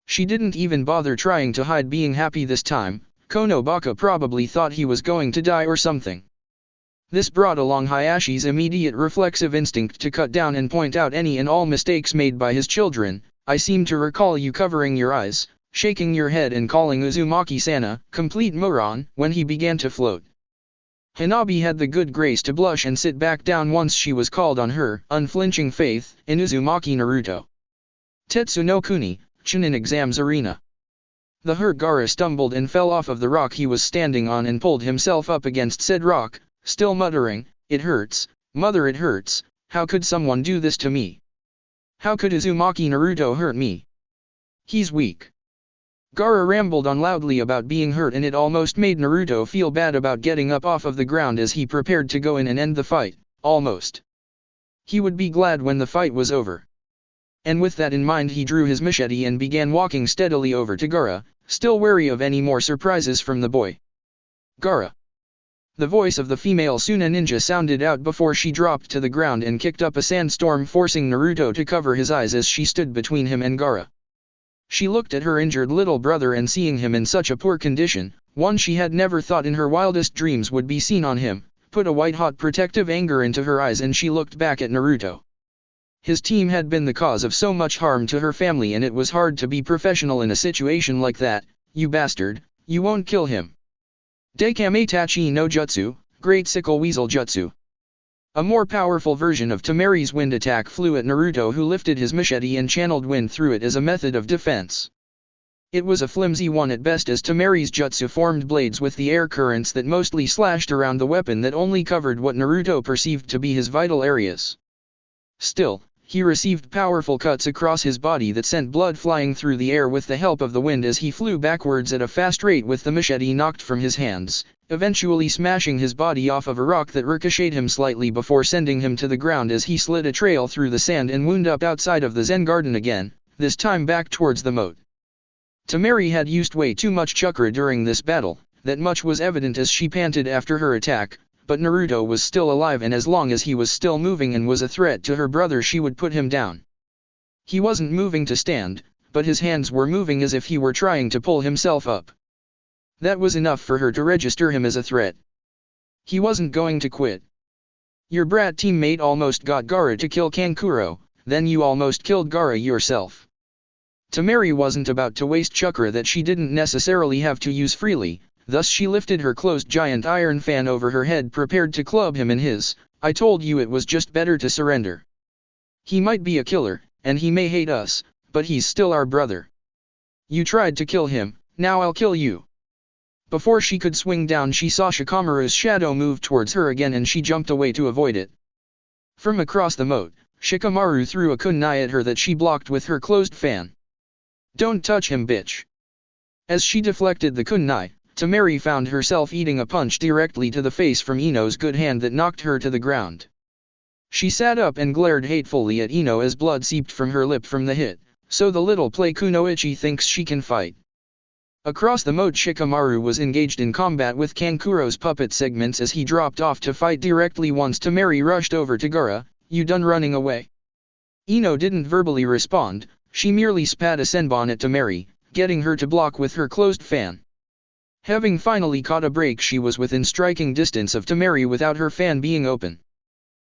She didn't even bother trying to hide being happy this time. Konobaka probably thought he was going to die or something. This brought along Hayashi's immediate reflexive instinct to cut down and point out any and all mistakes made by his children. I seem to recall you covering your eyes, shaking your head and calling Uzumaki-sana, complete moron, when he began to float. Hanabi had the good grace to blush and sit back down once she was called on her unflinching faith in Uzumaki Naruto. Tetsu no Kuni, Chunin Exams Arena. The hurt Gaara stumbled and fell off of the rock he was standing on and pulled himself up against said rock, still muttering, "It hurts, mother, it hurts, how could someone do this to me? How could Uzumaki Naruto hurt me? He's weak." Gaara rambled on loudly about being hurt, and it almost made Naruto feel bad about getting up off of the ground as he prepared to go in and end the fight, almost. He would be glad when the fight was over. And with that in mind he drew his machete and began walking steadily over to Gaara, still wary of any more surprises from the boy. "Gaara." The voice of the female Suna ninja sounded out before she dropped to the ground and kicked up a sandstorm, forcing Naruto to cover his eyes as she stood between him and Gaara. She looked at her injured little brother, and seeing him in such a poor condition, one she had never thought in her wildest dreams would be seen on him, put a white-hot protective anger into her eyes, and she looked back at Naruto. His team had been the cause of so much harm to her family, and it was hard to be professional in a situation like that. "You bastard, you won't kill him." Dekame Tachi no Jutsu, Great Sickle Weasel Jutsu. A more powerful version of Tamari's wind attack flew at Naruto, who lifted his machete and channeled wind through it as a method of defense. It was a flimsy one at best, as Tamari's jutsu formed blades with the air currents that mostly slashed around the weapon that only covered what Naruto perceived to be his vital areas. Still, he received powerful cuts across his body that sent blood flying through the air with the help of the wind as he flew backwards at a fast rate with the machete knocked from his hands, eventually smashing his body off of a rock that ricocheted him slightly before sending him to the ground as he slid a trail through the sand and wound up outside of the Zen garden again, this time back towards the moat. Tamari had used way too much chakra during this battle, that much was evident as she panted after her attack, but Naruto was still alive, and as long as he was still moving and was a threat to her brother, she would put him down. He wasn't moving to stand, but his hands were moving as if he were trying to pull himself up. That was enough for her to register him as a threat. He wasn't going to quit. "Your brat teammate almost got Gaara to kill Kankuro, then you almost killed Gaara yourself." Tamari wasn't about to waste chakra that she didn't necessarily have to use freely, thus she lifted her closed giant iron fan over her head, prepared to club him in his. "I told you it was just better to surrender. He might be a killer, and he may hate us, but he's still our brother. You tried to kill him, now I'll kill you." Before she could swing down, she saw Shikamaru's shadow move towards her again, and she jumped away to avoid it. From across the moat, Shikamaru threw a kunai at her that she blocked with her closed fan. "Don't touch him, bitch." As she deflected the kunai, Tamari found herself eating a punch directly to the face from Ino's good hand that knocked her to the ground. She sat up and glared hatefully at Ino as blood seeped from her lip from the hit. "So the little play kunoichi thinks she can fight." Across the moat, Shikamaru was engaged in combat with Kankuro's puppet segments as he dropped off to fight directly once Tamari rushed over to Gaara. "You done running away?" Ino didn't verbally respond, she merely spat a senbon at Tamari, getting her to block with her closed fan. Having finally caught a break, she was within striking distance of Tamari without her fan being open.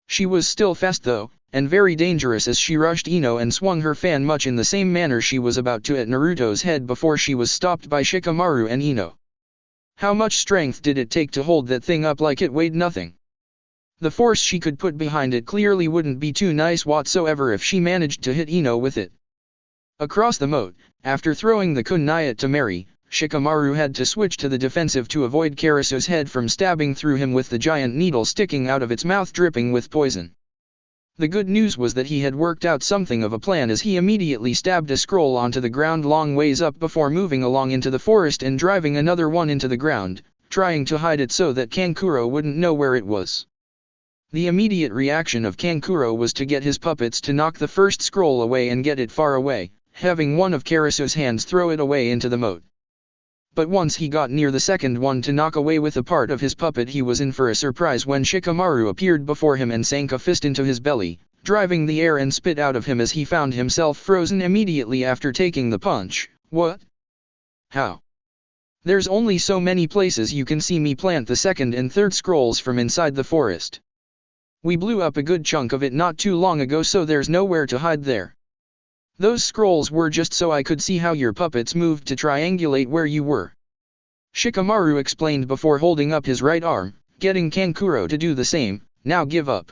She was still fast though, and very dangerous as she rushed Ino and swung her fan much in the same manner she was about to at Naruto's head before she was stopped by Shikamaru and Ino. How much strength did it take to hold that thing up like it weighed nothing? The force she could put behind it clearly wouldn't be too nice whatsoever if she managed to hit Ino with it. Across the moat, after throwing the kunai at Tamari, Shikamaru had to switch to the defensive to avoid Karasu's head from stabbing through him with the giant needle sticking out of its mouth dripping with poison. The good news was that he had worked out something of a plan, as he immediately stabbed a scroll onto the ground long ways up before moving along into the forest and driving another one into the ground, trying to hide it so that Kankuro wouldn't know where it was. The immediate reaction of Kankuro was to get his puppets to knock the first scroll away and get it far away, having one of Karasu's hands throw it away into the moat. But once he got near the second one to knock away with a part of his puppet, he was in for a surprise when Shikamaru appeared before him and sank a fist into his belly, driving the air and spit out of him as he found himself frozen immediately after taking the punch, What? How? There's only so many places you can see me plant the second and third scrolls from inside the forest. We blew up a good chunk of it not too long ago, so there's nowhere to hide there. Those scrolls were just so I could see how your puppets moved to triangulate where you were. Shikamaru explained before holding up his right arm, getting Kankuro to do the same. Now give up.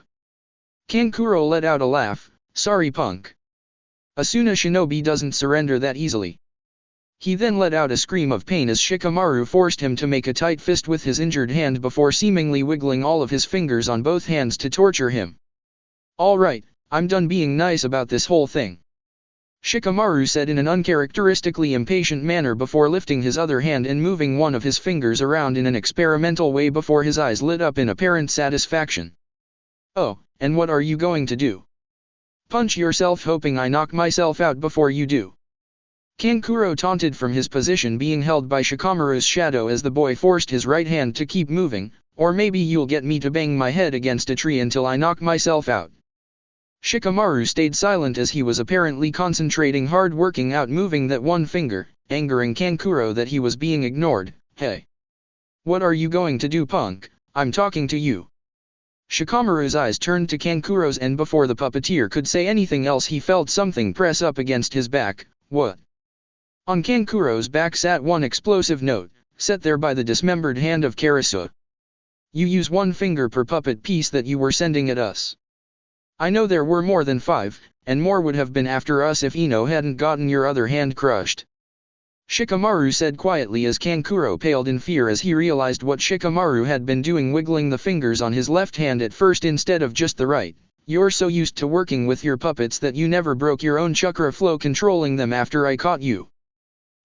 Kankuro let out a laugh. Sorry, punk. Asuna Shinobi doesn't surrender that easily. He then let out a scream of pain as Shikamaru forced him to make a tight fist with his injured hand before seemingly wiggling all of his fingers on both hands to torture him. Alright, I'm done being nice about this whole thing. Shikamaru said in an uncharacteristically impatient manner before lifting his other hand and moving one of his fingers around in an experimental way before his eyes lit up in apparent satisfaction. Oh, and what are you going to do? Punch yourself hoping I knock myself out before you do. Kankuro taunted from his position being held by Shikamaru's shadow as the boy forced his right hand to keep moving, or maybe you'll get me to bang my head against a tree until I knock myself out. Shikamaru stayed silent as he was apparently concentrating hard working out moving that one finger, angering Kankuro that he was being ignored. Hey! What are you going to do, punk? I'm talking to you. Shikamaru's eyes turned to Kankuro's and before the puppeteer could say anything else he felt something press up against his back. What? On Kankuro's back sat one explosive note, set there by the dismembered hand of Karasu. You use one finger per puppet piece that you were sending at us. I know there were more than 5, and more would have been after us if Ino hadn't gotten your other hand crushed. Shikamaru said quietly as Kankuro paled in fear as he realized what Shikamaru had been doing, wiggling the fingers on his left hand at first instead of just the right. You're so used to working with your puppets that you never broke your own chakra flow controlling them after I caught you.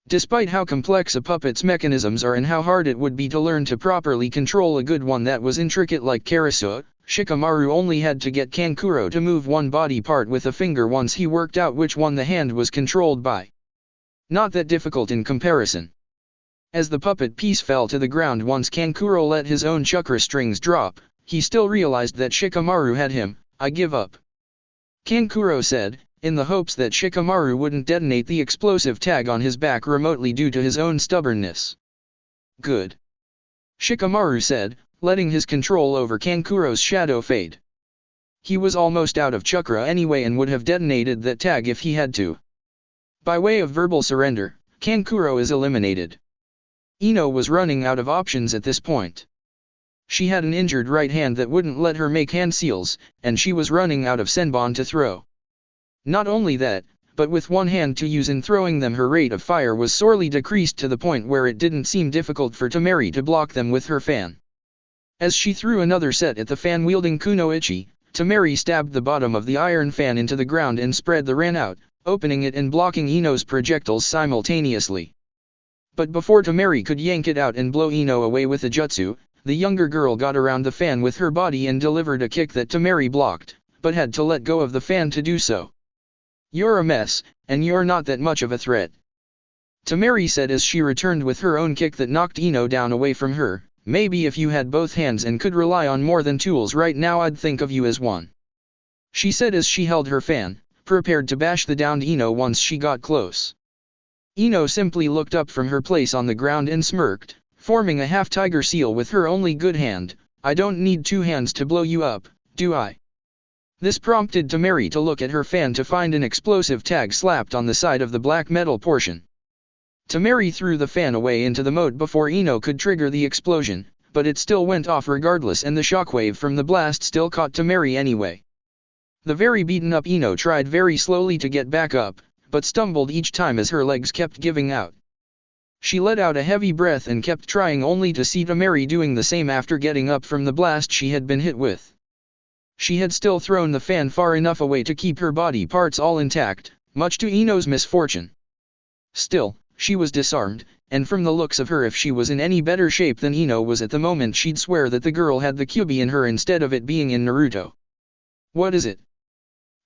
Despite how complex a puppet's mechanisms are and how hard it would be to learn to properly control a good one that was intricate like Karasu, Shikamaru only had to get Kankuro to move one body part with a finger once he worked out which one the hand was controlled by. Not that difficult in comparison. As the puppet piece fell to the ground once Kankuro let his own chakra strings drop, he still realized that Shikamaru had him. I give up. Kankuro said, in the hopes that Shikamaru wouldn't detonate the explosive tag on his back remotely due to his own stubbornness. Good. Shikamaru said, letting his control over Kankuro's shadow fade. He was almost out of chakra anyway and would have detonated that tag if he had to. By way of verbal surrender, Kankuro is eliminated. Ino was running out of options at this point. She had an injured right hand that wouldn't let her make hand seals, and she was running out of senbon to throw. Not only that, but with one hand to use in throwing them her rate of fire was sorely decreased to the point where it didn't seem difficult for Tamari to block them with her fan. As she threw another set at the fan-wielding Kunoichi, Tamari stabbed the bottom of the iron fan into the ground and spread the ran out, opening it and blocking Ino's projectiles simultaneously. But before Tamari could yank it out and blow Ino away with a jutsu, the younger girl got around the fan with her body and delivered a kick that Tamari blocked, but had to let go of the fan to do so. You're a mess, and you're not that much of a threat. Tamari said as she returned with her own kick that knocked Ino down away from her. Maybe if you had both hands and could rely on more than tools right now I'd think of you as one. She said as she held her fan, prepared to bash the downed Ino once she got close. Ino simply looked up from her place on the ground and smirked, forming a half-tiger seal with her only good hand. I don't need 2 hands to blow you up, do I? This prompted Tamari to look at her fan to find an explosive tag slapped on the side of the black metal portion. Tamari threw the fan away into the moat before Ino could trigger the explosion, but it still went off regardless and the shockwave from the blast still caught Tamari anyway. The very beaten up Ino tried very slowly to get back up, but stumbled each time as her legs kept giving out. She let out a heavy breath and kept trying only to see Tamari doing the same after getting up from the blast she had been hit with. She had still thrown the fan far enough away to keep her body parts all intact, much to Ino's misfortune. Still, she was disarmed, and from the looks of her if she was in any better shape than Ino was at the moment she'd swear that the girl had the Kyuubi in her instead of it being in Naruto. What is it?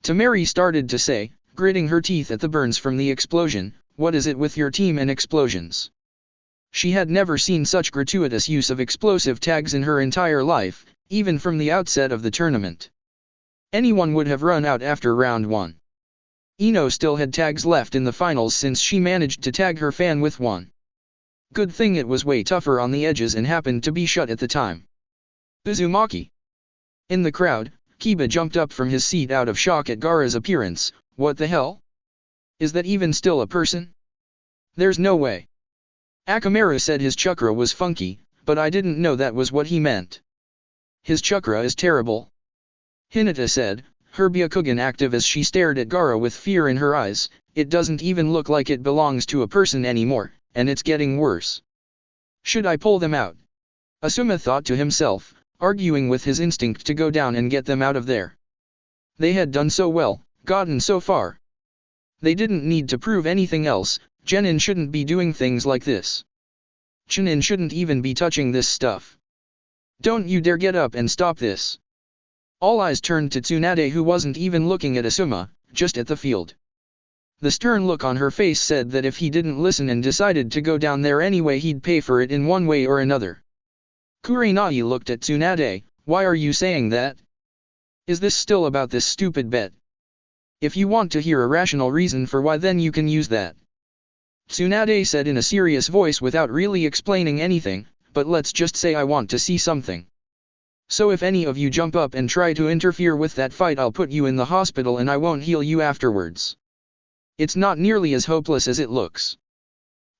Tamari started to say, gritting her teeth at the burns from the explosion. What is it with your team and explosions? She had never seen such gratuitous use of explosive tags in her entire life, even from the outset of the tournament. Anyone would have run out after round 1. Ino still had tags left in the finals since she managed to tag her fan with one. Good thing it was way tougher on the edges and happened to be shut at the time. Uzumaki. In the crowd, Kiba jumped up from his seat out of shock at Gaara's appearance. What the hell? Is that even still a person? There's no way. Akamaru said his chakra was funky, but I didn't know that was what he meant. His chakra is terrible. Hinata said, her Byakugan active as she stared at Gaara with fear in her eyes. It doesn't even look like it belongs to a person anymore, and it's getting worse. Should I pull them out? Asuma thought to himself, arguing with his instinct to go down and get them out of there. They had done so well, gotten so far. They didn't need to prove anything else. Genin shouldn't be doing things like this. Chunin shouldn't even be touching this stuff. Don't you dare get up and stop this. All eyes turned to Tsunade, who wasn't even looking at Asuma, just at the field. The stern look on her face said that if he didn't listen and decided to go down there anyway, he'd pay for it in one way or another. Kurenai looked at Tsunade. Why are you saying that? Is this still about this stupid bet? If you want to hear a rational reason for why, then you can use that. Tsunade said in a serious voice without really explaining anything, but let's just say I want to see something. So if any of you jump up and try to interfere with that fight, I'll put you in the hospital and I won't heal you afterwards. It's not nearly as hopeless as it looks.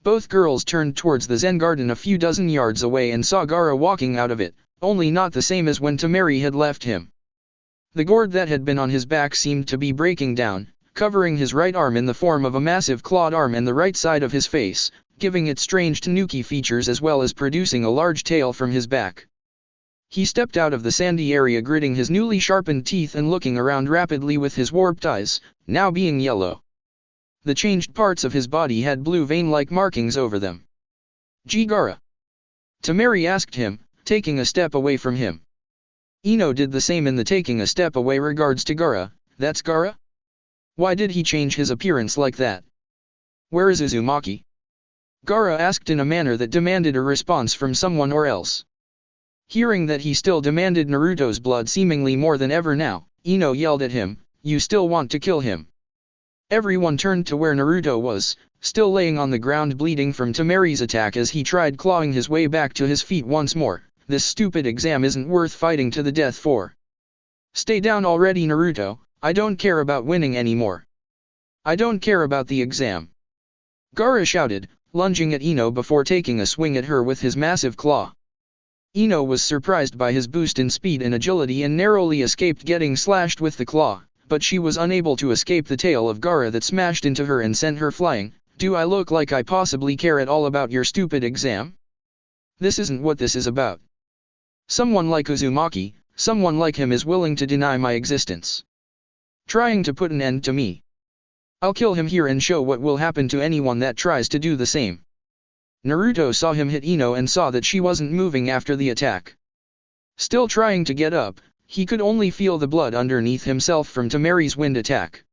Both girls turned towards the Zen garden a few dozen yards away and saw Gaara walking out of it, only not the same as when Temari had left him. The gourd that had been on his back seemed to be breaking down, covering his right arm in the form of a massive clawed arm and the right side of his face, giving it strange tanuki features as well as producing a large tail from his back. He stepped out of the sandy area, gritting his newly sharpened teeth and looking around rapidly with his warped eyes, now being yellow. The changed parts of his body had blue vein-like markings over them. "Gee, Gaara?" Temari asked him, taking a step away from him. Ino did the same in the taking a step away regards to Gaara. That's Gaara? Why did he change his appearance like that? Where is Uzumaki? Gaara asked in a manner that demanded a response from someone or else. Hearing that he still demanded Naruto's blood seemingly more than ever now, Ino yelled at him, "You still want to kill him?" Everyone turned to where Naruto was, still laying on the ground bleeding from Temari's attack as he tried clawing his way back to his feet once more. This stupid exam isn't worth fighting to the death for. Stay down already, Naruto, I don't care about winning anymore. I don't care about the exam. Gaara shouted, lunging at Ino before taking a swing at her with his massive claw. Ino was surprised by his boost in speed and agility and narrowly escaped getting slashed with the claw, but she was unable to escape the tail of Gaara that smashed into her and sent her flying. Do I look like I possibly care at all about your stupid exam? This isn't what this is about. Someone like Uzumaki, someone like him is willing to deny my existence. Trying to put an end to me. I'll kill him here and show what will happen to anyone that tries to do the same. Naruto saw him hit Ino and saw that she wasn't moving after the attack. Still trying to get up, he could only feel the blood underneath himself from Temari's wind attack.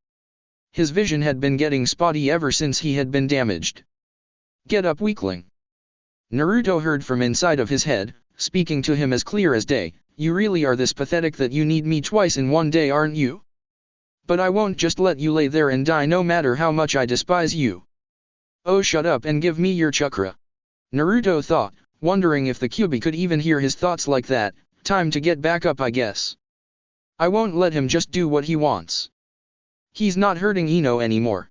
His vision had been getting spotty ever since he had been damaged. Get up, weakling. Naruto heard from inside of his head, speaking to him as clear as day, you really are this pathetic that you need me twice in one day, aren't you? But I won't just let you lay there and die no matter how much I despise you. Oh, shut up and give me your chakra. Naruto thought, wondering if the Kyuubi could even hear his thoughts like that. Time to get back up, I guess. I won't let him just do what he wants. He's not hurting Ino anymore.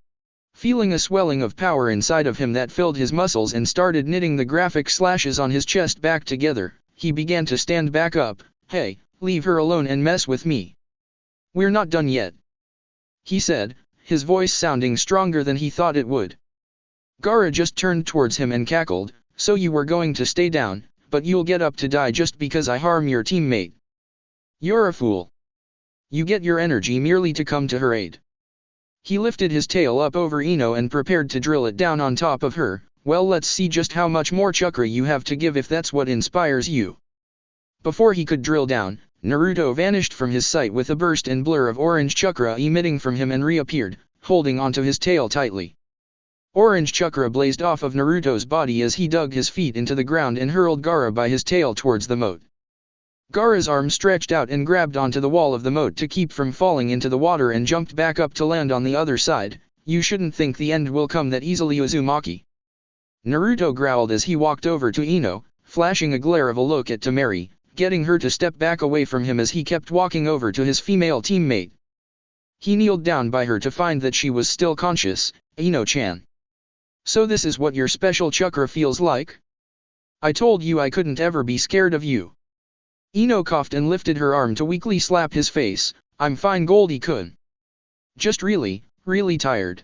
Feeling a swelling of power inside of him that filled his muscles and started knitting the graphic slashes on his chest back together, he began to stand back up. Hey, leave her alone and mess with me. We're not done yet, he said, his voice sounding stronger than he thought it would. Gaara just turned towards him and cackled, so you were going to stay down, but you'll get up to die just because I harm your teammate. You're a fool. You get your energy merely to come to her aid. He lifted his tail up over Ino and prepared to drill it down on top of her. Well, let's see just how much more chakra you have to give if that's what inspires you. Before he could drill down, Naruto vanished from his sight with a burst and blur of orange chakra emitting from him and reappeared, holding onto his tail tightly. Orange chakra blazed off of Naruto's body as he dug his feet into the ground and hurled Gaara by his tail towards the moat. Gaara's arm stretched out and grabbed onto the wall of the moat to keep from falling into the water and jumped back up to land on the other side. You shouldn't think the end will come that easily, Uzumaki. Naruto growled as he walked over to Ino, flashing a glare of a look at Temari, getting her to step back away from him as he kept walking over to his female teammate. He kneeled down by her to find that she was still conscious. Ino-chan. So this is what your special chakra feels like? I told you I couldn't ever be scared of you. Ino coughed and lifted her arm to weakly slap his face. I'm fine, Goldie-kun. Just really tired.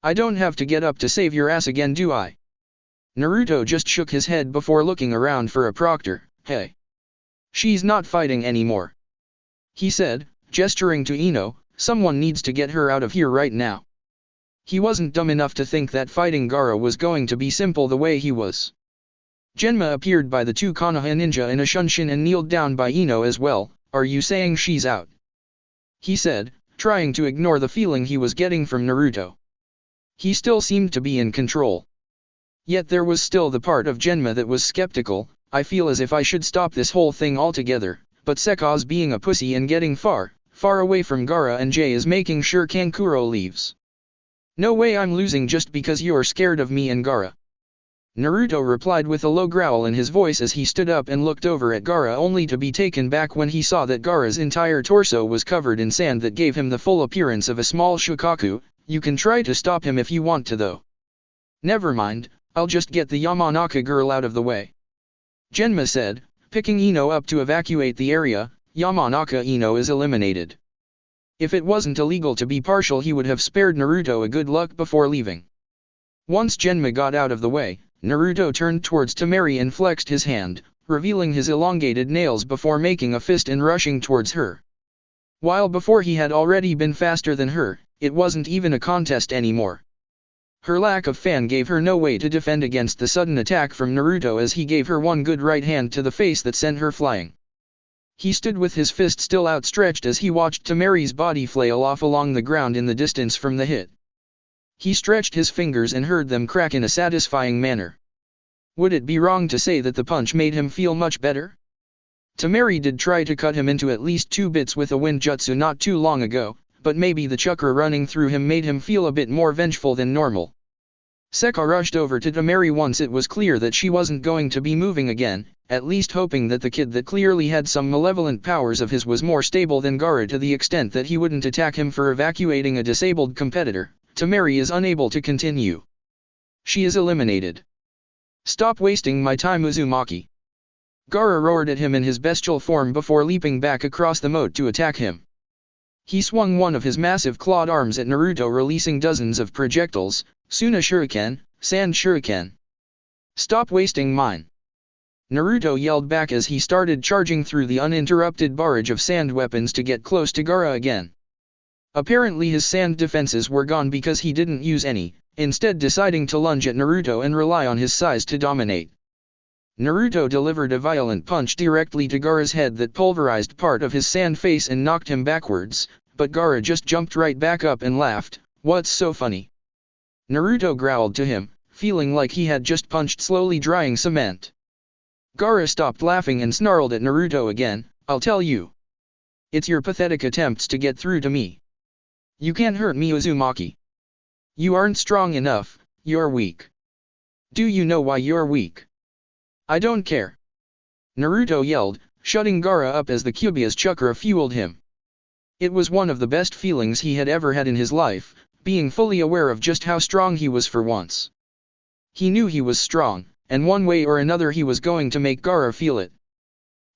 I don't have to get up to save your ass again, do I? Naruto just shook his head before looking around for a proctor. Hey. She's not fighting anymore. He said, gesturing to Ino, someone needs to get her out of here right now. He wasn't dumb enough to think that fighting Gaara was going to be simple the way he was. Genma appeared by the two Konoha ninja in a shunshin and kneeled down by Ino as well. Are you saying she's out? He said, trying to ignore the feeling he was getting from Naruto. He still seemed to be in control. Yet there was still the part of Genma that was skeptical. I feel as if I should stop this whole thing altogether, but Seka's being a pussy and getting far away from Gaara and Jay is making sure Kankuro leaves. No way I'm losing just because you're scared of me and Gaara. Naruto replied with a low growl in his voice as he stood up and looked over at Gaara, only to be taken back when he saw that Gaara's entire torso was covered in sand that gave him the full appearance of a small shukaku. You can try to stop him if you want to though. Never mind, I'll just get the Yamanaka girl out of the way. Genma said, picking Ino up to evacuate the area. Yamanaka Ino is eliminated. If it wasn't illegal to be partial, he would have spared Naruto a good luck before leaving. Once Genma got out of the way, Naruto turned towards Temari and flexed his hand, revealing his elongated nails before making a fist and rushing towards her. While before he had already been faster than her, it wasn't even a contest anymore. Her lack of fan gave her no way to defend against the sudden attack from Naruto as he gave her one good right hand to the face that sent her flying. He stood with his fist still outstretched as he watched Temari's body flail off along the ground in the distance from the hit. He stretched his fingers and heard them crack in a satisfying manner. Would it be wrong to say that the punch made him feel much better? Temari did try to cut him into at least 2 bits with a wind jutsu not too long ago, but maybe the chakra running through him made him feel a bit more vengeful than normal. Seka rushed over to Temari once it was clear that she wasn't going to be moving again, at least hoping that the kid that clearly had some malevolent powers of his was more stable than Gaara to the extent that he wouldn't attack him for evacuating a disabled competitor. Temari is unable to continue. She is eliminated. Stop wasting my time, Uzumaki. Gaara roared at him in his bestial form before leaping back across the moat to attack him. He swung one of his massive clawed arms at Naruto, releasing dozens of projectiles. Suna Shuriken, Sand Shuriken. Stop wasting mine. Naruto yelled back as he started charging through the uninterrupted barrage of sand weapons to get close to Gaara again. Apparently his sand defenses were gone because he didn't use any, instead deciding to lunge at Naruto and rely on his size to dominate. Naruto delivered a violent punch directly to Gaara's head that pulverized part of his sand face and knocked him backwards, but Gaara just jumped right back up and laughed. What's so funny? Naruto growled to him, feeling like he had just punched slowly drying cement. Gaara stopped laughing and snarled at Naruto again. I'll tell you. It's your pathetic attempts to get through to me. You can't hurt me, Uzumaki. You aren't strong enough, you're weak. Do you know why you're weak? I don't care. Naruto yelled, shutting Gaara up as the Kyuubi's chakra fueled him. It was one of the best feelings he had ever had in his life, being fully aware of just how strong he was for once. He knew he was strong, and one way or another he was going to make Gaara feel it.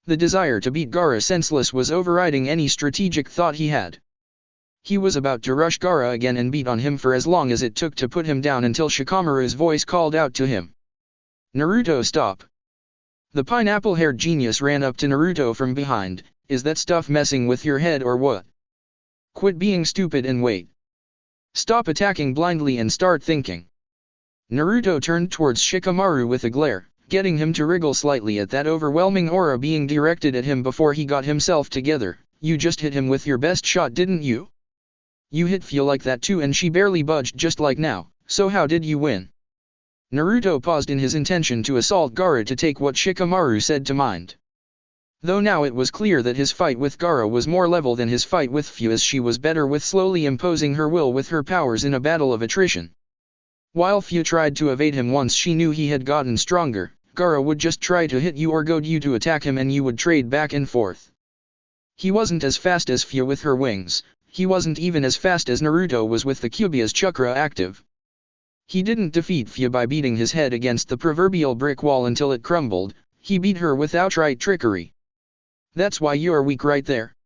The desire to beat Gaara senseless was overriding any strategic thought he had. He was about to rush Gaara again and beat on him for as long as it took to put him down until Shikamaru's voice called out to him. Naruto, stop. The pineapple-haired genius ran up to Naruto from behind. Is that stuff messing with your head or what? Quit being stupid and wait. Stop attacking blindly and start thinking. Naruto turned towards Shikamaru with a glare, getting him to wriggle slightly at that overwhelming aura being directed at him before he got himself together. You just hit him with your best shot, didn't you? You hit feel like that too, and she barely budged just like now, so how did you win? Naruto paused in his intention to assault Gaara to take what Shikamaru said to mind. Though now it was clear that his fight with Gaara was more level than his fight with Fu, as she was better with slowly imposing her will with her powers in a battle of attrition. While Fu tried to evade him once she knew he had gotten stronger, Gaara would just try to hit you or goad you to attack him and you would trade back and forth. He wasn't as fast as Fu with her wings, he wasn't even as fast as Naruto was with the Kyuubi's chakra active. He didn't defeat Fu by beating his head against the proverbial brick wall until it crumbled, he beat her with outright trickery. That's why you're weak right there.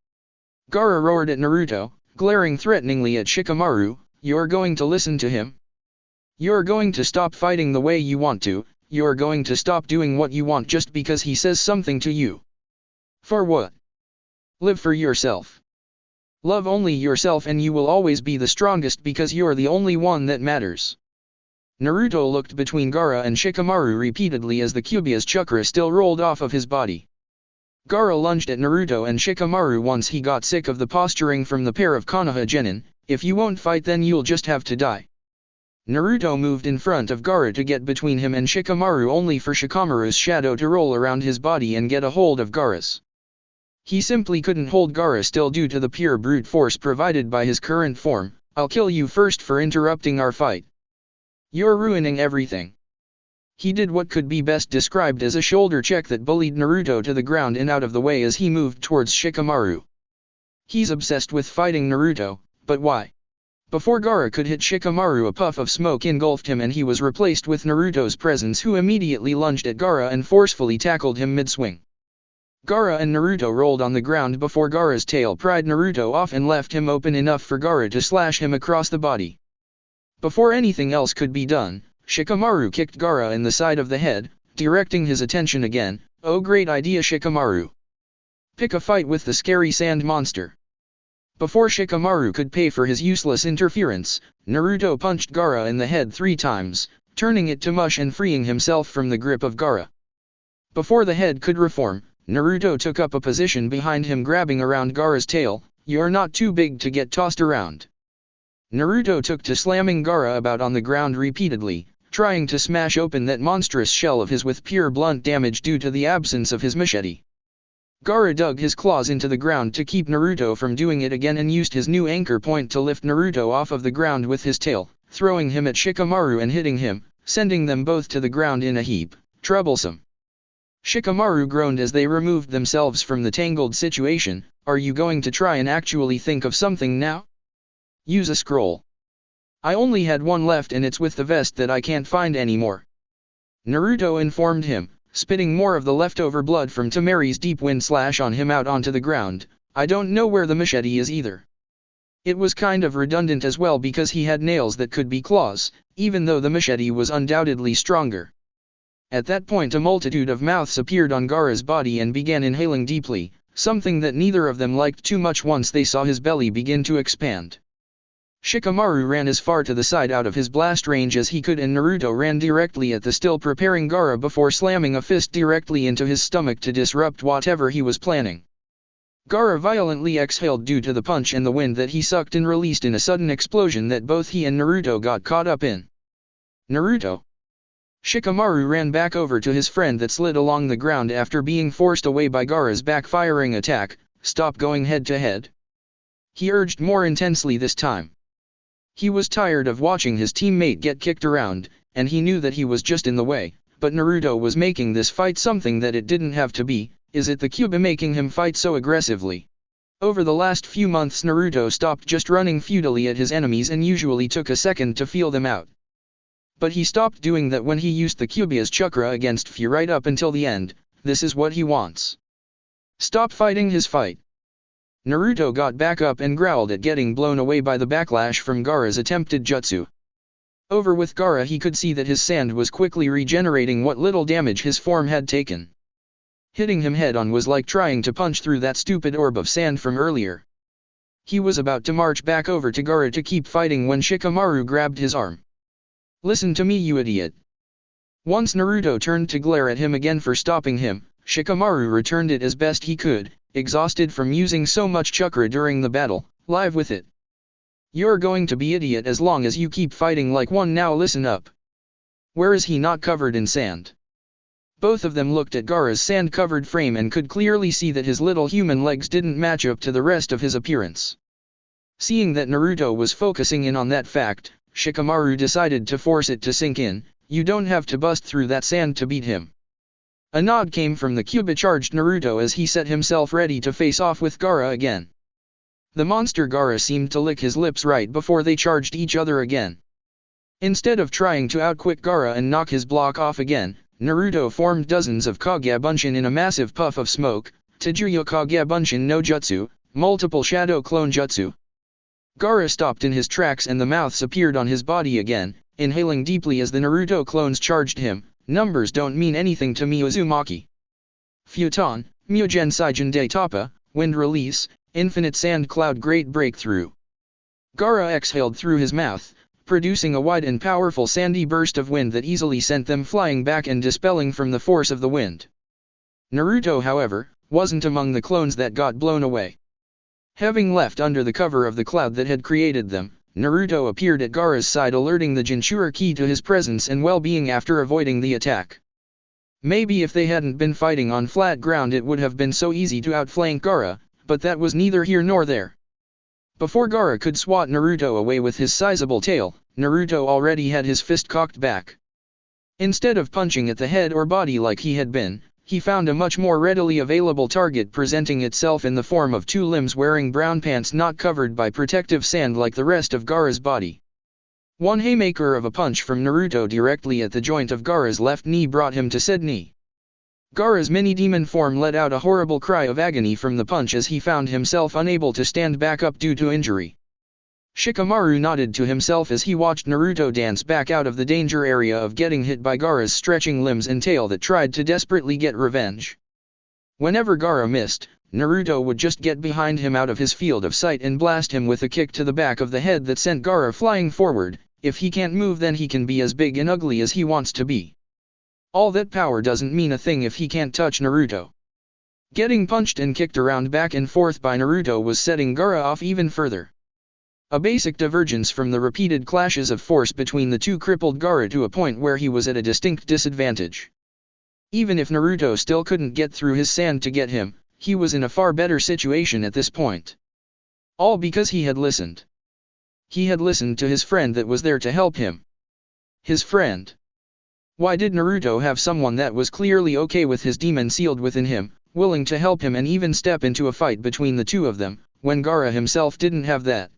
Gaara roared at Naruto, glaring threateningly at Shikamaru. You're going to listen to him? You're going to stop fighting the way you want to, you're going to stop doing what you want just because he says something to you. For what? Live for yourself. Love only yourself and you will always be the strongest because you're the only one that matters. Naruto looked between Gaara and Shikamaru repeatedly as the Kyuubi's chakra still rolled off of his body. Gaara lunged at Naruto and Shikamaru once he got sick of the posturing from the pair of Konoha genin. If you won't fight then you'll just have to die. Naruto moved in front of Gaara to get between him and Shikamaru only for Shikamaru's shadow to roll around his body and get a hold of Gaara's. He simply couldn't hold Gaara still due to the pure brute force provided by his current form. I'll kill you first for interrupting our fight. You're ruining everything. He did what could be best described as a shoulder check that bullied Naruto to the ground and out of the way as he moved towards Shikamaru. He's obsessed with fighting Naruto, but why? Before Gaara could hit Shikamaru, a puff of smoke engulfed him and he was replaced with Naruto's presence, who immediately lunged at Gaara and forcefully tackled him mid-swing. Gaara and Naruto rolled on the ground before Gaara's tail pried Naruto off and left him open enough for Gaara to slash him across the body. Before anything else could be done, Shikamaru kicked Gaara in the side of the head, directing his attention again. Oh, great idea, Shikamaru. Pick a fight with the scary sand monster. Before Shikamaru could pay for his useless interference, Naruto punched Gaara in the head 3 times, turning it to mush and freeing himself from the grip of Gaara. Before the head could reform, Naruto took up a position behind him, grabbing around Gaara's tail. You're not too big to get tossed around. Naruto took to slamming Gaara about on the ground repeatedly, trying to smash open that monstrous shell of his with pure blunt damage due to the absence of his machete. Gaara dug his claws into the ground to keep Naruto from doing it again and used his new anchor point to lift Naruto off of the ground with his tail, throwing him at Shikamaru and hitting him, sending them both to the ground in a heap. Troublesome. Shikamaru groaned as they removed themselves from the tangled situation. Are you going to try and actually think of something now? Use a scroll. I only had one left and it's with the vest that I can't find anymore. Naruto informed him, spitting more of the leftover blood from Tamari's deep wind slash on him out onto the ground. I don't know where the machete is either. It was kind of redundant as well because he had nails that could be claws, even though the machete was undoubtedly stronger. At that point a multitude of mouths appeared on Gaara's body and began inhaling deeply, something that neither of them liked too much once they saw his belly begin to expand. Shikamaru ran as far to the side out of his blast range as he could and Naruto ran directly at the still preparing Gaara before slamming a fist directly into his stomach to disrupt whatever he was planning. Gaara violently exhaled due to the punch and the wind that he sucked and released in a sudden explosion that both he and Naruto got caught up in. Naruto. Shikamaru ran back over to his friend that slid along the ground after being forced away by Gaara's backfiring attack. Stop going head to head. He urged more intensely this time. He was tired of watching his teammate get kicked around, and he knew that he was just in the way, but Naruto was making this fight something that it didn't have to be. Is it the Kyuubi making him fight so aggressively? Over the last few months Naruto stopped just running futilely at his enemies and usually took a second to feel them out. But he stopped doing that when he used the Kyuubi's chakra against Fu right up until the end. This is what he wants. Stop fighting his fight. Naruto got back up and growled at getting blown away by the backlash from Gaara's attempted jutsu. Over with Gaara he could see that his sand was quickly regenerating what little damage his form had taken. Hitting him head-on was like trying to punch through that stupid orb of sand from earlier. He was about to march back over to Gaara to keep fighting when Shikamaru grabbed his arm. Listen to me, you idiot. Once Naruto turned to glare at him again for stopping him, Shikamaru returned it as best he could, exhausted from using so much chakra during the battle. Live with it. You're going to be idiot as long as you keep fighting like one. Now listen up. Where is he not covered in sand? Both of them looked at Gaara's sand-covered frame and could clearly see that his little human legs didn't match up to the rest of his appearance. Seeing that Naruto was focusing in on that fact, Shikamaru decided to force it to sink in. You don't have to bust through that sand to beat him. A nod came from the Kyuubi-charged Naruto as he set himself ready to face off with Gaara again. The monster Gaara seemed to lick his lips right before they charged each other again. Instead of trying to outquick Gaara and knock his block off again, Naruto formed dozens of Kage-Bunshin in a massive puff of smoke, Tajuyo Kage-Bunshin no Jutsu, multiple shadow clone jutsu. Gaara stopped in his tracks and the mouths appeared on his body again, inhaling deeply as the Naruto clones charged him. Numbers don't mean anything to me, Uzumaki. Futon, Mugen Saigen de Toppa, Wind Release, Infinite Sand Cloud Great Breakthrough. Gaara exhaled through his mouth, producing a wide and powerful sandy burst of wind that easily sent them flying back and dispelling from the force of the wind. Naruto, however, wasn't among the clones that got blown away. Having left under the cover of the cloud that had created them, Naruto appeared at Gaara's side, alerting the Jinchuriki to his presence and well-being after avoiding the attack. Maybe if they hadn't been fighting on flat ground it would have been so easy to outflank Gaara, but that was neither here nor there. Before Gaara could swat Naruto away with his sizable tail, Naruto already had his fist cocked back. Instead of punching at the head or body like he had been, he found a much more readily available target presenting itself in the form of two limbs wearing brown pants not covered by protective sand like the rest of Gaara's body. One haymaker of a punch from Naruto directly at the joint of Gaara's left knee brought him to said knee. Gaara's mini-demon form let out a horrible cry of agony from the punch as he found himself unable to stand back up due to injury. Shikamaru nodded to himself as he watched Naruto dance back out of the danger area of getting hit by Gaara's stretching limbs and tail that tried to desperately get revenge. Whenever Gaara missed, Naruto would just get behind him out of his field of sight and blast him with a kick to the back of the head that sent Gaara flying forward. If he can't move, then he can be as big and ugly as he wants to be. All that power doesn't mean a thing if he can't touch Naruto. Getting punched and kicked around back and forth by Naruto was setting Gaara off even further. A basic divergence from the repeated clashes of force between the two crippled Gaara to a point where he was at a distinct disadvantage. Even if Naruto still couldn't get through his sand to get him, he was in a far better situation at this point. All because he had listened. He had listened to his friend that was there to help him. His friend. Why did Naruto have someone that was clearly okay with his demon sealed within him, willing to help him and even step into a fight between the two of them, when Gaara himself didn't have that?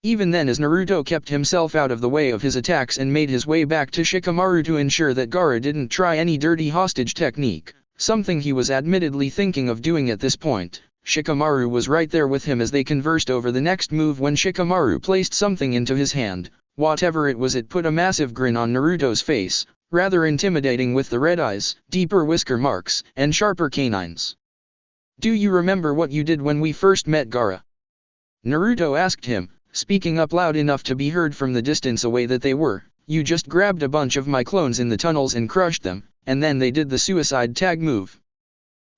Even then, as Naruto kept himself out of the way of his attacks and made his way back to Shikamaru to ensure that Gaara didn't try any dirty hostage technique, something he was admittedly thinking of doing at this point, Shikamaru was right there with him as they conversed over the next move. When Shikamaru placed something into his hand, whatever it was, it put a massive grin on Naruto's face, rather intimidating with the red eyes, deeper whisker marks, and sharper canines. "Do you remember what you did when we first met, Gaara?" Naruto asked him, speaking up loud enough to be heard from the distance away that they were. "You just grabbed a bunch of my clones in the tunnels and crushed them, and then they did the suicide tag move."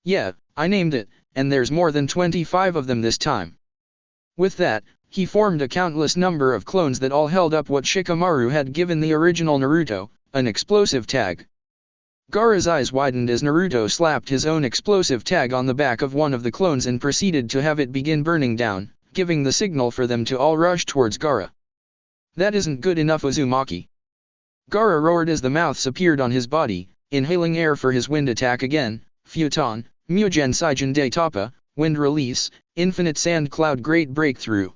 "Yeah, I named it, and there's more than 25 of them this time." With that, he formed a countless number of clones that all held up what Shikamaru had given the original Naruto, an explosive tag. Gaara's eyes widened as Naruto slapped his own explosive tag on the back of one of the clones and proceeded to have it begin burning down, giving the signal for them to all rush towards Gaara. "That isn't good enough, Uzumaki." Gaara roared as the mouths appeared on his body, inhaling air for his wind attack again. Futon, Mugen Saigen de Toppa, Wind Release, Infinite Sand Cloud Great Breakthrough.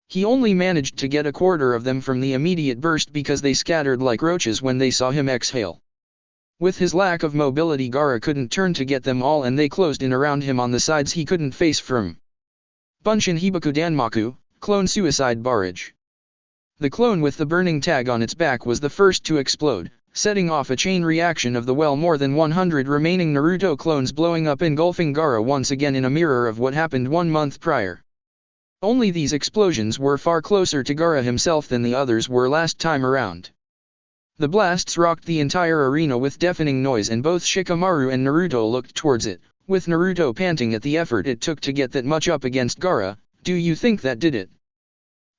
He only managed to get a quarter of them from the immediate burst because they scattered like roaches when they saw him exhale. With his lack of mobility, Gaara couldn't turn to get them all, and they closed in around him on the sides he couldn't face from. Bunshin Hibaku Danmaku, Clone Suicide Barrage. The clone with the burning tag on its back was the first to explode, setting off a chain reaction of the well more than 100 remaining Naruto clones blowing up, engulfing Gaara once again in a mirror of what happened 1 month prior. Only these explosions were far closer to Gaara himself than the others were last time around. The blasts rocked the entire arena with deafening noise, and both Shikamaru and Naruto looked towards it, with Naruto panting at the effort it took to get that much up against Gaara. "Do you think that did it?"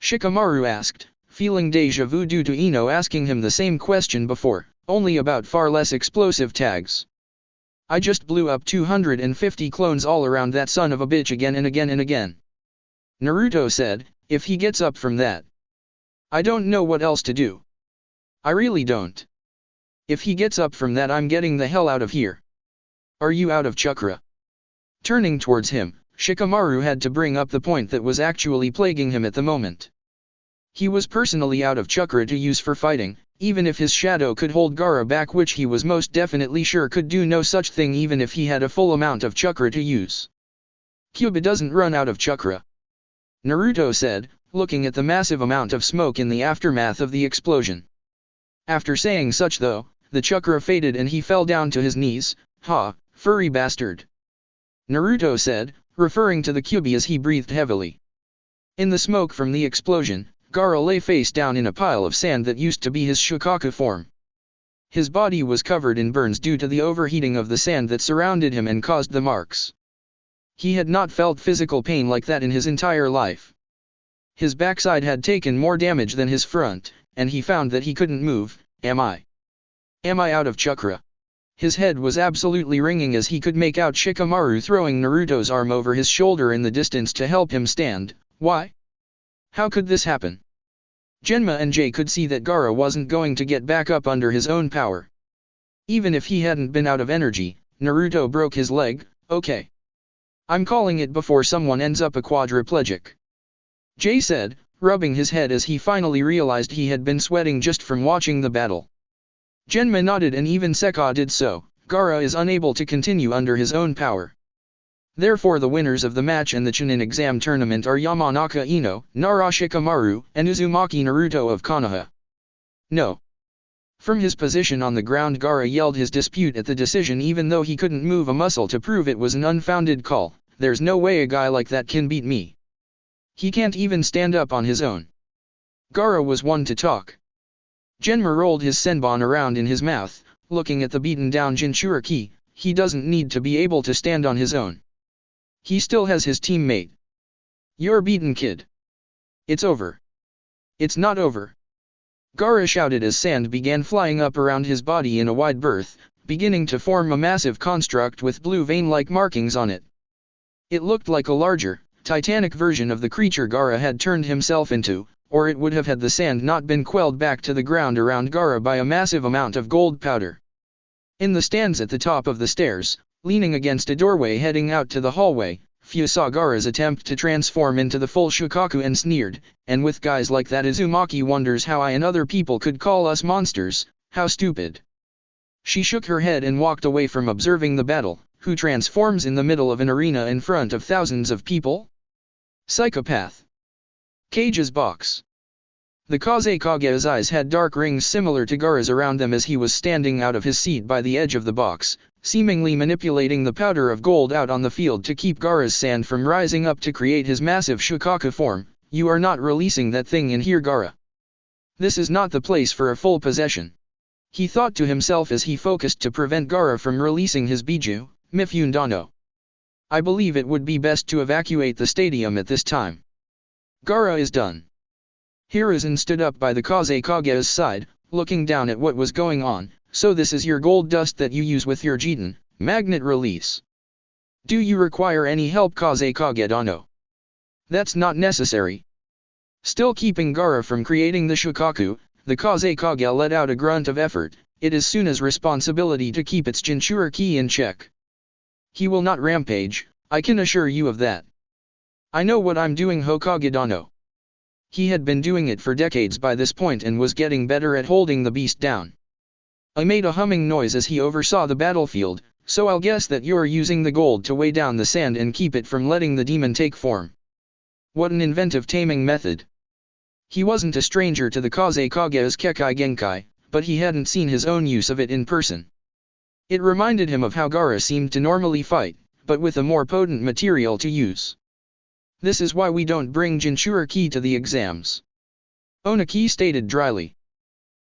Shikamaru asked, feeling deja vu due to Ino asking him the same question before, only about far less explosive tags. I just blew up 250 clones all around that son of a bitch again and again and again. Naruto said, if he gets up from that. I don't know what else to do. I really don't. If he gets up from that, I'm getting the hell out of here. Are you out of chakra? Turning towards him, Shikamaru had to bring up the point that was actually plaguing him at the moment. He was personally out of chakra to use for fighting, even if his shadow could hold Gaara back, which he was most definitely sure could do no such thing even if he had a full amount of chakra to use. Kyuubi doesn't run out of chakra, Naruto said, looking at the massive amount of smoke in the aftermath of the explosion. After saying such though, the chakra faded and he fell down to his knees. Ha, furry bastard. Naruto said, referring to the Kyuubi as he breathed heavily. In the smoke from the explosion, Gaara lay face down in a pile of sand that used to be his Shukaku form. His body was covered in burns due to the overheating of the sand that surrounded him and caused the marks. He had not felt physical pain like that in his entire life. His backside had taken more damage than his front, and he found that he couldn't move. Am I out of chakra? His head was absolutely ringing as he could make out Shikamaru throwing Naruto's arm over his shoulder in the distance to help him stand. Why? How could this happen? Genma and Jay could see that Gaara wasn't going to get back up under his own power. Even if he hadn't been out of energy, Naruto broke his leg. Okay. I'm calling it before someone ends up a quadriplegic. Jay said, rubbing his head as he finally realized he had been sweating just from watching the battle. Genma nodded and even Sekka did so. Gaara is unable to continue under his own power. Therefore the winners of the match and the Chunin exam tournament are Yamanaka Ino, Nara Shikamaru, and Uzumaki Naruto of Konoha. No. From his position on the ground, Gaara yelled his dispute at the decision even though he couldn't move a muscle to prove it was an unfounded call. There's no way a guy like that can beat me. He can't even stand up on his own. Gaara was one to talk. Genma rolled his senbon around in his mouth, looking at the beaten down Jinchuriki. He doesn't need to be able to stand on his own. He still has his teammate. You're beaten, kid. It's over. It's not over. Gaara shouted as sand began flying up around his body in a wide berth, beginning to form a massive construct with blue vein-like markings on it. It looked like a larger, titanic version of the creature Gaara had turned himself into, or it would have had the sand not been quelled back to the ground around Gaara by a massive amount of gold powder. In the stands at the top of the stairs, leaning against a doorway heading out to the hallway, Fu saw Gaara's attempt to transform into the full Shukaku and sneered, and with guys like that Uzumaki wonders how I and other people could call us monsters, how stupid. She shook her head and walked away from observing the battle. Who transforms in the middle of an arena in front of thousands of people? Psychopath. Cage's box. The Kazekage's eyes had dark rings similar to Gaara's around them as he was standing out of his seat by the edge of the box, seemingly manipulating the powder of gold out on the field to keep Gaara's sand from rising up to create his massive Shukaku form. You are not releasing that thing in here, Gaara. This is not the place for a full possession. He thought to himself as he focused to prevent Gaara from releasing his Biju, Mifune Dano. I believe it would be best to evacuate the stadium at this time. Gaara is done. Hiruzen stood up by the Kazekage's side, looking down at what was going on. So this is your gold dust that you use with your Jitan, magnet release. Do you require any help, Kazekage Dano? That's not necessary. Still keeping Gaara from creating the Shukaku, the Kazekage let out a grunt of effort. It is Suna's responsibility to keep its Jinchuriki in check. He will not rampage, I can assure you of that. I know what I'm doing, Hokage Dano. He had been doing it for decades by this point and was getting better at holding the beast down. I made a humming noise as he oversaw the battlefield, so I'll guess that you're using the gold to weigh down the sand and keep it from letting the demon take form. What an inventive taming method. He wasn't a stranger to the Kazekage's Kekai Genkai, but he hadn't seen his own use of it in person. It reminded him of how Gaara seemed to normally fight, but with a more potent material to use. This is why we don't bring Jinchuriki to the exams. Onaki stated dryly.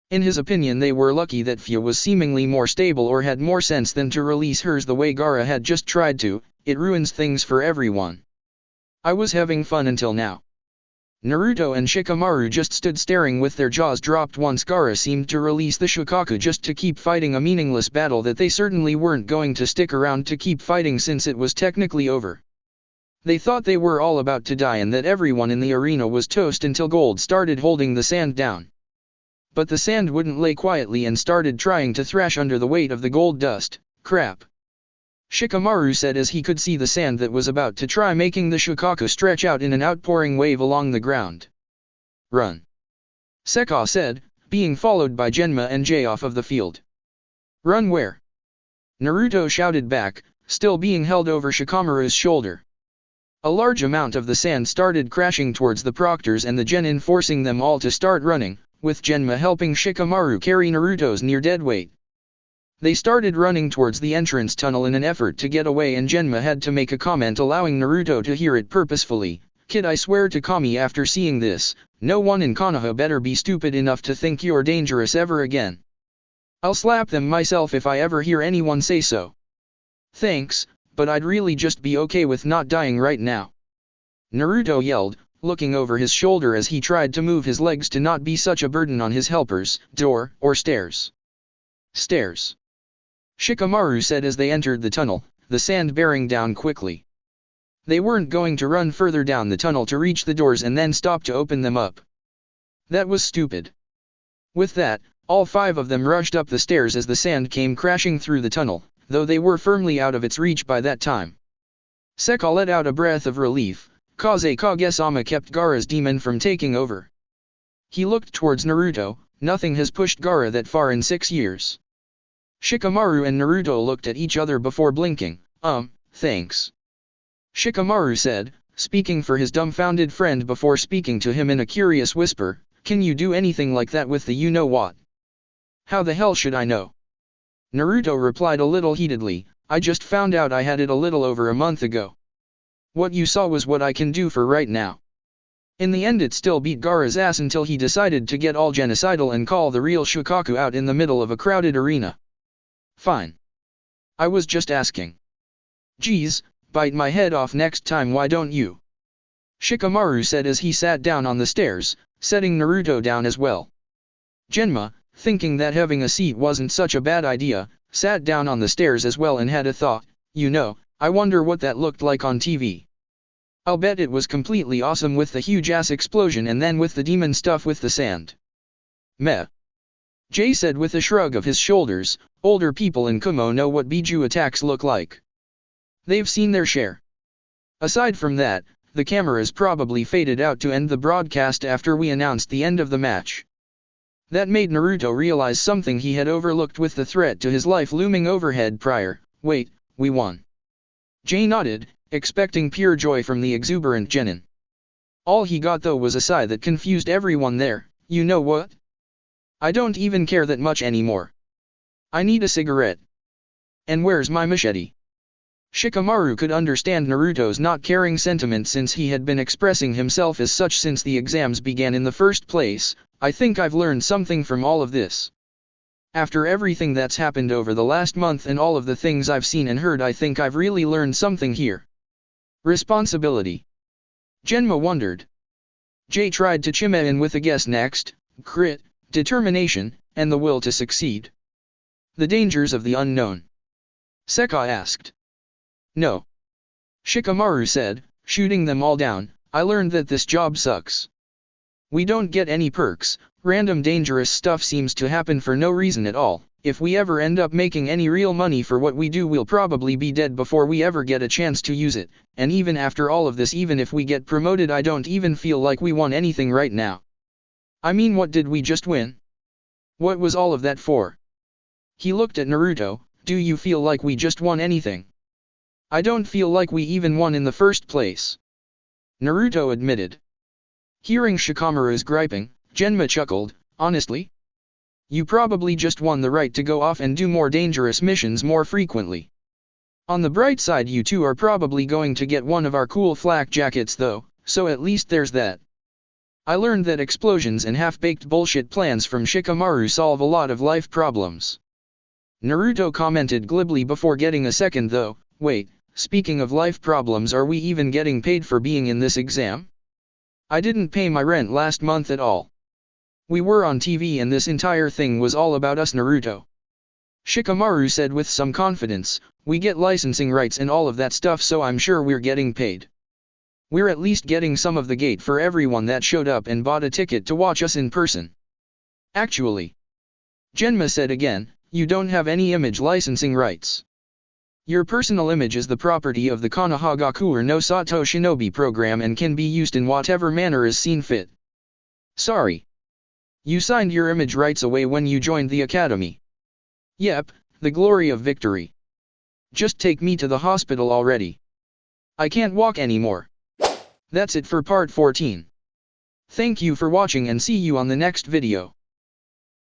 In his opinion, they were lucky that Fu was seemingly more stable or had more sense than to release hers the way Gaara had just tried to. It ruins things for everyone. I was having fun until now. Naruto and Shikamaru just stood staring with their jaws dropped once Gaara seemed to release the Shukaku just to keep fighting a meaningless battle that they certainly weren't going to stick around to keep fighting since it was technically over. They thought they were all about to die and that everyone in the arena was toast until Gold started holding the sand down. But the sand wouldn't lay quietly and started trying to thrash under the weight of the gold dust. Crap. Shikamaru said as he could see the sand that was about to try making the Shukaku stretch out in an outpouring wave along the ground. Run. Sekka said, being followed by Genma and Jay off of the field. Run where? Naruto shouted back, still being held over Shikamaru's shoulder. A large amount of the sand started crashing towards the proctors and the genin forcing them all to start running, with Genma helping Shikamaru carry Naruto's near-dead weight. They started running towards the entrance tunnel in an effort to get away and Genma had to make a comment allowing Naruto to hear it purposefully. Kid, I swear to Kami after seeing this, no one in Konoha better be stupid enough to think you're dangerous ever again. I'll slap them myself if I ever hear anyone say so. Thanks, but I'd really just be okay with not dying right now. Naruto yelled, looking over his shoulder as he tried to move his legs to not be such a burden on his helpers, door, or stairs. Stairs. Shikamaru said as they entered the tunnel, the sand bearing down quickly. They weren't going to run further down the tunnel to reach the doors and then stop to open them up. That was stupid. With that, all 5 of them rushed up the stairs as the sand came crashing through the tunnel, though they were firmly out of its reach by that time. Sekka let out a breath of relief, cause Kage-sama kept Gaara's demon from taking over. He looked towards Naruto, nothing has pushed Gaara that far in 6 years. Shikamaru and Naruto looked at each other before blinking. Thanks. Shikamaru said, speaking for his dumbfounded friend before speaking to him in a curious whisper, can you do anything like that with the you-know-what? How the hell should I know? Naruto replied a little heatedly, I just found out I had it a little over a month ago. What you saw was what I can do for right now. In the end it still beat Gaara's ass until he decided to get all genocidal and call the real Shukaku out in the middle of a crowded arena. Fine. I was just asking. Geez, bite my head off next time, why don't you? Shikamaru said as he sat down on the stairs, setting Naruto down as well. Genma, thinking that having a seat wasn't such a bad idea, sat down on the stairs as well and had a thought, you know, I wonder what that looked like on TV. I'll bet it was completely awesome with the huge ass explosion and then with the demon stuff with the sand. Meh. Jay said with a shrug of his shoulders, older people in Kumo know what Biju attacks look like. They've seen their share. Aside from that, the cameras probably faded out to end the broadcast after we announced the end of the match. That made Naruto realize something he had overlooked with the threat to his life looming overhead prior. Wait, we won. Jay nodded, expecting pure joy from the exuberant genin. All he got though was a sigh that confused everyone there. You know what? I don't even care that much anymore. I need a cigarette. And where's my machete? Shikamaru could understand Naruto's not caring sentiment since he had been expressing himself as such since the exams began in the first place. I think I've learned something from all of this. After everything that's happened over the last month and all of the things I've seen and heard, I think I've really learned something here. Responsibility. Genma wondered. Jay tried to chime in with a guess next. Grit, determination, and the will to succeed. The dangers of the unknown. Sekka asked. No. Shikamaru said, shooting them all down, I learned that this job sucks. We don't get any perks, random dangerous stuff seems to happen for no reason at all. If we ever end up making any real money for what we do, we'll probably be dead before we ever get a chance to use it, and even after all of this, even if we get promoted, I don't even feel like we won anything right now. I mean, what did we just win? What was all of that for? He looked at Naruto, do you feel like we just won anything? I don't feel like we even won in the first place. Naruto admitted. Hearing Shikamaru's griping, Genma chuckled, honestly? You probably just won the right to go off and do more dangerous missions more frequently. On the bright side, you two are probably going to get one of our cool flak jackets though, so at least there's that. I learned that explosions and half-baked bullshit plans from Shikamaru solve a lot of life problems. Naruto commented glibly before getting a second though. Wait, speaking of life problems, are we even getting paid for being in this exam? I didn't pay my rent last month at all. We were on TV and this entire thing was all about us Naruto. Shikamaru said with some confidence, we get licensing rights and all of that stuff so I'm sure we're getting paid. We're at least getting some of the gate for everyone that showed up and bought a ticket to watch us in person. Actually, Genma said again, you don't have any image licensing rights. Your personal image is the property of the Konohagaku no Sato Shinobi program and can be used in whatever manner is seen fit. Sorry. You signed your image rights away when you joined the academy. Yep, the glory of victory. Just take me to the hospital already. I can't walk anymore. That's it for part 14. Thank you for watching and see you on the next video.